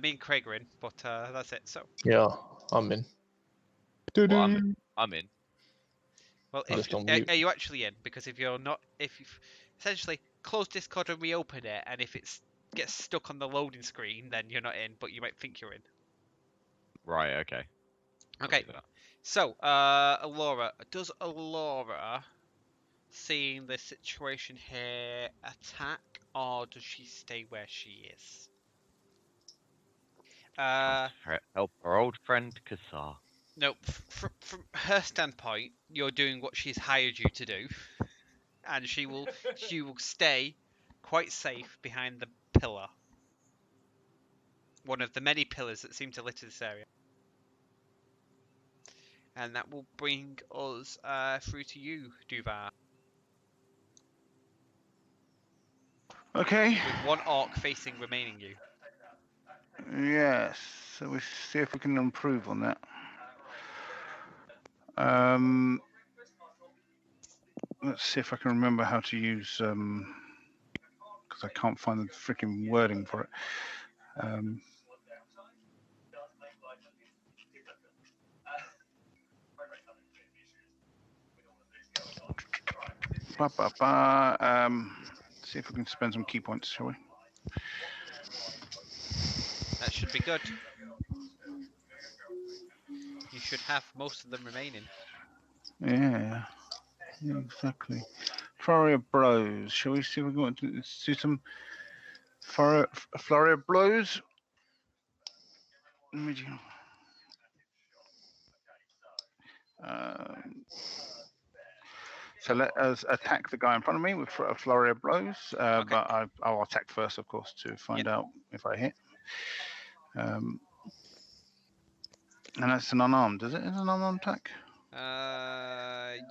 Me and Craig are in, but that's it. So, Yeah, I'm in. Well, I'm in. well, I'm just on mute. are you actually in? Because if you're not, if you've essentially close Discord and reopen it, and if it gets stuck on the loading screen, then you're not in, but you might think you're in. Right. Okay. Okay. Copy that. So, Alora, does Alora, seeing the situation here, attack, or does she stay where she is? Help our old friend Kassar. No, from her standpoint, you're doing what she's hired you to do, and she will stay quite safe behind the pillar, one of the many pillars that seem to litter this area. And that will bring us through to you, Duvar, Okay. with one orc facing remaining you. Yes. So we see if we can improve on that. Let's see if I can remember how to use because I can't find the freaking wording for it. See if we can spend some key points, shall we? That should be good. You should have most of them remaining. Yeah, exactly. Flurry of blows. Shall we see if we want to do some flurry of blows? So let us attack the guy in front of me with a flurry of blows. Okay. But I'll attack first, of course, to find out if I hit. And that's an unarmed. Is it an unarmed attack?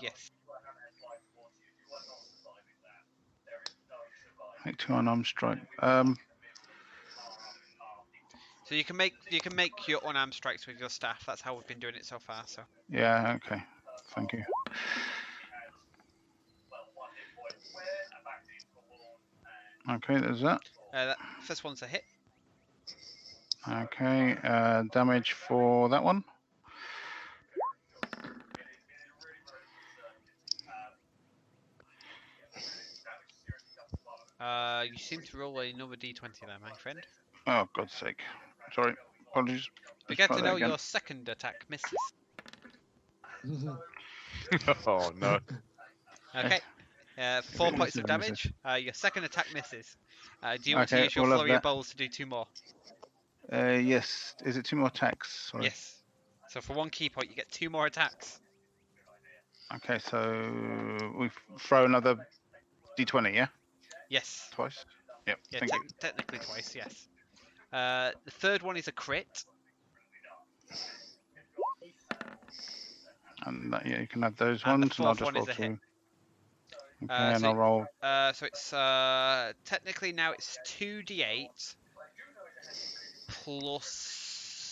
Yes. Make 2 unarmed strike. So you can make your unarmed strikes with your staff. That's how we've been doing it so far. So. Yeah. Okay. Thank you. Okay, there's that. That first one's a hit. Okay, damage for that one. You seem to roll another d20 there, my friend. Oh, God's sake. Sorry, apologies. Forget to know your second attack misses. Oh no. Okay. 4 points of damage. Your second attack misses. Do you want to use your all of flurry of that. bowls to do 2 more? Yes. Is it 2 more attacks? Sorry. Yes. So for 1 key point, you get 2 more attacks. Okay, so we throw another d20, yeah? Yes. Twice? Yep, Yeah, thank you. technically twice, yes. The third one is a crit. And yeah, you can have those And the ones, and I'll fourth just one roll is a hit. 2. Okay, and so I'll roll. So it's technically now it's 2d8 plus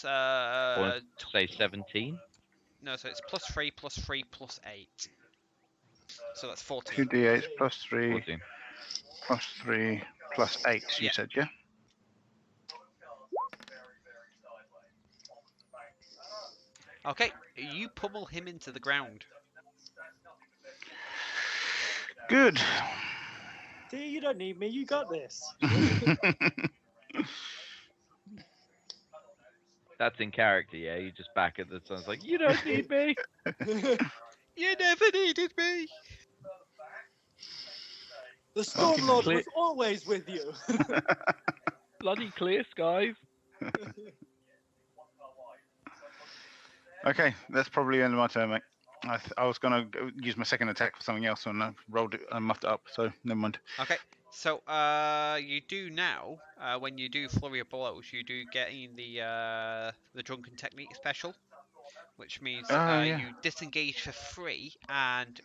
Say 17. no, so it's +3 +3 +8. So that's 14. 2d8 plus 3 14. plus 3 plus 8, you Yeah. said, yeah? Okay, you pummel him into the ground. Good. See, you don't need me. You got this. That's in character, yeah. You just back at the sun's like, you don't need me. You never needed me. The Stormlord Clear- was always with you. Bloody clear skies. Okay, that's probably the end of my turn, mate. I was going to use my second attack for something else, and I rolled it and muffed it up, so never mind. Okay, so you do now, when you do flurry of blows, you do get in the drunken technique special, which means Yeah. you disengage for free, and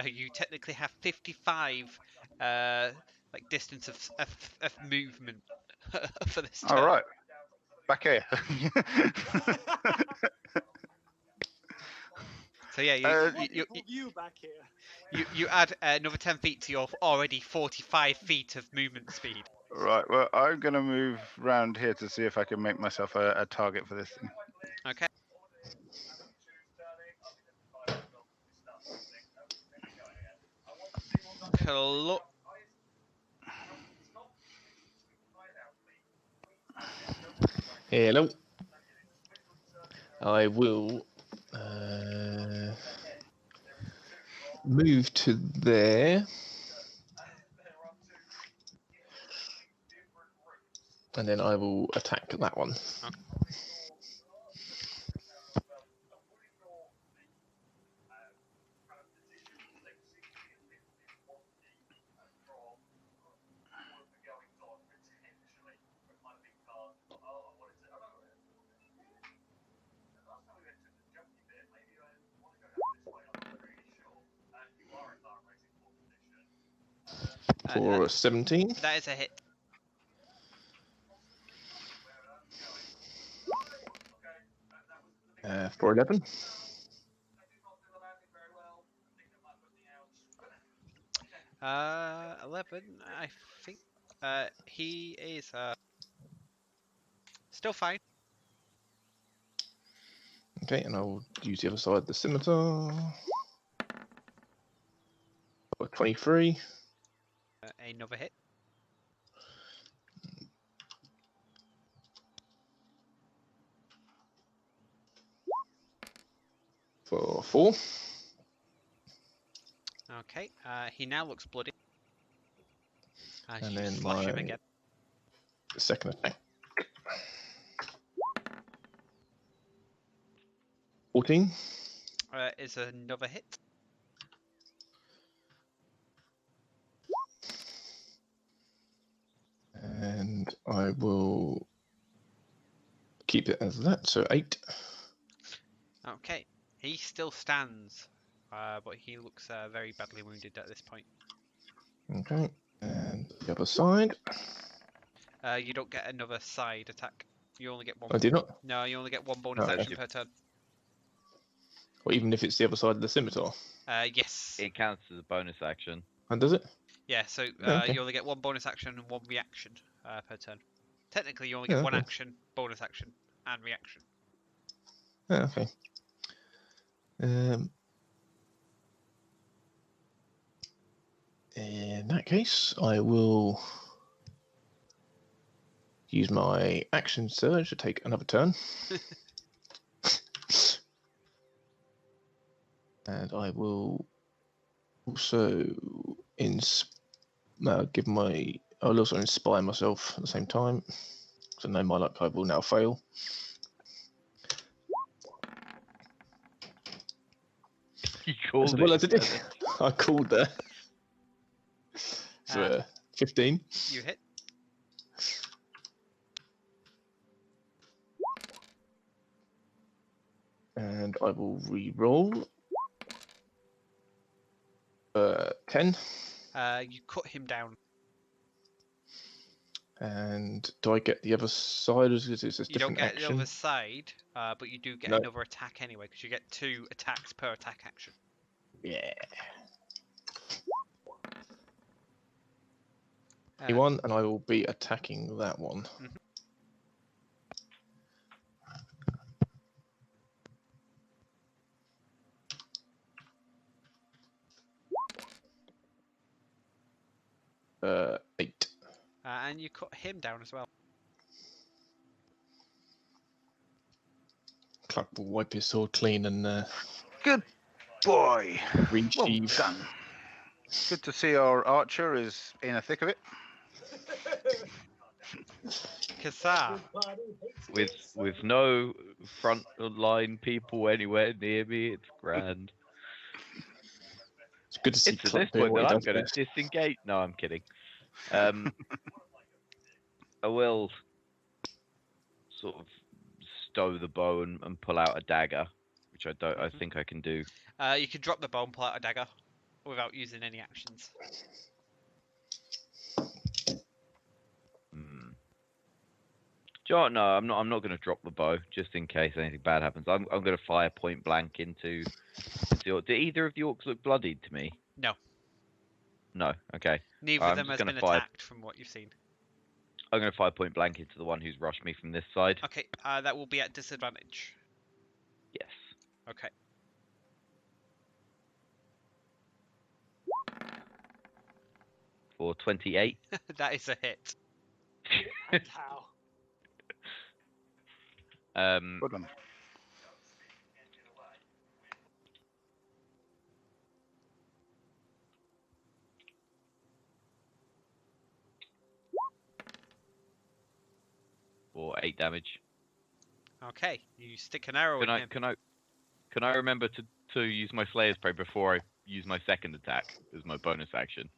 you technically have 55 like distance of movement for this turn. All right, back here. So yeah, you back here. you add another 10 feet to your already 45 feet of movement speed. Right, well, I'm going to move round here to see if I can make myself a target for this thing. Okay. Hello. I will move to there. And then I will attack that one. Okay. For 17. That is a hit. For 11. 11, I think. He is still fine. Okay, and I'll use the other side of the scimitar. For 23. Another hit. For 4. Okay, he now looks bloody. And you then slash him my again. second attack. 14. Is another hit. And I will keep it as that, so 8. Okay, he still stands, but he looks very badly wounded at this point. Okay, and the other side. You don't get another side attack. You only get one. I do not? No, you only get one bonus Oh, action okay. per turn. Or even if it's the other side of the scimitar. Yes. It counts as a bonus action. And does it? Yeah, so Okay. you only get one bonus action and one reaction per turn. Technically, you only get one Okay. action, bonus action, and reaction. Yeah, okay. In that case, I will use my action surge to take another turn. And I will also I'll also inspire myself at the same time. So no, my luck, I will now fail. You called Well, I it. did it. I called there. So 15. You hit. And I will re-roll. 10. You cut him down. And do I get the other side? Because it's a You don't different get action. the other side, but you do get No. another attack anyway, because you get 2 attacks per attack action. Yeah. 21, and I will be attacking that one. Mhm. Mm-hmm. 8. And you cut him down as well. Clark will wipe his sword clean and Good boy. Well re-sheathe. done. Good to see our archer is in the thick of it. Kassar. With no front line people anywhere near me, it's grand. It's good to see It's at Cluck this doing point what that he I'm does going to best. disengage. No, I'm kidding. I will sort of stow the bow and pull out a dagger, which I don't. I think I can do. You can drop the bow and pull out a dagger without using any actions. Hmm. Do you know what? No, I'm not. I'm not going to drop the bow just in case anything bad happens. I'm going to fire point blank into. Did either of the orcs look bloodied to me? No. No. Okay. Neither I'm of them just has gonna been fire- attacked from what you've seen. I'm going to fire point blank into the one who's rushed me from this side. Okay, that will be at disadvantage. Yes. Okay. For 28. That is a hit. How? Good one. For 8 damage. Okay, you stick an arrow in him. Can I remember to use my Slayer's Prey before I use my second attack as my bonus action?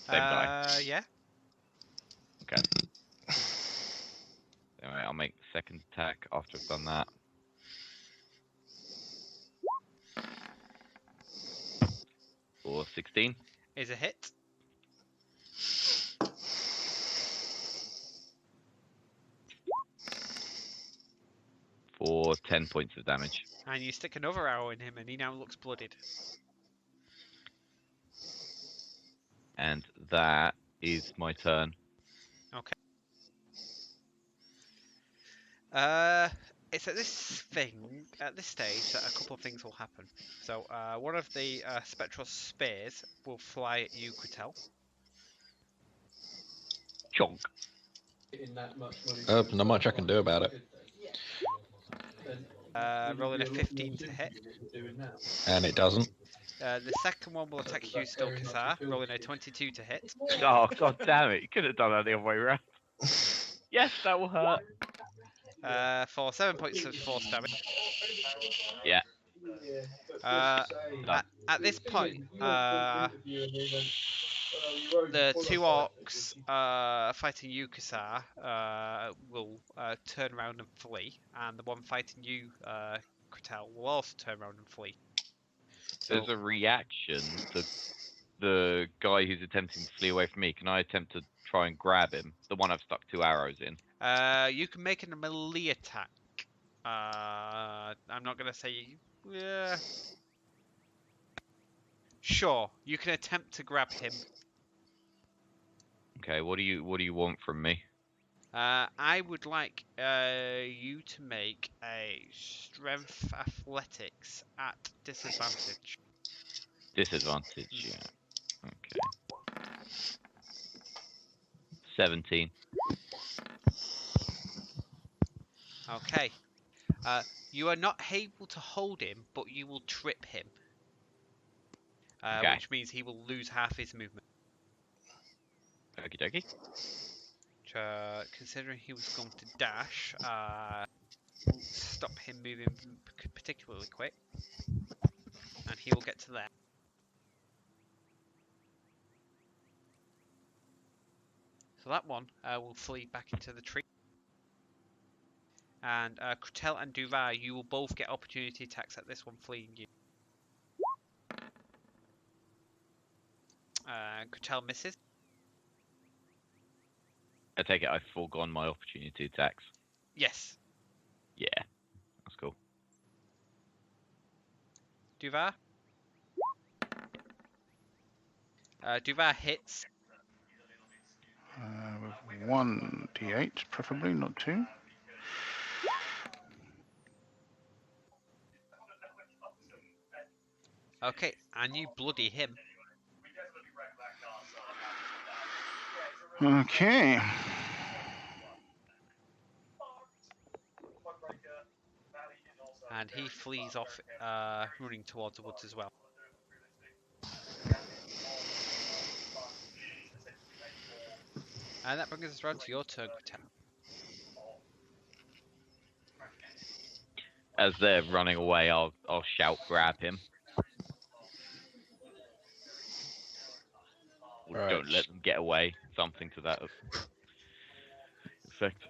Same die. Yeah. Okay. Anyway, I'll make the second attack after I've done that. For 16. Is a hit. For 10 points of damage. And you stick another arrow in him, and he now looks bloodied. And that is my turn. Okay. It's at this stage, that a couple of things will happen. So, one of the spectral spears will fly at you, Critel. Chonk. Not much I can do about it. Rolling a 15 to hit. And it doesn't. The second one will attack you, still Kassar, rolling a 22 to hit. Oh, god damn it. You could have done that the other way around. Yes, that will hurt. For 7 points of force damage. Yeah. At this point, the two orcs fighting you, Kassar, will turn around and flee, and the one fighting you, Critel, will also turn around and flee. So, There's a reaction to the guy who's attempting to flee away from me. Can I attempt to try and grab him? The one I've stuck 2 arrows in. you can make a melee attack. I'm not gonna say. Sure, you can attempt to grab him. Okay, what do you want from me? I would like you to make a strength athletics at disadvantage. Disadvantage, yeah. Okay. 17. Okay. You are not able to hold him, but you will trip him. Okay. Which means he will lose half his movement. Okie dokie. Which, considering he was going to dash, will stop him moving particularly quick. And he will get to there. So that one will flee back into the tree. And Critel and Duvar, you will both get opportunity attacks at this one fleeing you. Critel misses. I take it I've foregone my opportunity attacks. Yes. Yeah, that's cool. Duvar? Duvar hits. With 1d8, preferably, not 2. Okay, and you bloody him. Okay. And he flees off, running towards the woods as well. And that brings us around to your turn, Quintel. As they're running away, I'll shout, grab him. Or Right. don't let them get away. Something to that effect.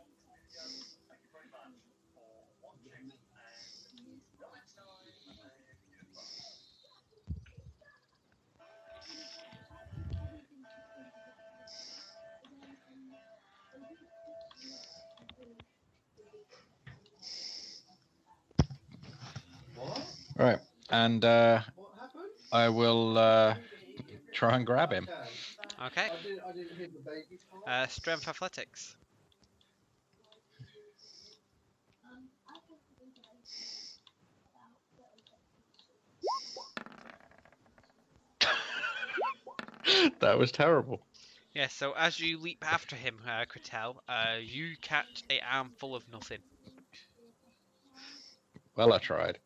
Right, and I will try and grab him. Okay. Strength athletics. That was terrible. Yeah, so as you leap after him, Quintel, you catch a armful of nothing. Well, I tried.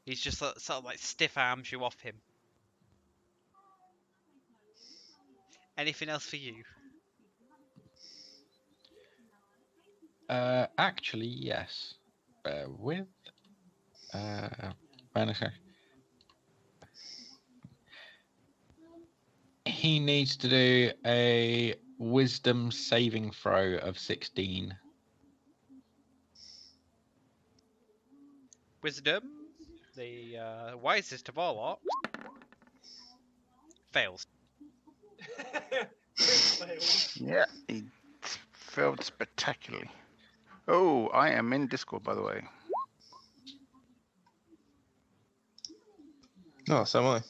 He's just sort of like stiff arms you off him. Anything else for you? Actually, yes. With Vanisher. He needs to do a wisdom saving throw of 16. Wisdom, the wisest of all orcs, fails. Yeah, he failed spectacularly. Oh, I am in Discord, by the way. Oh, so am I.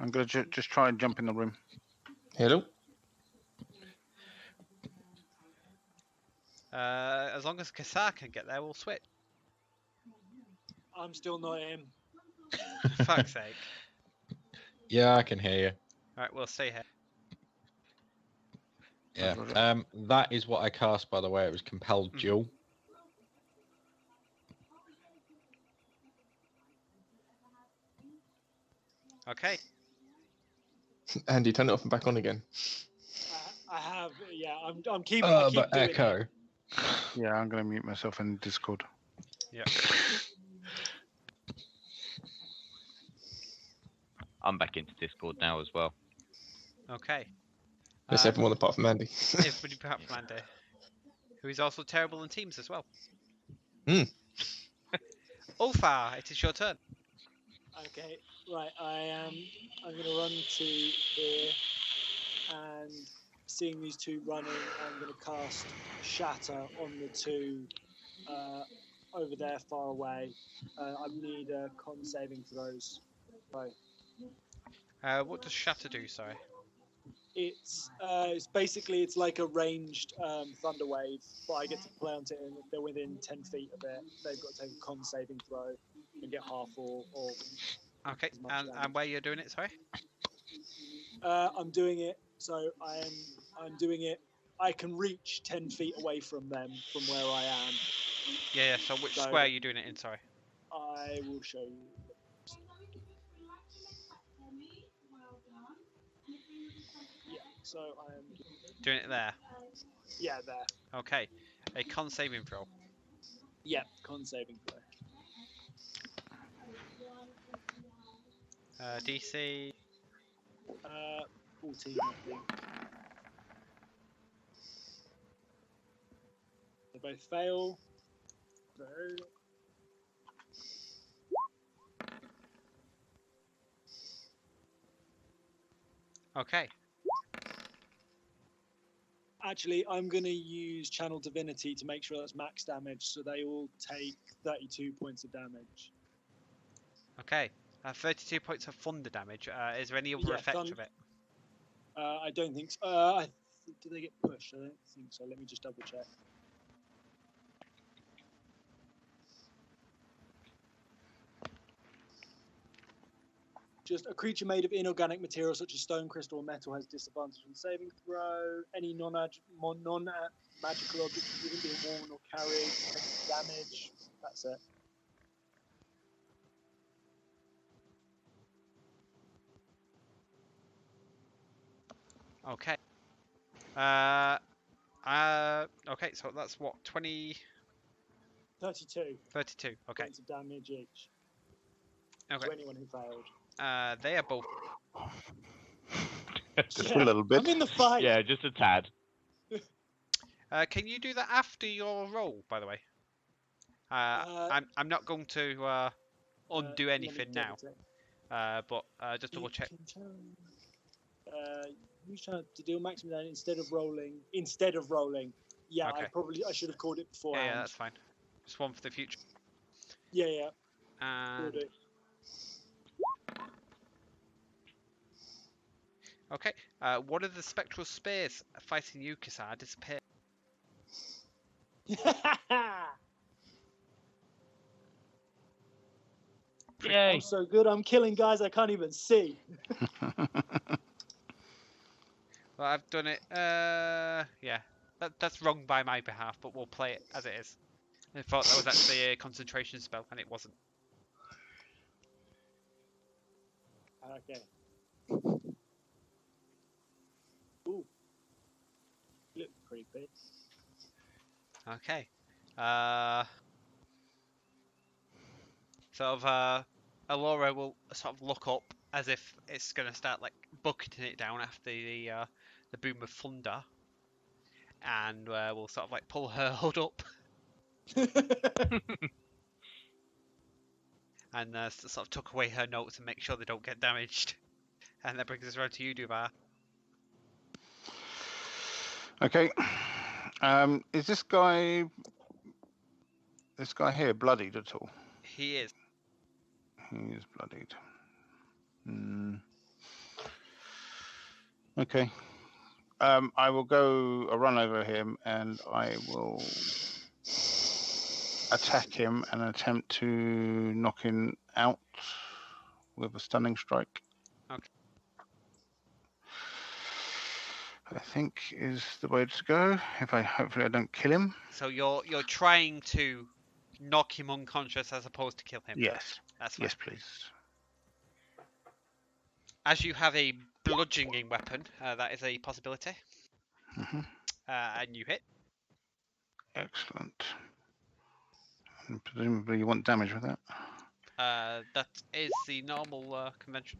I'm gonna just try and jump in the room. Hello. As long as Kassar can get there, we'll switch. I'm still not in. For fuck's sake. Yeah, I can hear you. Alright, we'll stay here. Yeah. That is what I cast, by the way. It was compelled duel. Okay. Andy, turn it off and back on again. I have, yeah. I'm keeping. I keep but doing Echo. it. Yeah, I'm gonna mute myself in Discord. Yeah. I'm back into Discord now as well. Okay. It's everyone apart from Andy. Everybody apart from Andy, who is also terrible in teams as well. Ulfar, it is your turn. Okay, right. I'm going to run to here, and seeing these two running, I'm going to cast Shatter on the two over there, far away. I need a con saving throws. Right. What does Shatter do? Sorry. It's basically it's like a ranged thunder wave, but I get to play onto it, and if they're within 10 feet of it, they've got to take a con saving throw and get half or Okay, as much and damage. where you're doing it? Sorry. I'm doing it, so I'm doing it. I can reach 10 feet away from them from where I am. Yeah. So which square are you doing it in? Sorry. I will show you. Yeah, so I am Doing it there. there. Okay. A con saving throw. Yeah, con saving throw. DC. 14, I think. They both fail. So Okay. actually, I'm going to use Channel Divinity to make sure that's max damage, so they all take 32 points of damage. Okay. 32 points of thunder damage. Is there any other Yeah, effect of it? I don't think so. Do they get pushed? I don't think so. Let me just double check. Just a creature made of inorganic material such as stone, crystal, or metal has disadvantage on saving throw. Any non-magical object isn't being worn or carried takes damage. That's it. Okay. Okay, so that's what, 20, 32 32. Okay. points of damage each Okay. to anyone who failed. They are both. Just Yeah, a little bit. I'm in the fight. Yeah, just a tad. Can you do that after your roll, by the way? I'm not going to undo let me anything double now. check. But just double check. Use chance to deal maximum damage instead of rolling. Yeah, Okay. I should have called it Yeah, beforehand. yeah, that's fine. Just one for the future. Yeah, will And do. okay. One of the spectral spears fighting Yukisar disappeared. Yay! I'm so good. I'm killing guys I can't even see. Well, I've done it. Yeah. That's wrong by my behalf, but we'll play it as it is. I thought that was actually a concentration spell, and it wasn't. Okay. Ooh. Look creepy. Okay. Sort of, Alora will sort of look up as if it's going to start like bucketing it down after the boom of thunder, and we'll sort of like pull her hood up and sort of tuck away her notes and make sure they don't get damaged. And that brings us around to you, Duvar. Okay. Is this guy here bloodied at all? He is. He is bloodied. Okay. I will go a run over him and I will attack him and attempt to knock him out with a stunning strike. Okay. I think is the way to go. Hopefully I don't kill him. So you're trying to knock him unconscious as opposed to kill him. Yes. That's fine. Yes, please. As you have a bludgeoning weapon, that is a possibility. And you hit. Excellent. And presumably you want damage with that. That is the normal convention.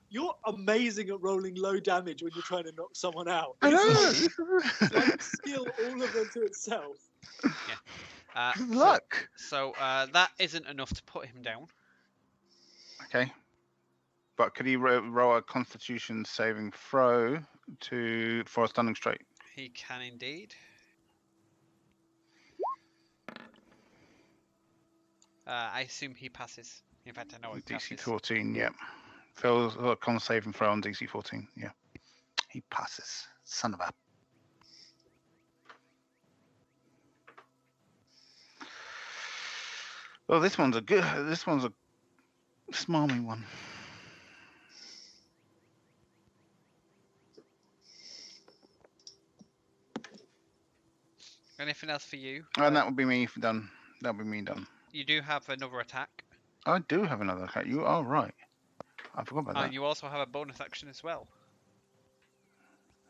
You're amazing at rolling low damage when you're trying to knock someone out. I know. One skill all of them to itself. Yeah. Luck. So that isn't enough to put him down. Okay. But could he roll a Constitution saving throw for a stunning strike? He can indeed. I assume he passes. In fact, I know he passes. DC 14, yeah. Fails a con saving throw on DC 14, yeah. He passes. Son of a. Well, this one's a smarmy one. Anything else for you? And that would be me done. That would be me done. You do have another attack. I do have another attack. You are right. I forgot about that. And you also have a bonus action as well.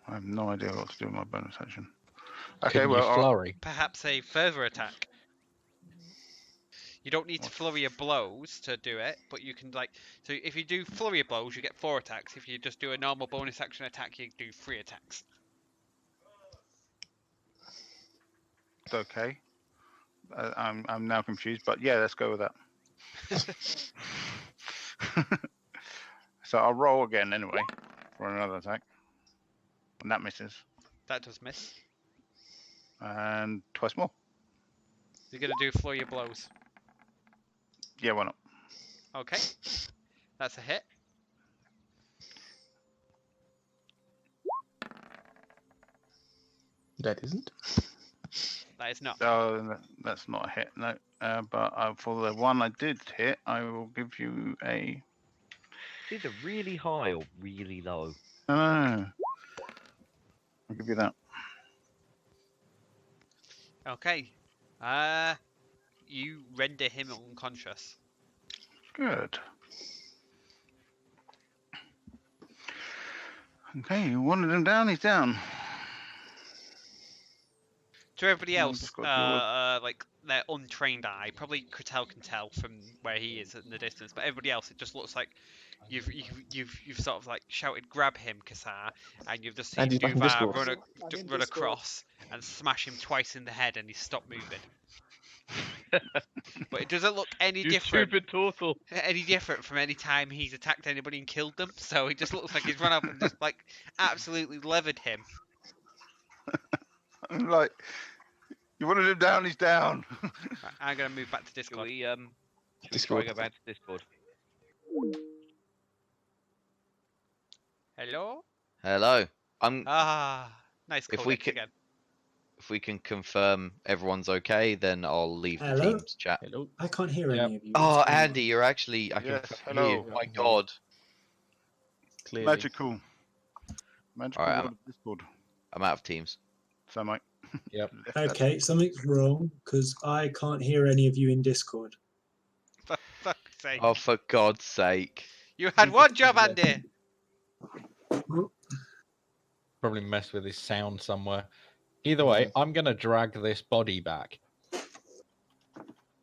I have no idea what to do with my bonus action. Can Okay, you well, flurry? Perhaps a further attack. You don't need to flurry of blows to do it, but you can so if you do flurry of blows, you get 4 attacks. If you just do a normal bonus action attack, you do 3 attacks. it's okay. I'm now confused, but yeah, let's go with that. So I'll roll again anyway for another attack, and that misses. That does miss. And twice more. You're gonna do flurry of blows. Yeah, why not? Okay, that's a hit. That isn't. That is not. Oh, that's not a hit, no. But for the one I did hit, I will give you a. It's either really high or really low. No, I'll give you that. Okay. You render him unconscious. Good. Okay, you wanted him down. He's down. To everybody I've else, just got your- like their untrained eye, probably Cretel can tell from where he is in the distance, but everybody else, it just looks like you've sort of like shouted, "Grab him, Kassar," and you've just seen And he's back in Duvar Discord. run I'm in run Discord. across and smash him twice in the head, and he stopped moving. But it doesn't look any You different. stupid turtle. Any different from any time he's attacked anybody and killed them. So it just looks like he's run up and just like absolutely levered him. I'm like, you wanted him down. He's down. Right, I'm gonna move back to Should Discord. we try Discord. and go back to Discord? Hello? Hello. Nice If we codex could- again. If we can confirm everyone's okay, then I'll leave the Hello? Teams chat. Hello. I can't hear Yep. any of you. Oh, What's going Andy, on? you're actually. I Yes, can hear you. hello. My God. Clearly. Magical. Magical Alright, world of Discord. I'm out of Teams. So, mate. Yep. Left that. Okay, something's wrong because I can't hear any of you in Discord. For fuck's sake. Oh, for God's sake. You had one job, Andy! Probably mess with his sound somewhere. Either way, I'm gonna drag this body back.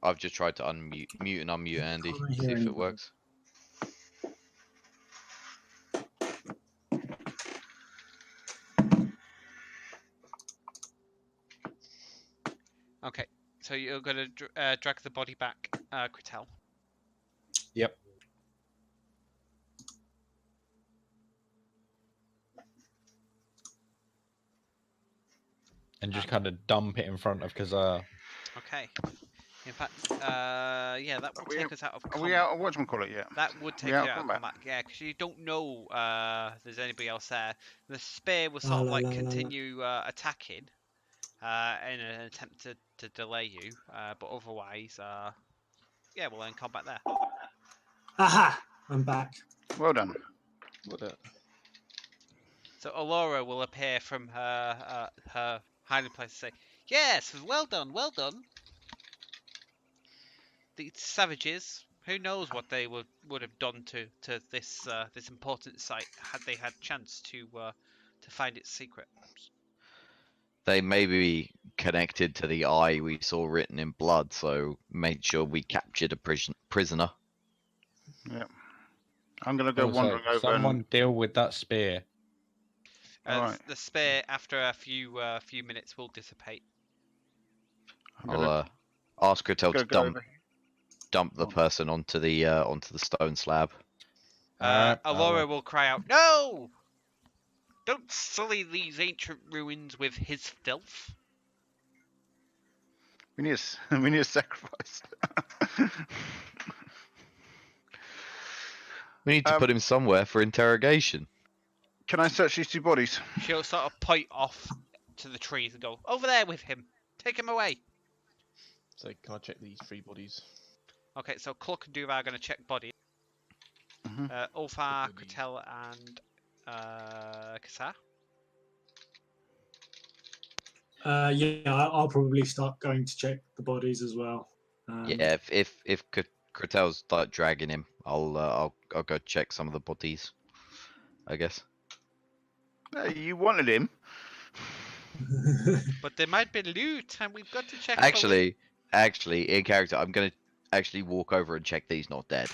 I've just tried to mute and unmute Andy. can't See hear if it anybody. works. Okay, so you're gonna drag the body back, Cretel. Yep. And just kind of dump it in front of Kazar. Okay. In fact, yeah, that would we- take us out of Are combat. we out of whatchamacallit yet? That would take We you out out of of combat? combat, yeah, because you don't know there's anybody else there. The spear will La, sort of la, like la, la, la. continue attacking in an attempt to delay you, but otherwise, yeah, we'll end combat there. Aha! I'm back. Well done. What a- So Alora will appear from her hiding place and say, "Yes, well done, well done." These savages, who knows what they would have done to this this important site had they had chance to find its secret. They may be connected to the eye we saw written in blood, so made sure we captured a prisoner. Yeah. I'm going to go Also, wandering over someone and... deal with that spear. Alright. The spear, after a few minutes, will dissipate. I'm I'll gonna ask Cretel to go over. dump the Oh. person onto the stone slab. Alright, Alora will cry out, "No! Don't sully these ancient ruins with his filth." We need a sacrifice. We need to put him somewhere for interrogation. Can I search these two bodies? She'll sort of point off to the trees and go, "Over there with him. Take him away." So can I check these 3 bodies? Okay, so Cluck and Duvar are going to check bodies. Mhm. Ulfar, Bodies. Cretel, and Kassar. Yeah, I'll probably start going to check the bodies as well. Yeah, if Cretel's like dragging him, I'll go check some of the bodies, I guess. Hey, you wanted him. But there might be loot, and we've got to check. for loot. Actually, in character, I'm gonna actually walk over and check that he's not dead.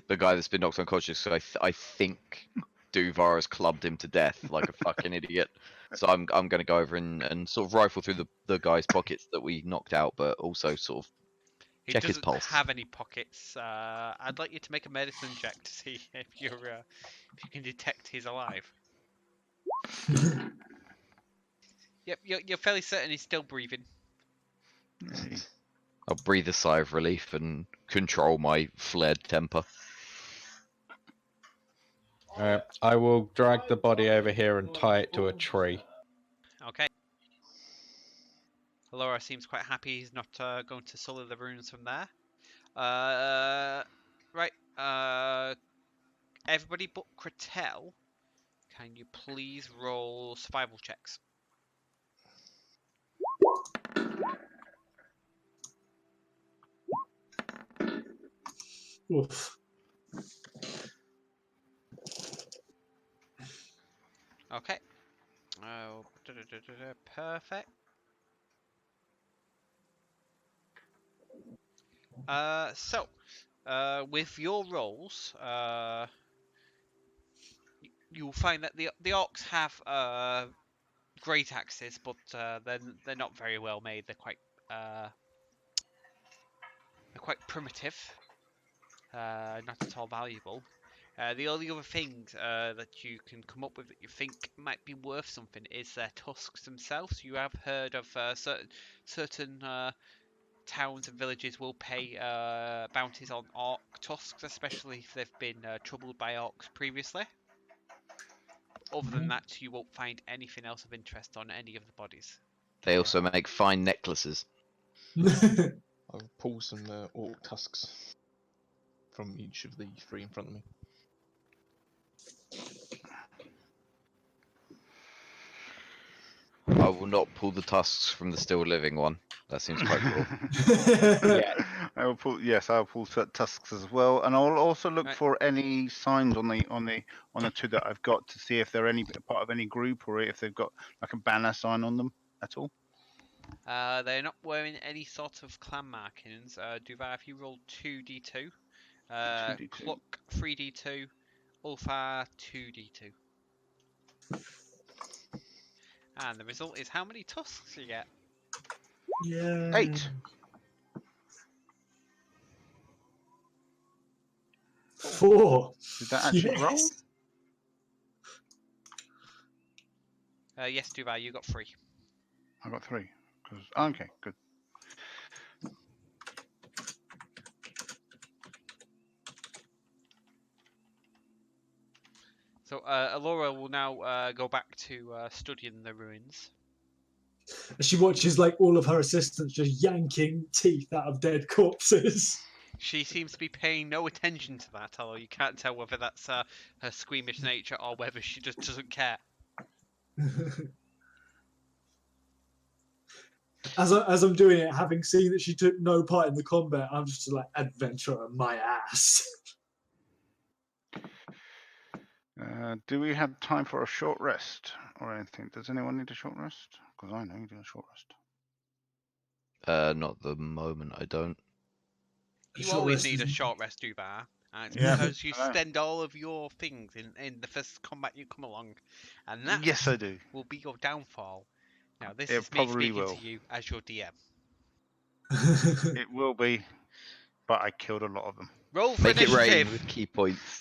The guy that's been knocked unconscious, so I think Duvar has clubbed him to death like a fucking idiot. So I'm gonna go over and sort of rifle through the guy's pockets that we knocked out, but also sort of He check his doesn't pulse. have any pockets. I'd like you to make a medicine check to see if you can detect he's alive. Yep, you're fairly certain he's still breathing. I'll breathe a sigh of relief and control my flared temper. Alright, I will drag the body over here and tie it to a tree. Okay. Alora seems quite happy he's not going to sully the ruins from there. Right. Everybody but Cretel, can you please roll survival checks? Oof. Okay. Perfect. With your rolls, you'll find that the orcs have great axes, but they're not very well made. They're quite primitive, not at all valuable. The only other things that you can come up with that you think might be worth something is their tusks themselves. You have heard of certain towns and villages will pay bounties on orc tusks, especially if they've been troubled by orcs previously. Other than that, you won't find anything else of interest on any of the bodies. They also make fine necklaces. I'll pull some orc tusks from each of the three in front of me. I will not pull the tusks from the still living one. That seems quite cool. Yeah, I will pull. Yes, I'll pull tusks as well, and I'll also look Right. for any signs on the two that I've got to see if they're any part of any group or if they've got like a banner sign on them at all. They're not wearing any sort of clan markings. Duvar, if you roll 2d2, 2d2. Cluck 3d2, Ulfar 2d2. And the result is how many tusks you get? Yeah. 8. 4. Did that actually roll? Yes, Duvar, you got 3. I got 3. Okay, good. So Alora will now go back to studying the ruins. She watches like all of her assistants just yanking teeth out of dead corpses. She seems to be paying no attention to that, although you can't tell whether that's her squeamish nature or whether she just doesn't care. As I'm doing it, having seen that she took no part in the combat, I'm just like, adventurer, my ass. Do we have time for a short rest or anything? Does anyone need a short rest? Because I know you do a short rest. Not the moment, I don't. You Short always rest need a is- short rest, Duvar. And it's Yeah, because you I know. spend all of your things in the first combat you come along. And that Yes, I do. will be your downfall. Now, this It is me probably speaking will. to you as your DM. It will be, but I killed a lot of them. Roll for Make it rain initiative! with key points.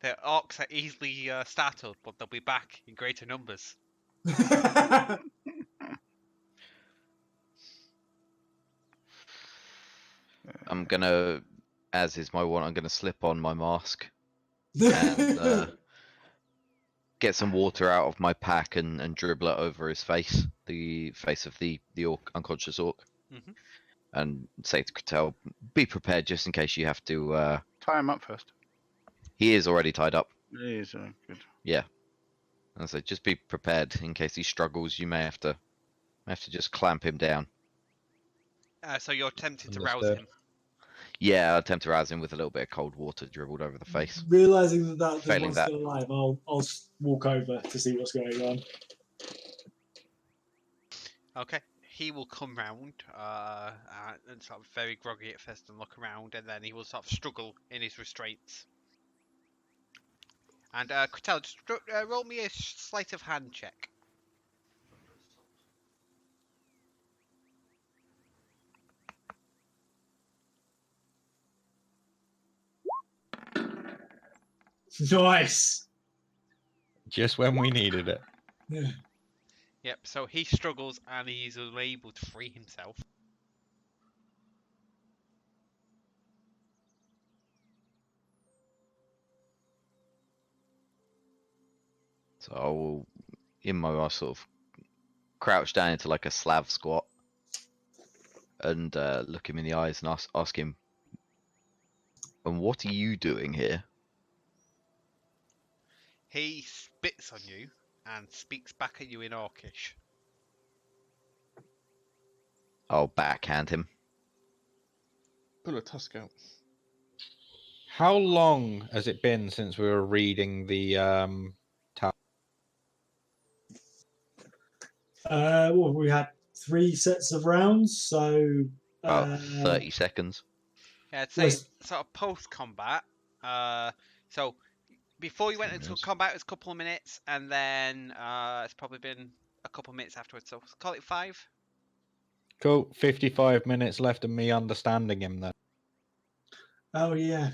The orcs are easily startled, but they'll be back in greater numbers. I'm gonna, as is my one, I'm gonna slip on my mask and get some water out of my pack and dribble it over his face, the face of the orc, unconscious orc, Mhm. and say to Kratel, be prepared just in case you have to. Tie him up first. He is already tied up. He is good. Yeah, and so just be prepared in case he struggles. You may have to just clamp him down. So you're tempted to rouse Understood. him. Yeah, I'll attempt to rouse him with a little bit of cold water dribbled over the face. Realizing that there's Failing one that. still alive, I'll walk over to see what's going on. Okay. He will come round and sort of very groggy at first and look around, and then he will sort of struggle in his restraints. And Kratel, just roll me a sleight of hand check. Nice. Just when we needed it. Yeah. Yep, so he struggles and he's unable to free himself. So I will, in my sort of crouch down into like a Slav squat and look him in the eyes and ask him, and what are you doing here? He spits on you and speaks back at you in Orcish. I'll backhand him. Pull a tusk out. How long has it been since we were reading the Well, we had 3 sets of rounds, so About 30 seconds. Yeah, I'd say was sort of post-combat. So before you went into combat, it was a couple of minutes, and then it's probably been a couple of minutes afterwards. So call it 5. Cool. 55 minutes left of me understanding him then. oh yeah, you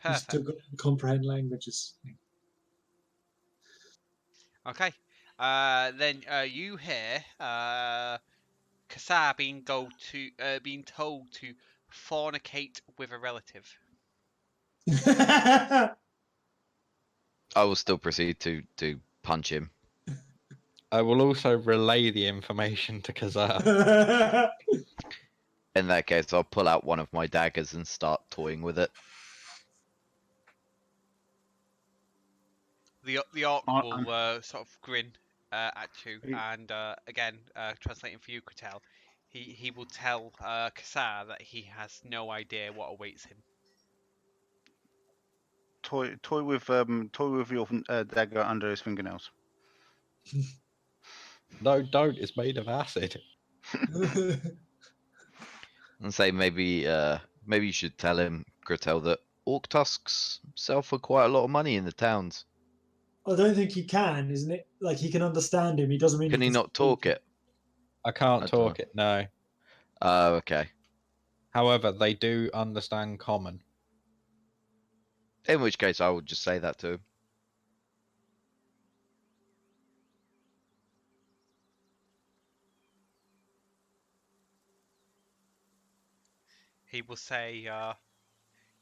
Perfect. still got to comprehend languages. Okay. Then you hear Kassar being told to fornicate with a relative. I will still proceed to punch him. I will also relay the information to Kazar. In that case, I'll pull out one of my daggers and start toying with it. The orc I- will sort of grin at you, and again, translating for you, Kratel, he will tell Kassar that he has no idea what awaits him. Toy with your dagger under his fingernails. No, don't. It's made of acid. And say maybe you should tell him, Gretel, that orc tusks sell for quite a lot of money in the towns. I don't think he can, isn't it? Like he can understand him. He doesn't mean Can he not talk it? I can't I talk don't- it, no. Oh, okay. However, they do understand common. In which case, I would just say that to him. He will say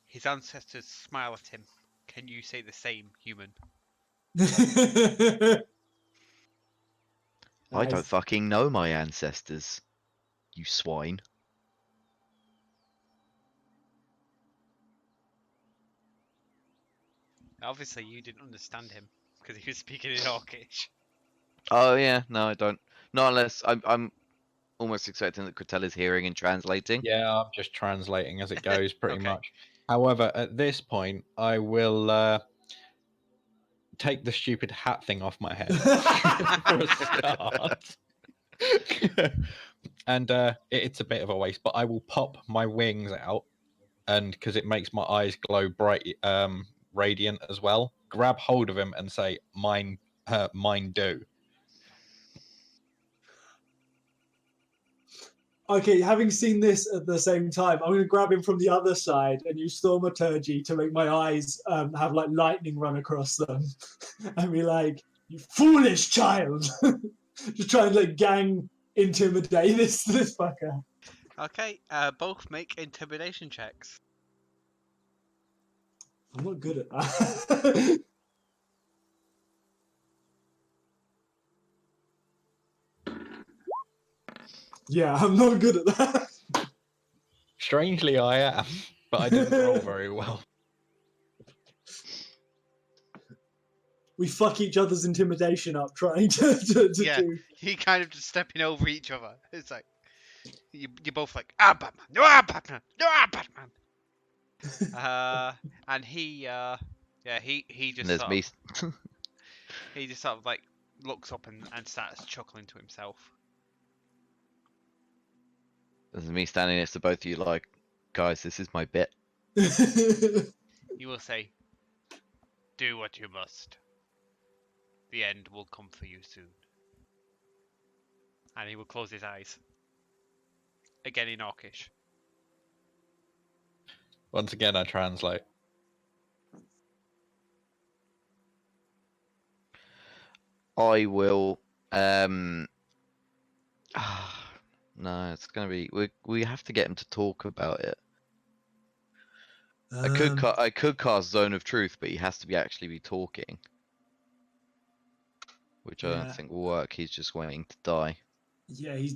his ancestors smile at him. Can you say the same, human? I don't fucking know my ancestors, you swine. Obviously, you didn't understand him because he was speaking in Orcish. Oh yeah, no, I don't. Not unless I'm almost expecting that Gretel is hearing and translating. Yeah, I'm just translating as it goes, pretty Okay. much. However, at this point, I will take the stupid hat thing off my head for a start. And it's a bit of a waste, but I will pop my wings out, and because it makes my eyes glow bright, radiant as well. Grab hold of him and say, "Mine, mine do." Okay, having seen this at the same time, I'm going to grab him from the other side and use thaumaturgy to make my eyes have like lightning run across them, and be like, "You foolish child!" Just try and like gang intimidate this fucker. Okay, both make intimidation checks. I'm not good at that. Yeah, I'm not good at that. Strangely, I am, but I didn't roll very well. We fuck each other's intimidation up trying to Yeah. do. You kind of just stepping over each other. It's like you're both like, "Ah, Batman! No, ah, Batman! No, ah, Batman!" And he just And there's sort me. of, he just sort of like looks up and starts chuckling to himself. There's me standing next to both of you, like, guys, this is my bit. He will say, "Do what you must. The end will come for you soon." And he will close his eyes. Again in Orcish. Once again, I translate. I will. No, it's gonna be. We have to get him to talk about it. I could cast Zone of Truth, but he has to actually be talking, which I Yeah. don't think will work. He's just waiting to die. Yeah, he's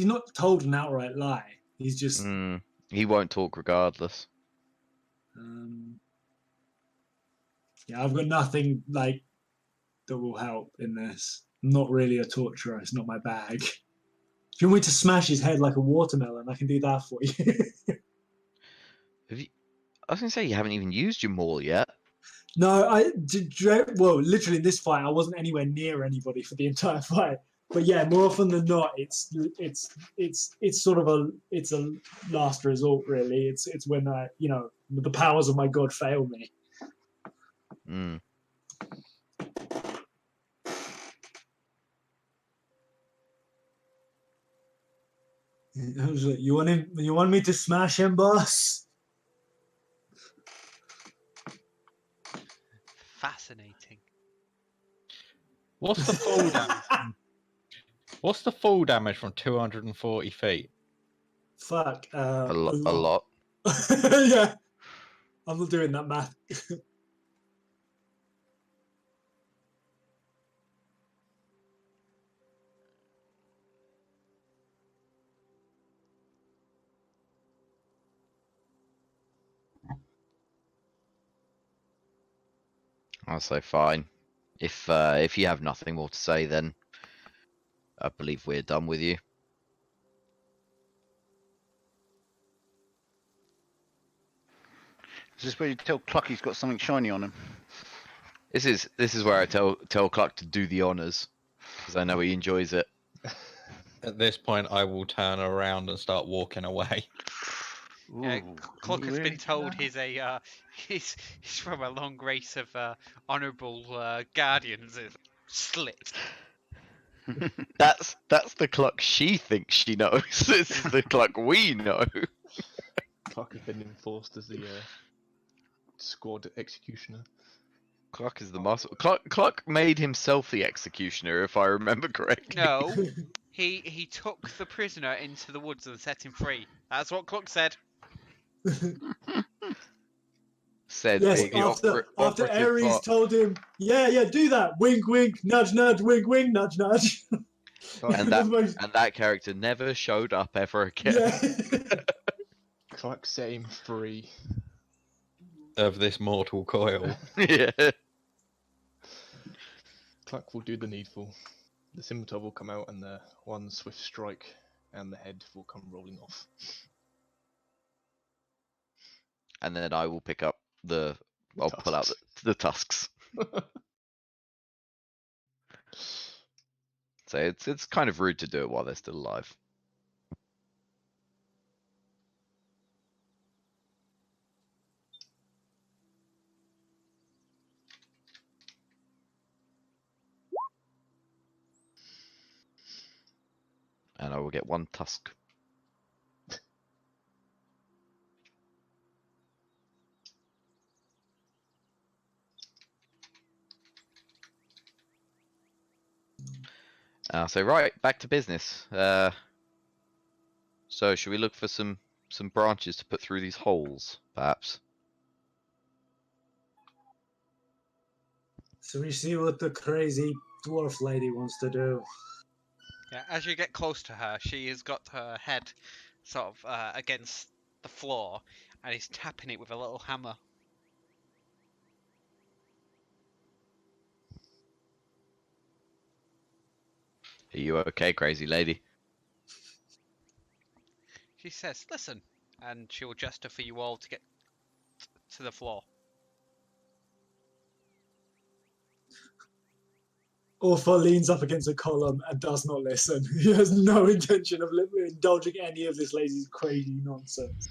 not told an outright lie. He's just. He won't talk regardless. Yeah, I've got nothing like that will help in this. I'm not really a torturer. It's not my bag. If you want me to smash his head like a watermelon, I can do that for you. I was gonna say you haven't even used your maul yet. No, I did. Well, literally in this fight, I wasn't anywhere near anybody for the entire fight. But yeah, more often than not, it's sort of a last resort really. It's when the powers of my god fail me. Mm. You want him? You want me to smash him, boss? Fascinating. What's the full damage? What's the full damage from 240 feet? Fuck. A lot. Yeah, I'm not doing that math. I'll say fine. If you have nothing more to say, then I believe we're done with you. Is this where you tell Cluck he's got something shiny on him? This is where I tell Cluck to do the honors, because I know he enjoys it. At this point, I will turn around and start walking away. Yeah, Ooh, Cluck you has really been do told that? he's a he's from a long race of honourable guardians. Slit. That's the Cluck she thinks she knows. This is the Cluck we know. Clark has been enforced as the squad executioner. Cluck is the muscle. Cluck made himself the executioner, if I remember correctly. No, he took the prisoner into the woods and set him free. That's what Cluck said. Said Yes, the after operative Ares bot. told him, yeah, do that. Wink, wink, nudge, nudge, wink, wink, nudge, nudge. And that character never showed up ever again. Yeah. Clark set him free. Of this mortal coil. Yeah. Clark will do the needful. The scimitar will come out and the one swift strike and the head will come rolling off. And then I will pick up I'll pull out the tusks. So it's kind of rude to do it while they're still alive. And I will get one tusk. So right, back to business. So should we look for some branches to put through these holes, perhaps? So we see what the crazy dwarf lady wants to do. Yeah, as you get close to her, she has got her head sort of against the floor and is tapping it with a little hammer. Are you okay, crazy lady? She says, "Listen," and she'll gesture for you all to get to the floor. Orpha leans up against a column and does not listen. He has no intention of indulging any of this lady's crazy nonsense.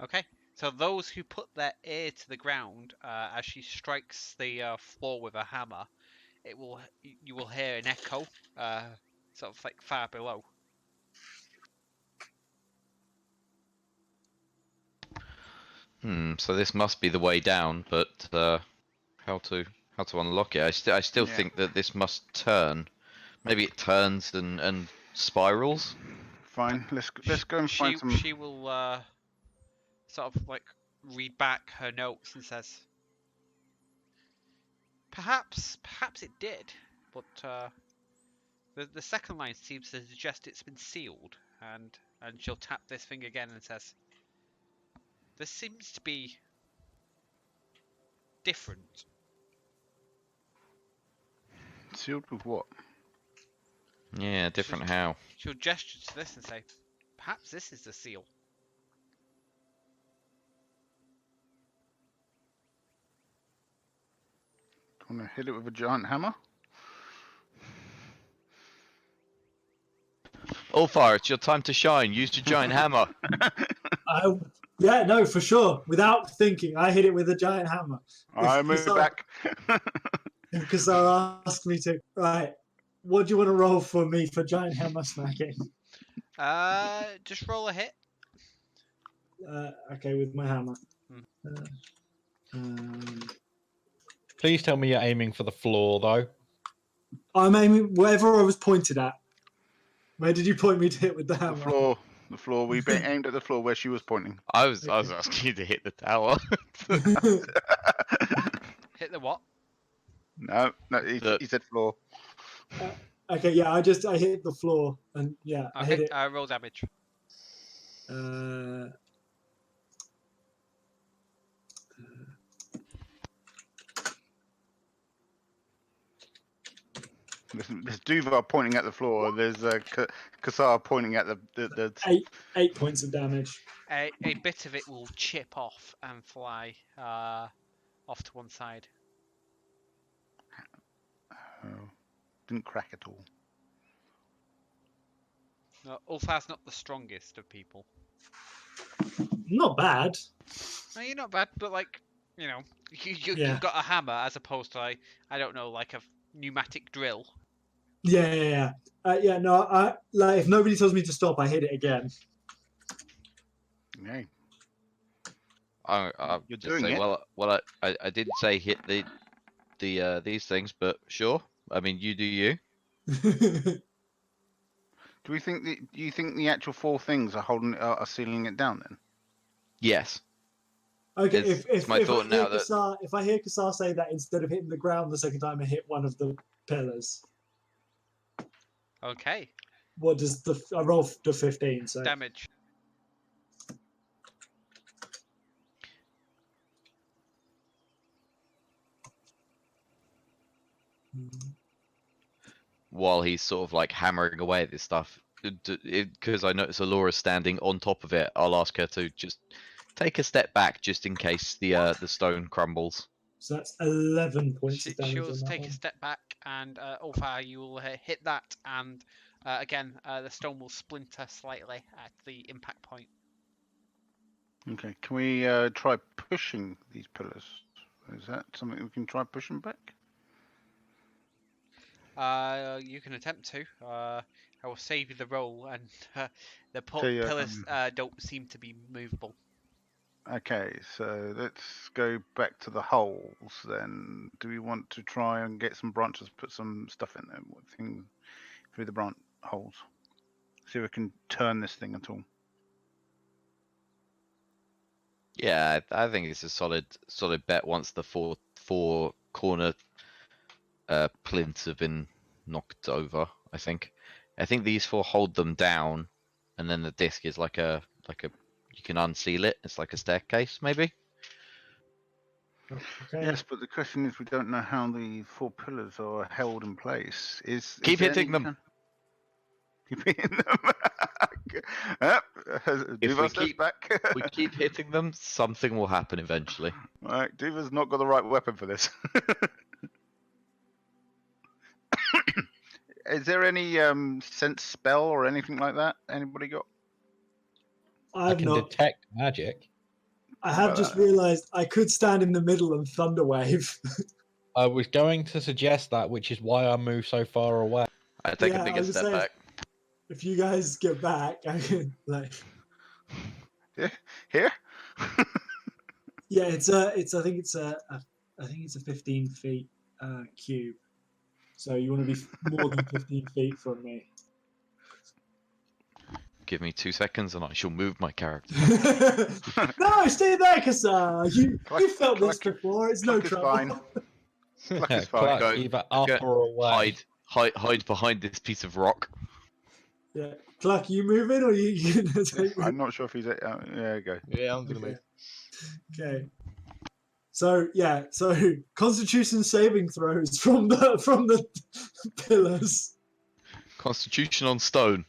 Okay, so those who put their ear to the ground as she strikes the floor with a hammer, you will hear an echo, sort of like far below. So this must be the way down, but how to unlock it? I still Yeah. think that this must turn. Maybe it turns and spirals. Fine, let's go and find some. She will sort of like read back her notes and says, perhaps it did, but the second line seems to suggest it's been sealed, and she'll tap this thing again and says, this seems to be different. Sealed with what? Yeah, different how. She'll gesture to this and say, perhaps this is the seal. I'm gonna hit it with a giant hammer. All fire, it's your time to shine. Use your giant hammer. Yeah, no, for sure. Without thinking, I hit it with a giant hammer. I move back. If Kasar asked me to, right, what do you want to roll for me for giant hammer smacking? Just roll a hit. Okay, with my hammer. Please tell me you're aiming for the floor, though. I'm aiming wherever I was pointed at. Where did you point me to hit with the hammer? The floor. We aimed at the floor where she was pointing. I was asking you to hit the tower. Hit the what? No, he said floor. Okay, yeah, I hit the floor, and yeah, I hit Okay, it. roll damage. There's Duvar pointing at the floor. There's Kasar pointing at the 8 points of damage. A bit of it will chip off and fly off to one side. Oh, didn't crack at all. No, Ulfar's not the strongest of people. Not bad. No, you're not bad, but like, you know, Yeah. you've got a hammer as opposed to I don't know, like a pneumatic drill. Yeah. No, I like if nobody tells me to stop, I hit it again. Okay. I'll You're just doing say, it. well, I didn't say hit the these things, but sure. I mean, you do you. Do you think the actual 4 things are sealing it down then? Yes. Okay, It's my thought now that if I hear Kasar say that instead of hitting the ground the second time, I hit one of the pillars. Okay. What does I roll the 15? So Damage. while he's sort of like hammering away at this stuff, because I notice Alora's standing on top of it, I'll ask her to just take a step back just in case the stone crumbles. So that's 11 points of damage. She'll on that take one. a step back, and Ulfar, you will hit that, and again, the stone will splinter slightly at the impact point. Okay. Can we try pushing these pillars? Is that something we can try pushing back? You can attempt to. I will save you the roll, and the Tell you, pillars don't seem to be movable. Okay, so let's go back to the holes then. Do we want to try and get some branches, put some stuff in there, through the branch holes? See if we can turn this thing at all. Yeah, I think it's a solid bet once the four corner plinths have been knocked over. I think these 4 hold them down, and then the disc is like a you can unseal it. It's like a staircase, maybe. Okay. Yes, but the question is, we don't know how the 4 pillars are held in place. Keep hitting them. Keep hitting them. If we we keep hitting them, something will happen eventually. Right, Duva's not got the right weapon for this. Is there any sense spell or anything like that? Anybody got? I can detect magic. I have just realised I could stand in the middle and thunder wave. I was going to suggest that, which is why I moved so far away. I take a Yeah, I bigger was step saying- back. If you guys get back, I can like. Here? Yeah, I think it's a 15 feet cube. So you want to be more than 15 feet from me. Give me 2 seconds and I shall move my character. No, stay there, Kasar. You felt this Clark- before. It's no Clark is trouble. fine. Clark is fine. Clark, either up Go- or away. Hide behind this piece of rock. Yeah, Clark, you moving or you gonna take me? I'm not sure if he's. Yeah, go. Yeah, I'm gonna move. Okay. So Constitution saving throws from the pillars. Constitution on stone.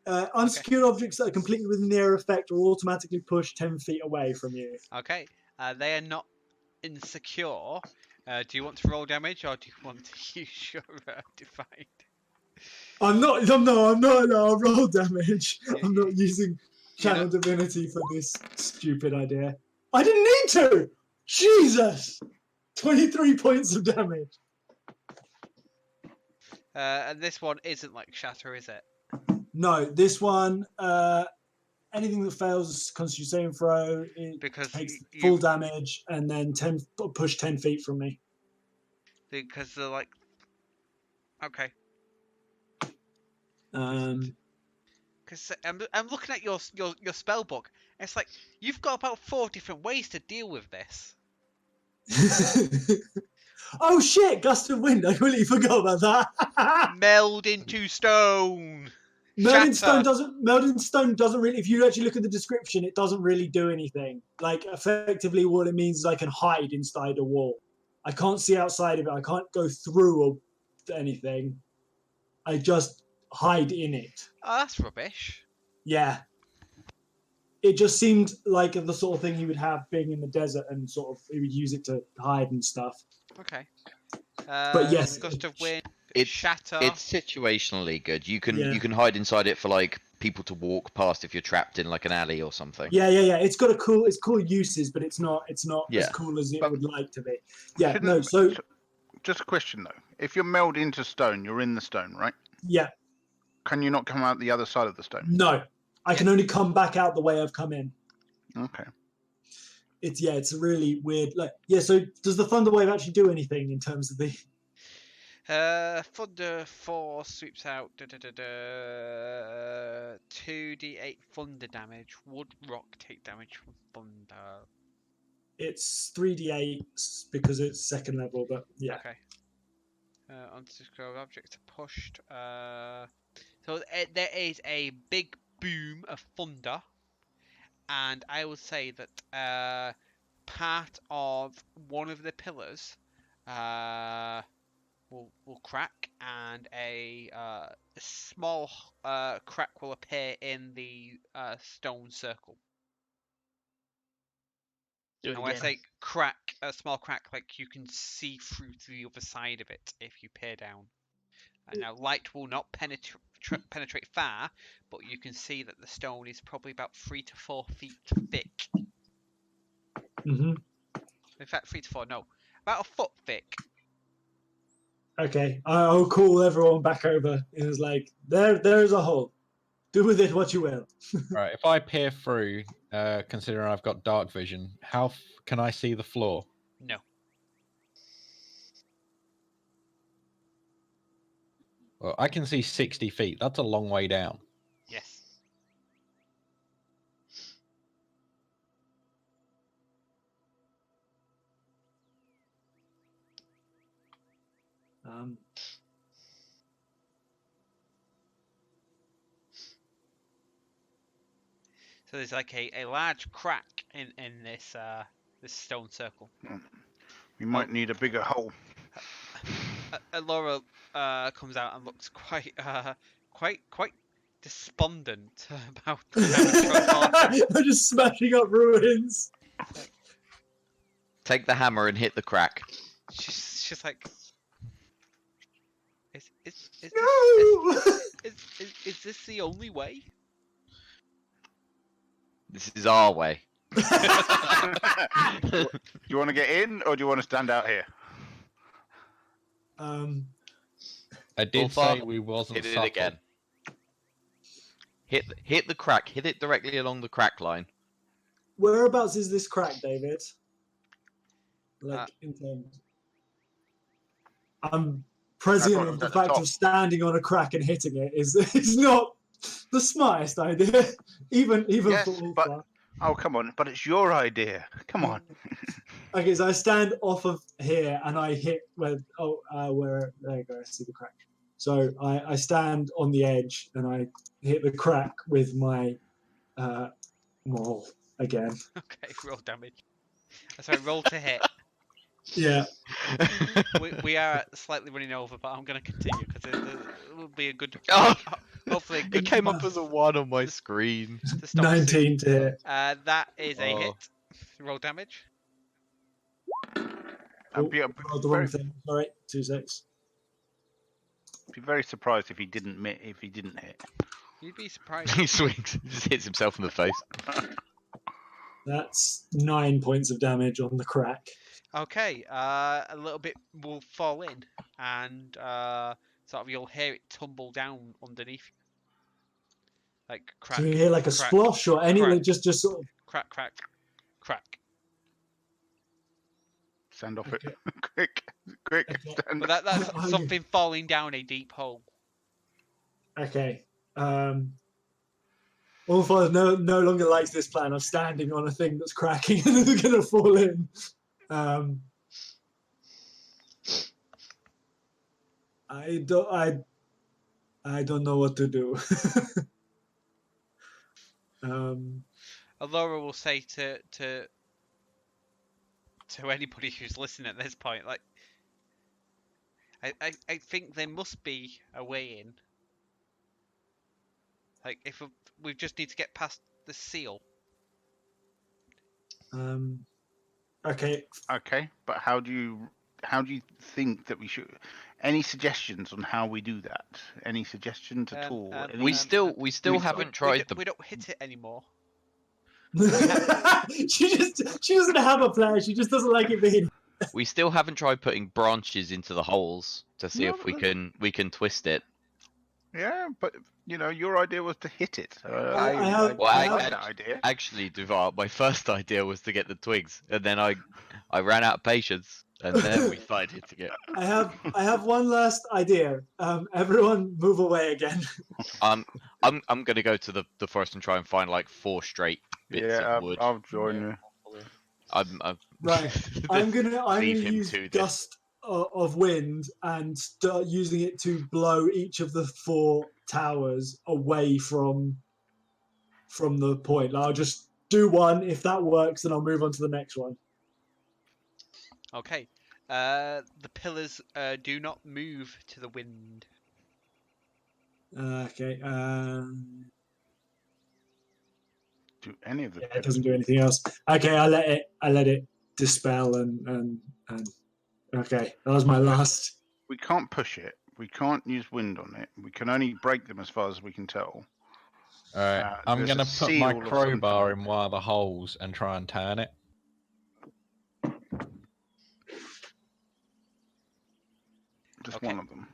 Unsecured objects that are completely within the area effect will automatically push 10 feet away from you. Okay. They are not insecure. Do you want to roll damage or do you want to use your defined? I'm not. I'm not. I'll roll damage. I'm not using You're channel not- divinity for this stupid idea. I didn't need to. Jesus. 23 points of damage. And this one isn't like Shatter, is it? No, this one. Anything that fails Constitution saving throw, it Because takes you full damage and then push 10 feet from me. because they're like okay. Because I'm looking at your spell book. And it's like you've got about 4 different ways to deal with this. Oh shit! Gust of wind. I completely forgot about that. Meld into stone. Melding Shatter. stone doesn't really. If you actually look at the description, it doesn't really do anything. Like effectively, what it means is I can hide inside a wall. I can't see outside of it. I can't go through anything. I just hide in it. Oh, that's rubbish. Yeah. It just seemed like the sort of thing he would have being in the desert, and sort of he would use it to hide and stuff. Okay. But yes, Gust of wind. It's Shatter. It's situationally good. You can Yeah. you can hide inside it for like people to walk past if you're trapped in like an alley or something. Yeah. It's got it's cool uses, but it's not as Yeah. cool as it But- would like to be. Yeah, Shouldn't- no, so Just a question though. If you're melded into stone, you're in the stone, right? yeah, Can you not come out the other side of the stone? no. I can only come back out the way I've come in. Okay. It's a really weird so does the thunder wave actually do anything in terms of the Thunder Force sweeps out 2d8 thunder damage. Would rock take damage from thunder? it's 3d8 because it's second level, but yeah. Okay. Undescribed objects are pushed. So there is a big boom of thunder, and I would say that part of one of the pillars will crack, and a small crack will appear in the stone circle. Do it And when I again. say crack, a small crack, like you can see through to the other side of it if you peer down. And now light will not penetrate far, but you can see that the stone is probably about 3 to 4 feet thick. Mm-hmm. In fact, 3 to 4, no, about a foot thick. Okay, I'll call everyone back over. It was like there is a hole. Do with it what you will. Right, if I peer through, considering I've got dark vision, how can I see the floor? No. Well, I can see 60 feet. That's a long way down. Yes. So there's like a large crack in this this stone circle. We might need a bigger hole. Laura comes out and looks quite despondent about the damage. I'm just smashing up ruins. Take the hammer and hit the crack. She's like, is No! this the only way? This is our way. Do you want to get in, or do you want to stand out here? I did Ulfar, say we wasn't Hit it subtle. again. Hit the crack. Hit it directly along the crack line. Whereabouts is this crack, David? Like in terms. I'm prescient At of the the fact top. of standing on a crack and hitting it is not the smartest idea. even Yes, for Ulfar. but- Oh, come on. But it's your idea. Come on. Okay, so I stand off of here and I hit where there you go, I see the crack. So I stand on the edge and I hit the crack with my maul again. Okay, roll damage. Sorry, roll to hit. Yeah. We are slightly running over, but I'm going to continue because it will be a good. Oh, Hopefully, a good. it came up as a 1 on my screen. to stop soon. 19 to hit. That is a Oh. hit. Roll damage. Oh, be, rolled the wrong thing. Sorry, 2 secs. be very surprised if he didn't hit. You'd be surprised. He swings, just hits himself in the face. That's 9 points of damage on the crack. Okay, a little bit will fall in, and sort of you'll hear it tumble down underneath you. Like crack. So you hear like a crack, splosh or any crack. just sort of Crack, crack, crack. Stand off Okay. it. Quick. Okay. Stand But that's Oh, something falling down a deep hole. Okay. Allfather no longer likes this plan of standing on a thing that's cracking and it's going to fall in. I don't know what to do. Alora will say to anybody who's listening at this point, like, I think there must be a way in. Like, if we just need to get past the seal. Okay. Okay, but how do you think that we should? Any suggestions on how we do that? Any suggestions at all? We still haven't tried We don't hit it anymore. she doesn't have a plan. She just doesn't like it being. We still haven't tried putting branches into the holes to see No, if we can twist it. Yeah, but your idea was to hit it. I I like that idea. Actually, Duvar, my first idea was to get the twigs, and then I ran out of patience, and then we decided to get. I have one last idea. Everyone move away again. I'm gonna go to the forest and try and find like 4 straight bits of wood. I'll join you. I'm Right. I'm gonna Leave him use to this. gust of wind and start using it to blow each of the 4 towers away from the point. I'll just do one. If that works, then I'll move on to the next one. Okay. The pillars do not move to the wind. Okay. Do any of the? Yeah, it doesn't do anything else. Okay, I let it dispel and okay, that was my last. We can't push it. We can't use wind on it. We can only break them as far as we can tell. Alright, I'm there's a gonna put my seal of some crowbar kind. in one of the holes and try and turn it. Just Okay. one of them.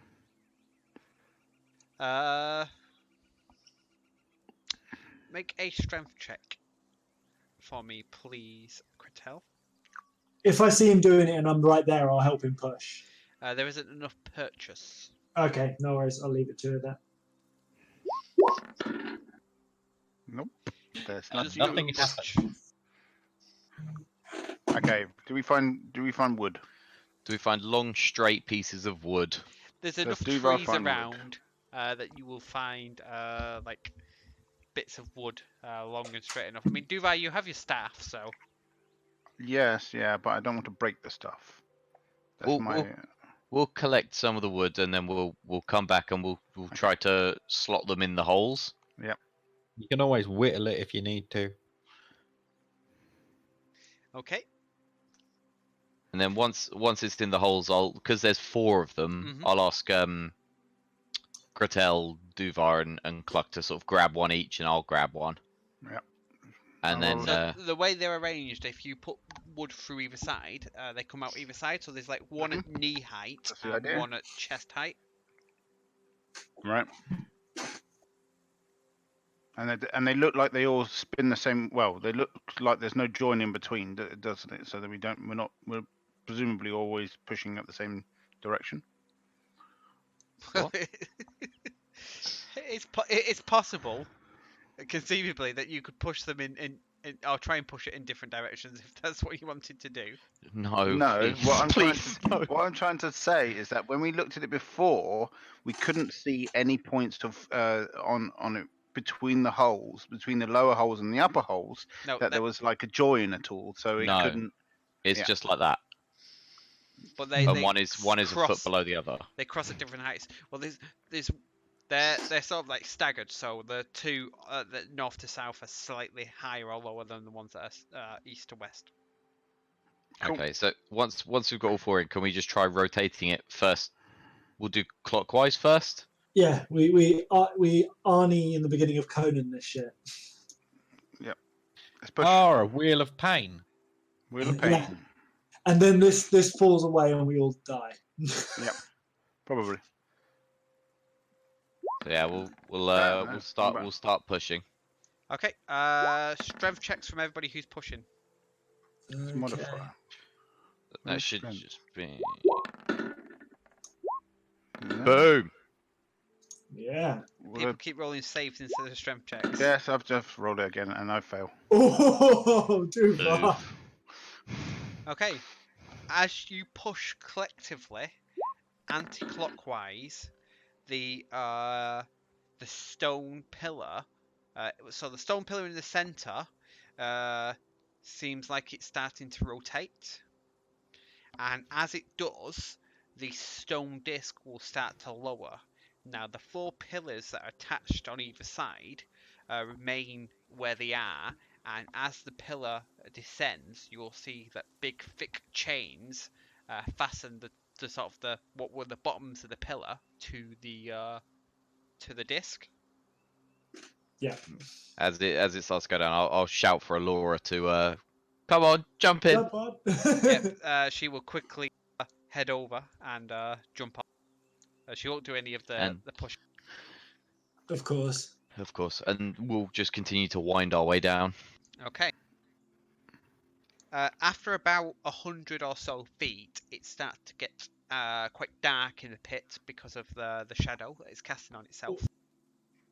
Make a strength check for me, please, Kratel. If I see him doing it and I'm right there, I'll help him push. There isn't enough purchase. Okay, no worries. I'll leave it to that. Nope. There's Does nothing. Nothing not happened. Okay. Do we find wood? Do we find long straight pieces of wood? There's Does enough Duvar trees find wood? around that you will find like bits of wood long and straight enough. I mean, Duvar, you have your staff, so Yes, yeah, but I don't want to break the stuff. That's We'll collect some of the wood, and then we'll come back and we'll try to slot them in the holes. You can always whittle it if you need to. okay. And then once it's in the holes, because there's 4 of them, I'll ask Kratel, Duvar, and Cluck to sort of grab one each, and I'll grab one. Yep. And then So the way they're arranged, if you put wood through either side, they come out either side. So there's like one at knee height That's the and idea. one at chest height. Right. And they look like they all spin the same. Well, they look like there's no join in between, doesn't it? So that we're presumably always pushing at the same direction. What? It's possible, conceivably, that you could push them in or try and push it in different directions if that's what you wanted to do. no, No, please, what I'm trying to say is that when we looked at it before, we couldn't see any points of on it between the holes, between the lower holes and the upper holes, No, that there was like a join at all. So it No. couldn't. It's Yeah. just like that. but And they one is a cross- foot below the other. They cross at different heights. Well, they're sort of like staggered. So the two that north to south are slightly higher or lower than the ones that are east to west. Cool. Okay, so once we've got all four in, can we just try rotating it first? We'll do clockwise first. Yeah, we Arnie in the beginning of Conan this shit. Let's push. Oh, a wheel of pain. Wheel of pain. Yeah. And then this falls away and we all die. Probably. So yeah, we'll no, start pushing. Okay. Strength checks from everybody who's pushing. It's a modifier. That should Strength. just be No. boom. Yeah. People keep rolling saves instead of strength checks. Yes, I've just rolled it again and I fail. Oh, too far. Oof. Okay. As you push collectively, anti-clockwise, the stone pillar. So the stone pillar in the center seems like it's starting to rotate, and as it does, the stone disc will start to lower. Now the four pillars that are attached on either side remain where they are, and as the pillar descends, you'll see that big thick chains fasten the sort of what were the bottoms of the pillar to the disc. Yeah. As it starts to go down, I'll shout for Alora to come on, jump in. Jump on. Yep, she will quickly head over and jump on. She won't do any of the push. Of course. Of course, and we'll just continue to wind our way down. Okay. After about 100 or so feet, it starts to get quite dark in the pit because of the shadow that it's casting on itself.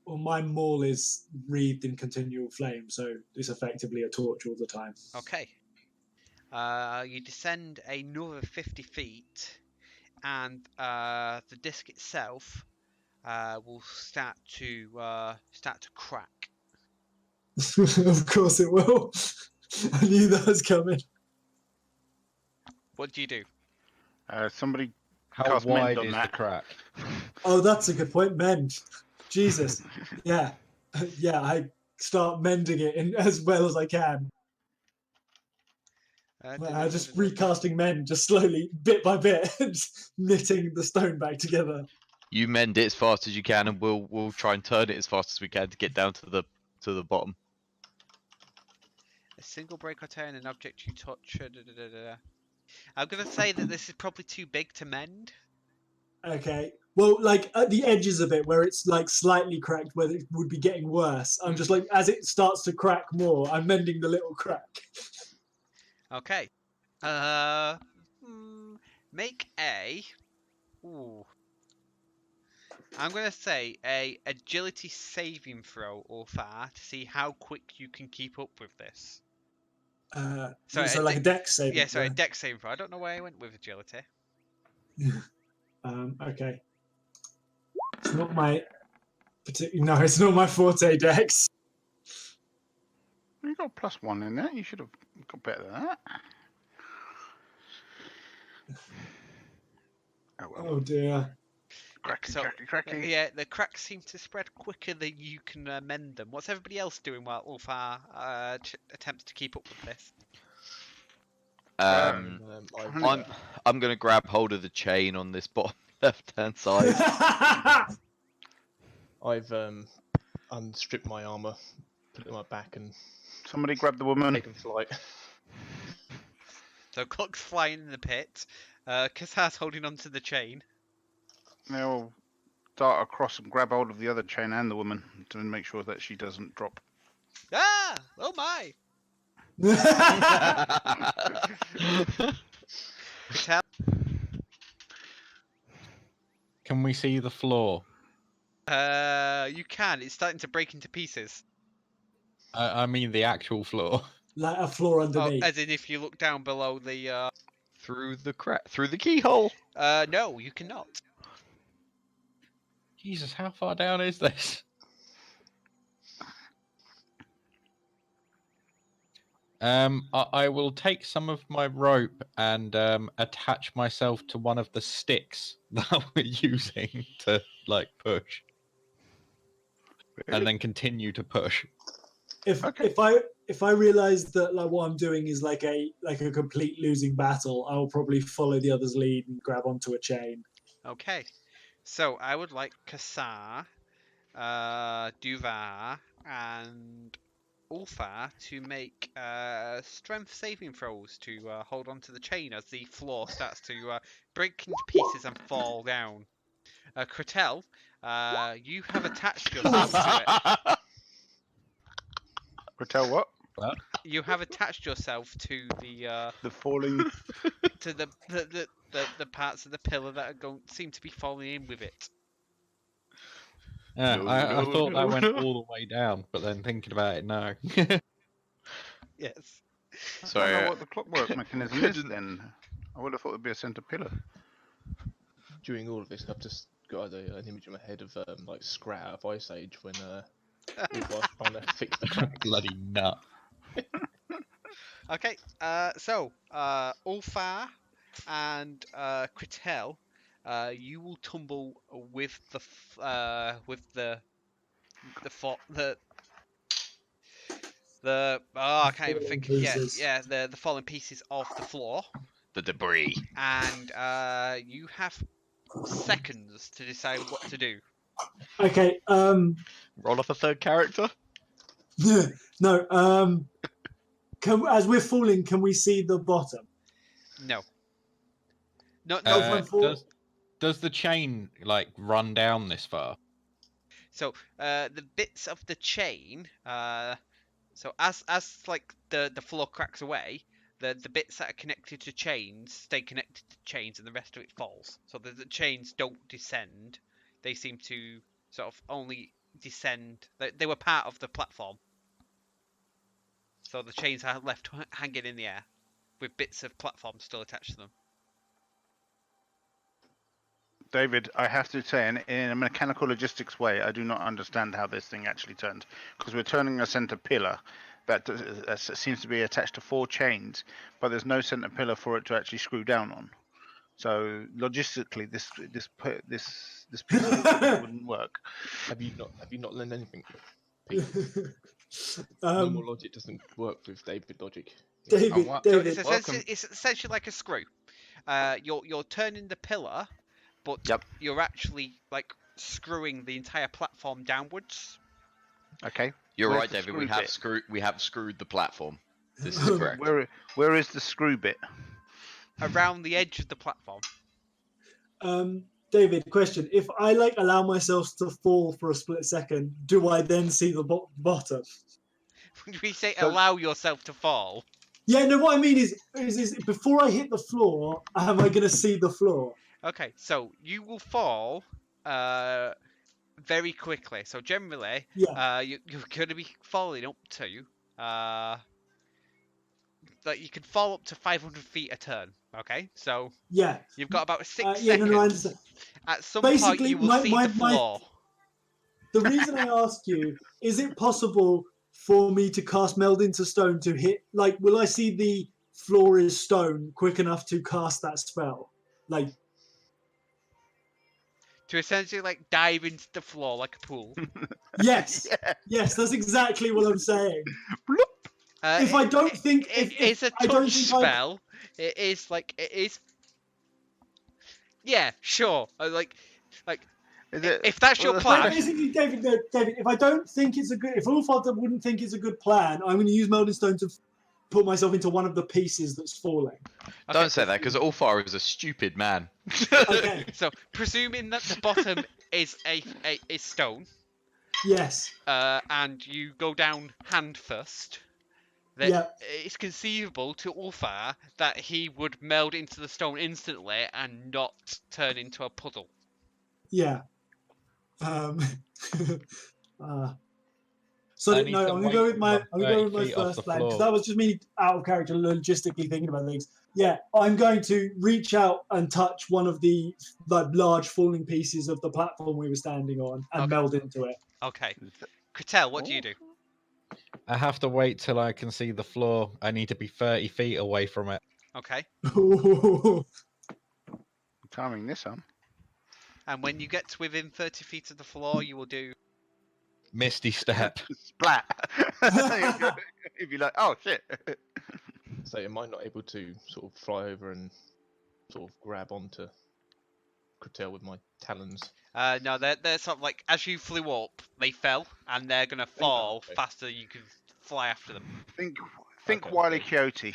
Well, my maul is wreathed in continual flame, so it's effectively a torch all the time. Okay. You descend another 50 feet, and the disc itself will start to crack. Of course it will. I knew that was coming. What do you do? Somebody How cast mend wide on is that. the crack? Oh, that's a good point. Mend. Jesus. Yeah. Yeah, I start mending it as well as I can. Just recasting mend, just slowly, bit by bit, just knitting the stone back together. You mend it as fast as you can, and we'll try and turn it as fast as we can to get down to the bottom. A single break or tear in an object you touch. I'm gonna say that this is probably too big to mend. Okay. Well, like at the edges of it, where it's like slightly cracked, where it would be getting worse. I'm just like, as it starts to crack more, I'm mending the little crack. Okay. Make a. Ooh. I'm gonna say a agility saving throw, Ulfar, to see how quick you can keep up with this. So like a dex saving. Yeah, sorry, a dex saving throw. I don't know why I went with agility. Okay. It's not my No, it's not my forte, dex. You got +1 in there. You should have got better than that. Oh well. Oh dear. Cracky, So, cracky. Yeah, the cracks seem to spread quicker than you can mend them. What's everybody else doing while Ulfar attempts to keep up with this? I'm gonna grab hold of the chain on this bottom left-hand side. I've unstripped my armor, put it on my back, and Somebody grab the woman. taken flight. So Cluck's flying in the pit. Kassar's holding onto the chain. They'll dart across and grab hold of the other chain and the woman to make sure that she doesn't drop. Ah! Oh my! Katel? Can we see the floor? You can. It's starting to break into pieces. I mean the actual floor. Like a floor Oh, underneath. as in if you look down below the. through the keyhole. No, you cannot. Jesus, how far down is this? I will take some of my rope and attach myself to one of the sticks that we're using to like push, and then continue to push. If Okay. if I if I realize that like what I'm doing is like a complete losing battle, I'll probably follow the other's lead and grab onto a chain. Okay. So I would like Kassar, Duvar, and Ulfar to make strength saving throws to hold on to the chain as the floor starts to break into pieces and fall down. Kretel, you have attached yourself to it. Tell what? You have attached yourself to the The falling. to the parts of the pillar that are seem to be falling in with it. Yeah, No, I no, thought that no, went no. all the way down, but then thinking about it, no. Yes. I So don't know what the clockwork mechanism is couldn't- then. I would have thought it'd be a centre pillar. During all of this, I've just got an image in my head of like Scrat out of Ice Age when Ulfar's trying to fix the crack. Bloody nut. Okay. So Ulfar and Kretel, you will tumble with the I can't even Falling think. pieces. The fallen pieces of the floor, the debris. and you have seconds to decide what to do. Okay. Roll off a third character. No. As we're falling, can we see the bottom? No. No. Does the chain like run down this far? So the bits of the chain, so as like the floor cracks away, the bits that are connected to chains stay connected to chains, and the rest of it falls. So the chains don't descend; they seem to sort of only descend. They were part of the platform, so the chains are left hanging in the air, with bits of platform still attached to them. David, I have to say, in a mechanical logistics way, I do not understand how this thing actually turns. Because we're turning a centre pillar that seems to be attached to 4 chains, but there's no centre pillar for it to actually screw down on. So logistically, this piece of equipment wouldn't work. Have you not learned anything, Pete? Normal logic doesn't work with David logic. David, what? So David. it's essentially like a screw. You're turning the pillar, but Yep. you're actually like screwing the entire platform downwards. Okay. You're Where's right, the David. screw bit? We have screwed the platform. This is correct. Where is the screw bit? Around the edge of the platform. David, question: if I like allow myself to fall for a split second, do I then see the bottom? When we say So- allow yourself to fall, Yeah, no. What I mean is before I hit the floor, am I going to see the floor? okay, so you will fall very quickly. So generally, Yeah. you're going to be falling up to like you can fall up to 500 feet a turn. Okay, so Yeah. you've got about 6 Yeah. seconds. No, I understand. At some point, Basically, you will see the floor. The reason I ask you is it possible for me to cast Meld into Stone to hit? Like, will I see the floor is stone quick enough to cast that spell? Like, To essentially like dive into the floor like a pool. yes, Yeah. yes, that's exactly what I'm saying. Uh, If I don't think it's a I don't touch think I- spell. It is. Yeah, sure. Like Is it? if that's your Well, plan. basically, David, if I don't think it's a good, if Ulfar wouldn't think it's a good plan, I'm going to use Melding Stone to put myself into one of the pieces that's falling. Don't say that, because Ulfar is a stupid man. Okay. So presuming that the bottom is is stone, Yes. and you go down hand first, then Yeah. it's conceivable to Ulfar that he would meld into the stone instantly and not turn into a puddle. Yeah. So I no, need I'm to gonna go wait with my till I'm 30 feet off first the plan because floor. that was just me out of character, logistically thinking about things. Yeah, I'm going to reach out and touch one of the large falling pieces of the platform we were standing on and Okay. meld into it. Okay. Kretel, what do you do? I have to wait till I can see the floor. I need to be 30 feet away from it. Okay. Timing this, huh? And when you get to within 30 feet of the floor, you will do. Misty step. Splat. You'd be like, oh shit. So am I not able to sort of fly over and sort of grab onto Cretel with my talons? No, they're sort of like as you flew up, they fell, and they're gonna fall okay. faster than you can fly after them. Think Okay, Wile E. so- Coyote.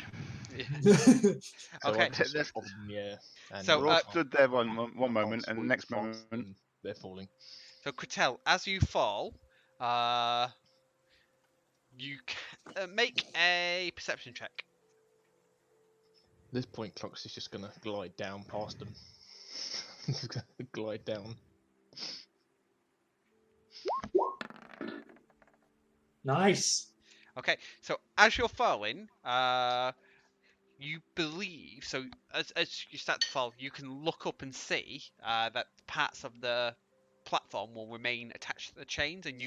So Okay. I just sort of hovered in the air. And So, We're all uh, stood there one I moment, can't and the swoop next faster moment, than they're falling. So Cretel, as you fall, you make a perception check. At this point, Clocks is just gonna glide down past them. Just gonna glide down. Nice. Okay, so as you're falling, you believe so. As you start to fall, you can look up and see that parts of the platform will remain attached to the chains, and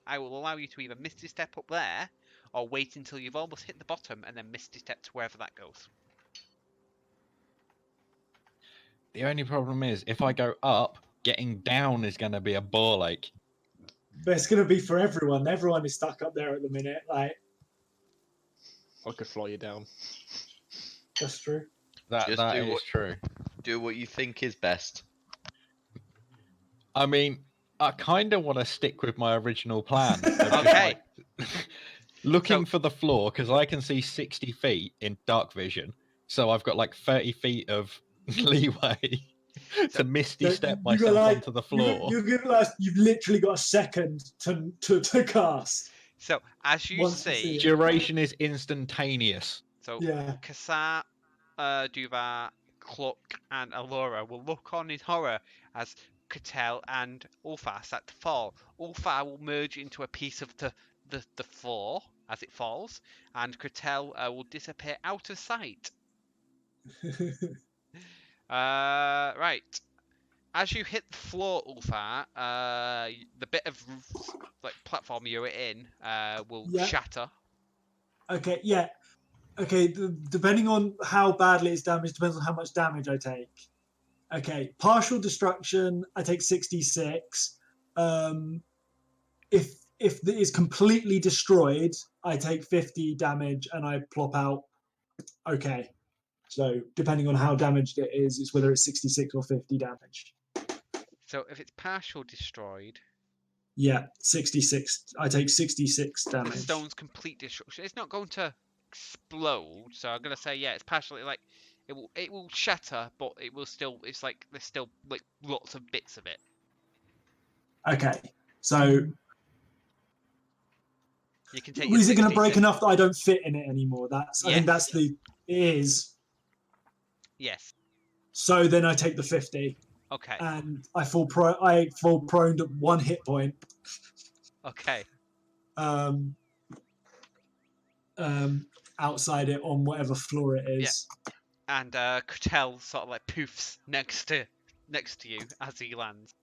I will allow you to either misty step up there, or wait until you've almost hit the bottom and then misty step to wherever that goes. The only problem is, if I go up, getting down is going to be a ball ache. But it's going to be for everyone. Everyone is stuck up there at the minute. Like, I could fly you down. that's true. That Just that do is what- true. Do what you think is best. I mean, I kind of want to stick with my original plan. of just, Okay. like, looking So- for the floor, because I can see 60 feet in dark vision. So I've got like 30 feet of leeway to misty So step you got, myself like, onto the floor. You've literally got a second to cast. So as you Once you see see, it. Duration is instantaneous. so Yeah. Kassar, Duvar, Cluck, and Alora will look on in horror as Catel and Ulfar start to fall. Ulfar will merge into a piece of the floor as it falls, and Catel will disappear out of sight. Right. As you hit the floor, Ulfar, the bit of like platform you're in will Yeah. shatter. Okay, yeah. Okay, depending on how badly it's damaged, depends on how much damage I take. Okay, partial destruction, I take 66. If it is completely destroyed, I take 50 damage and I plop out. Okay, so depending on how damaged it is, it's whether it's 66 or 50 damage. So if it's partial destroyed, Yeah, 66. I take 66 the damage. stone's complete destruction. It's not going to explode, so I'm gonna say yeah, it's partially like it will shatter, but it will still. It's like there's still like lots of bits of it. Okay, so You can take. Your is it going to 66. break enough that I don't fit in it anymore? I think that's Yes. it is. Yes. So then I take the 50 Okay. and I fall prone to 1 hit point. Okay. Outside it on whatever floor it is. And Catel sort of like poofs next to you as he lands.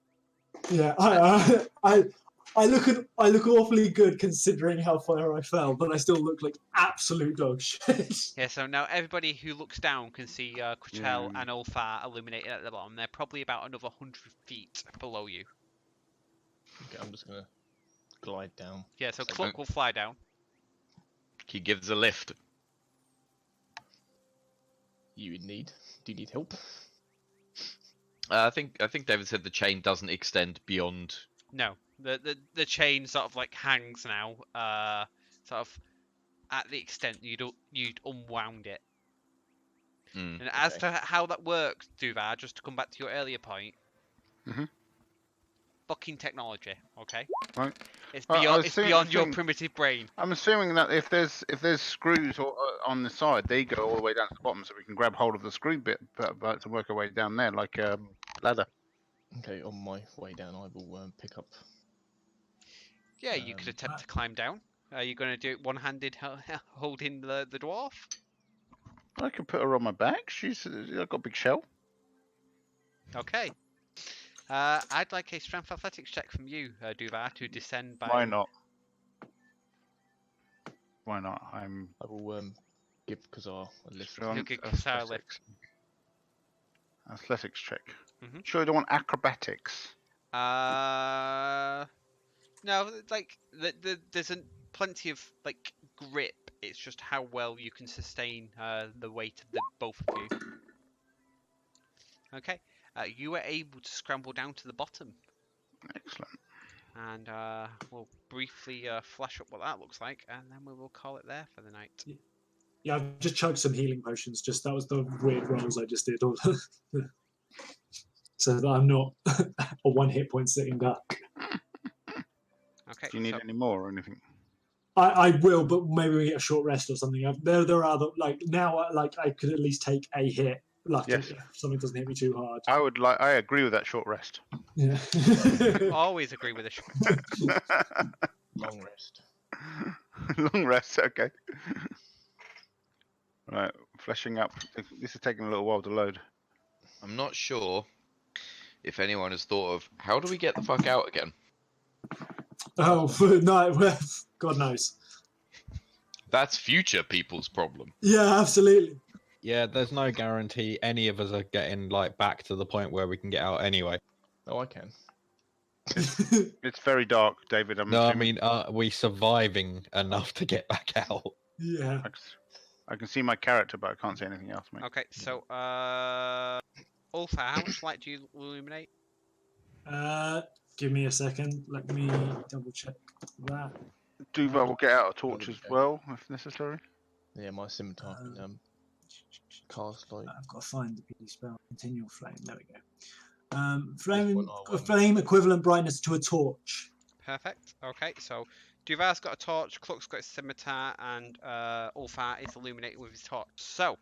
Yeah, I look awfully good considering how far I fell, but I still look like absolute dog shit. Yeah, so now everybody who looks down can see Catel Yeah. and Ulfar illuminated at the bottom. They're probably about another 100 feet below you. Okay, I'm just gonna glide down. Yeah, so So- Cluck will fly down. He gives a lift. You in need? Do you need help? I think David said the chain doesn't extend beyond. No, the chain sort of like hangs now, sort of at the extent you'd unwound it. Mm. And as Okay. to how that works, Duvar, just to come back to your earlier point, Mhm. fucking technology, okay? Right. It's I beyond was it's thinking- beyond your thinking- primitive brain. I'm assuming that if there's screws on the side, they go all the way down to the bottom, so we can grab hold of the screw bit, but to work our way down there like a ladder. Okay, on my way down, I will pick up. Yeah, you could attempt I- to climb down. Are you going to do it one-handed, holding the dwarf? I could put her on my back. I've got a big shell. Okay. I'd like a strength athletics check from you, Duvar, to descend by. Why not? Why not? I will give Kazar a lift. Strong You'll give Kassar a lift. Athletics check. Mhm. Sure, you don't want acrobatics. No, like there's plenty of like grip. It's just how well you can sustain the weight of the both of you. Okay, you were able to scramble down to the bottom, Excellent. and we'll briefly flash up what that looks like, and then we will call it there for the night. Yeah, I've just chugged some healing potions. Just that was the weird rolls I just did, so that I'm not a 1 hit point sitting duck. Okay. Do you need any more or anything? I will, but maybe we get a short rest or something. There are other now. I could at least take a hit. Luckily, Yes. if something doesn't hit me too hard. I agree with that short rest. Yeah. Always agree with a Long rest. Long rest. Okay. Right, fleshing up. This is taking a little while to load. I'm not sure if anyone has thought of how do we get the fuck out again. Oh no! God knows. That's future people's problem. Yeah, absolutely. Yeah, there's no guarantee any of us are getting like back to the point where we can get out anyway. Oh, I can. It's very dark, David. I'm No, I assuming. mean, are we surviving enough to get back out? Yeah. I can see my character, but I can't see anything else, mate. Okay, so Ulfa, how much light do you illuminate? Give me a second. Let me double check that. Duval will get out a torch there as we go. well, if necessary. Yeah, my scimitar can cast light. I've got to find the bloody spell. Continual flame. There we go. one I'll, Flame equivalent brightness to a torch. Perfect. Okay, so Duval's got a torch, Cluck's got a scimitar, and Ulfa is illuminated with his torch. So,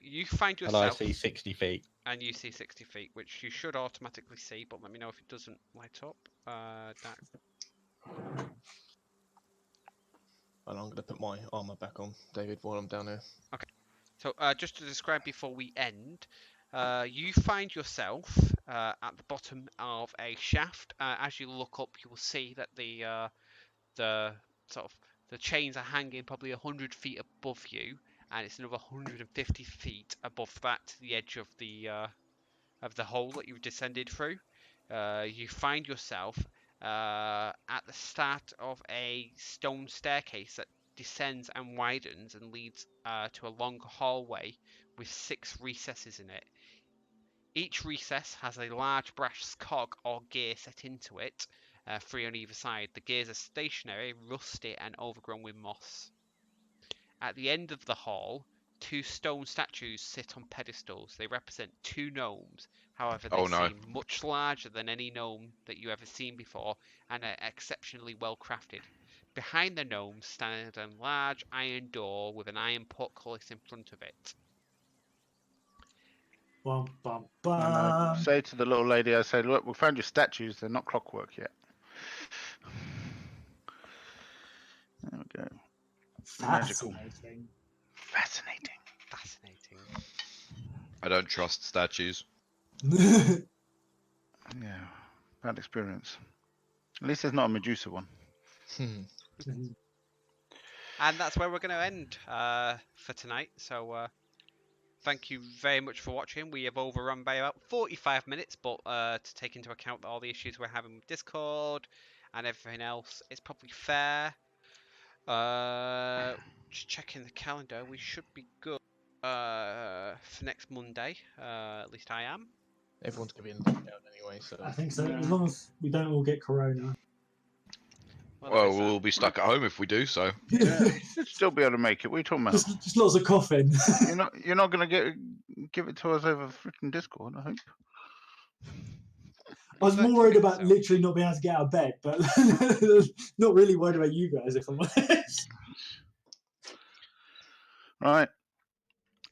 you find And I yourself, see 60 feet. and you see 60 feet, which you should automatically see, but let me know if it doesn't light up. And I'm going to put my armor back on, David, while I'm down here. Okay. So, just to describe before we end, you find yourself at the bottom of a shaft. As you look up, you will see that the chains are hanging probably 100 feet above you, and it's another 150 feet above that to the edge of the hole that you've descended through. You find yourself at the start of a stone staircase that descends and widens and leads to a long hallway with 6 recesses in it. Each recess has a large brass cog or gear set into it, 3 on either side. The gears are stationary, rusty, and overgrown with moss. At the end of the hall, 2 stone statues sit on pedestals. They represent 2 gnomes. However, they seem much larger than any gnome that you ever seen before, and are exceptionally well crafted. Behind the gnomes stands a large iron door with an iron portcullis in front of it. Bum, bum, And I bum. say to the little lady, I say, look, we found your statues. They're not clockwork yet. There we go. Magical. Fascinating. Fascinating. I don't trust statues. Yeah, bad experience. At least there's not a Medusa one. And that's where we're going to end for tonight. So thank you very much for watching. We have overrun by about 45 minutes, but to take into account all the issues we're having with Discord and everything else, it's probably fair. Just checking the calendar, we should be good for next Monday. At least I am. Everyone's going to be in lockdown anyway, so... I think so, as long as we don't all get corona. Well, we'll be stuck at home if we do so. Yeah, you should still be able to make it. What are you talking about? Just lots of coughing. You're not going to give it to us over freaking Discord, I hope. I was more worried about literally not being able to get out of bed, but not really worried about you guys, if I'm honest. Right.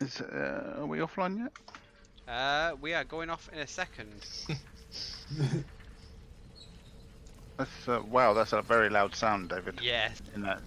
Are we offline yet? We are going off in a second. That's wow, that's a very loud sound, David. Yes. In that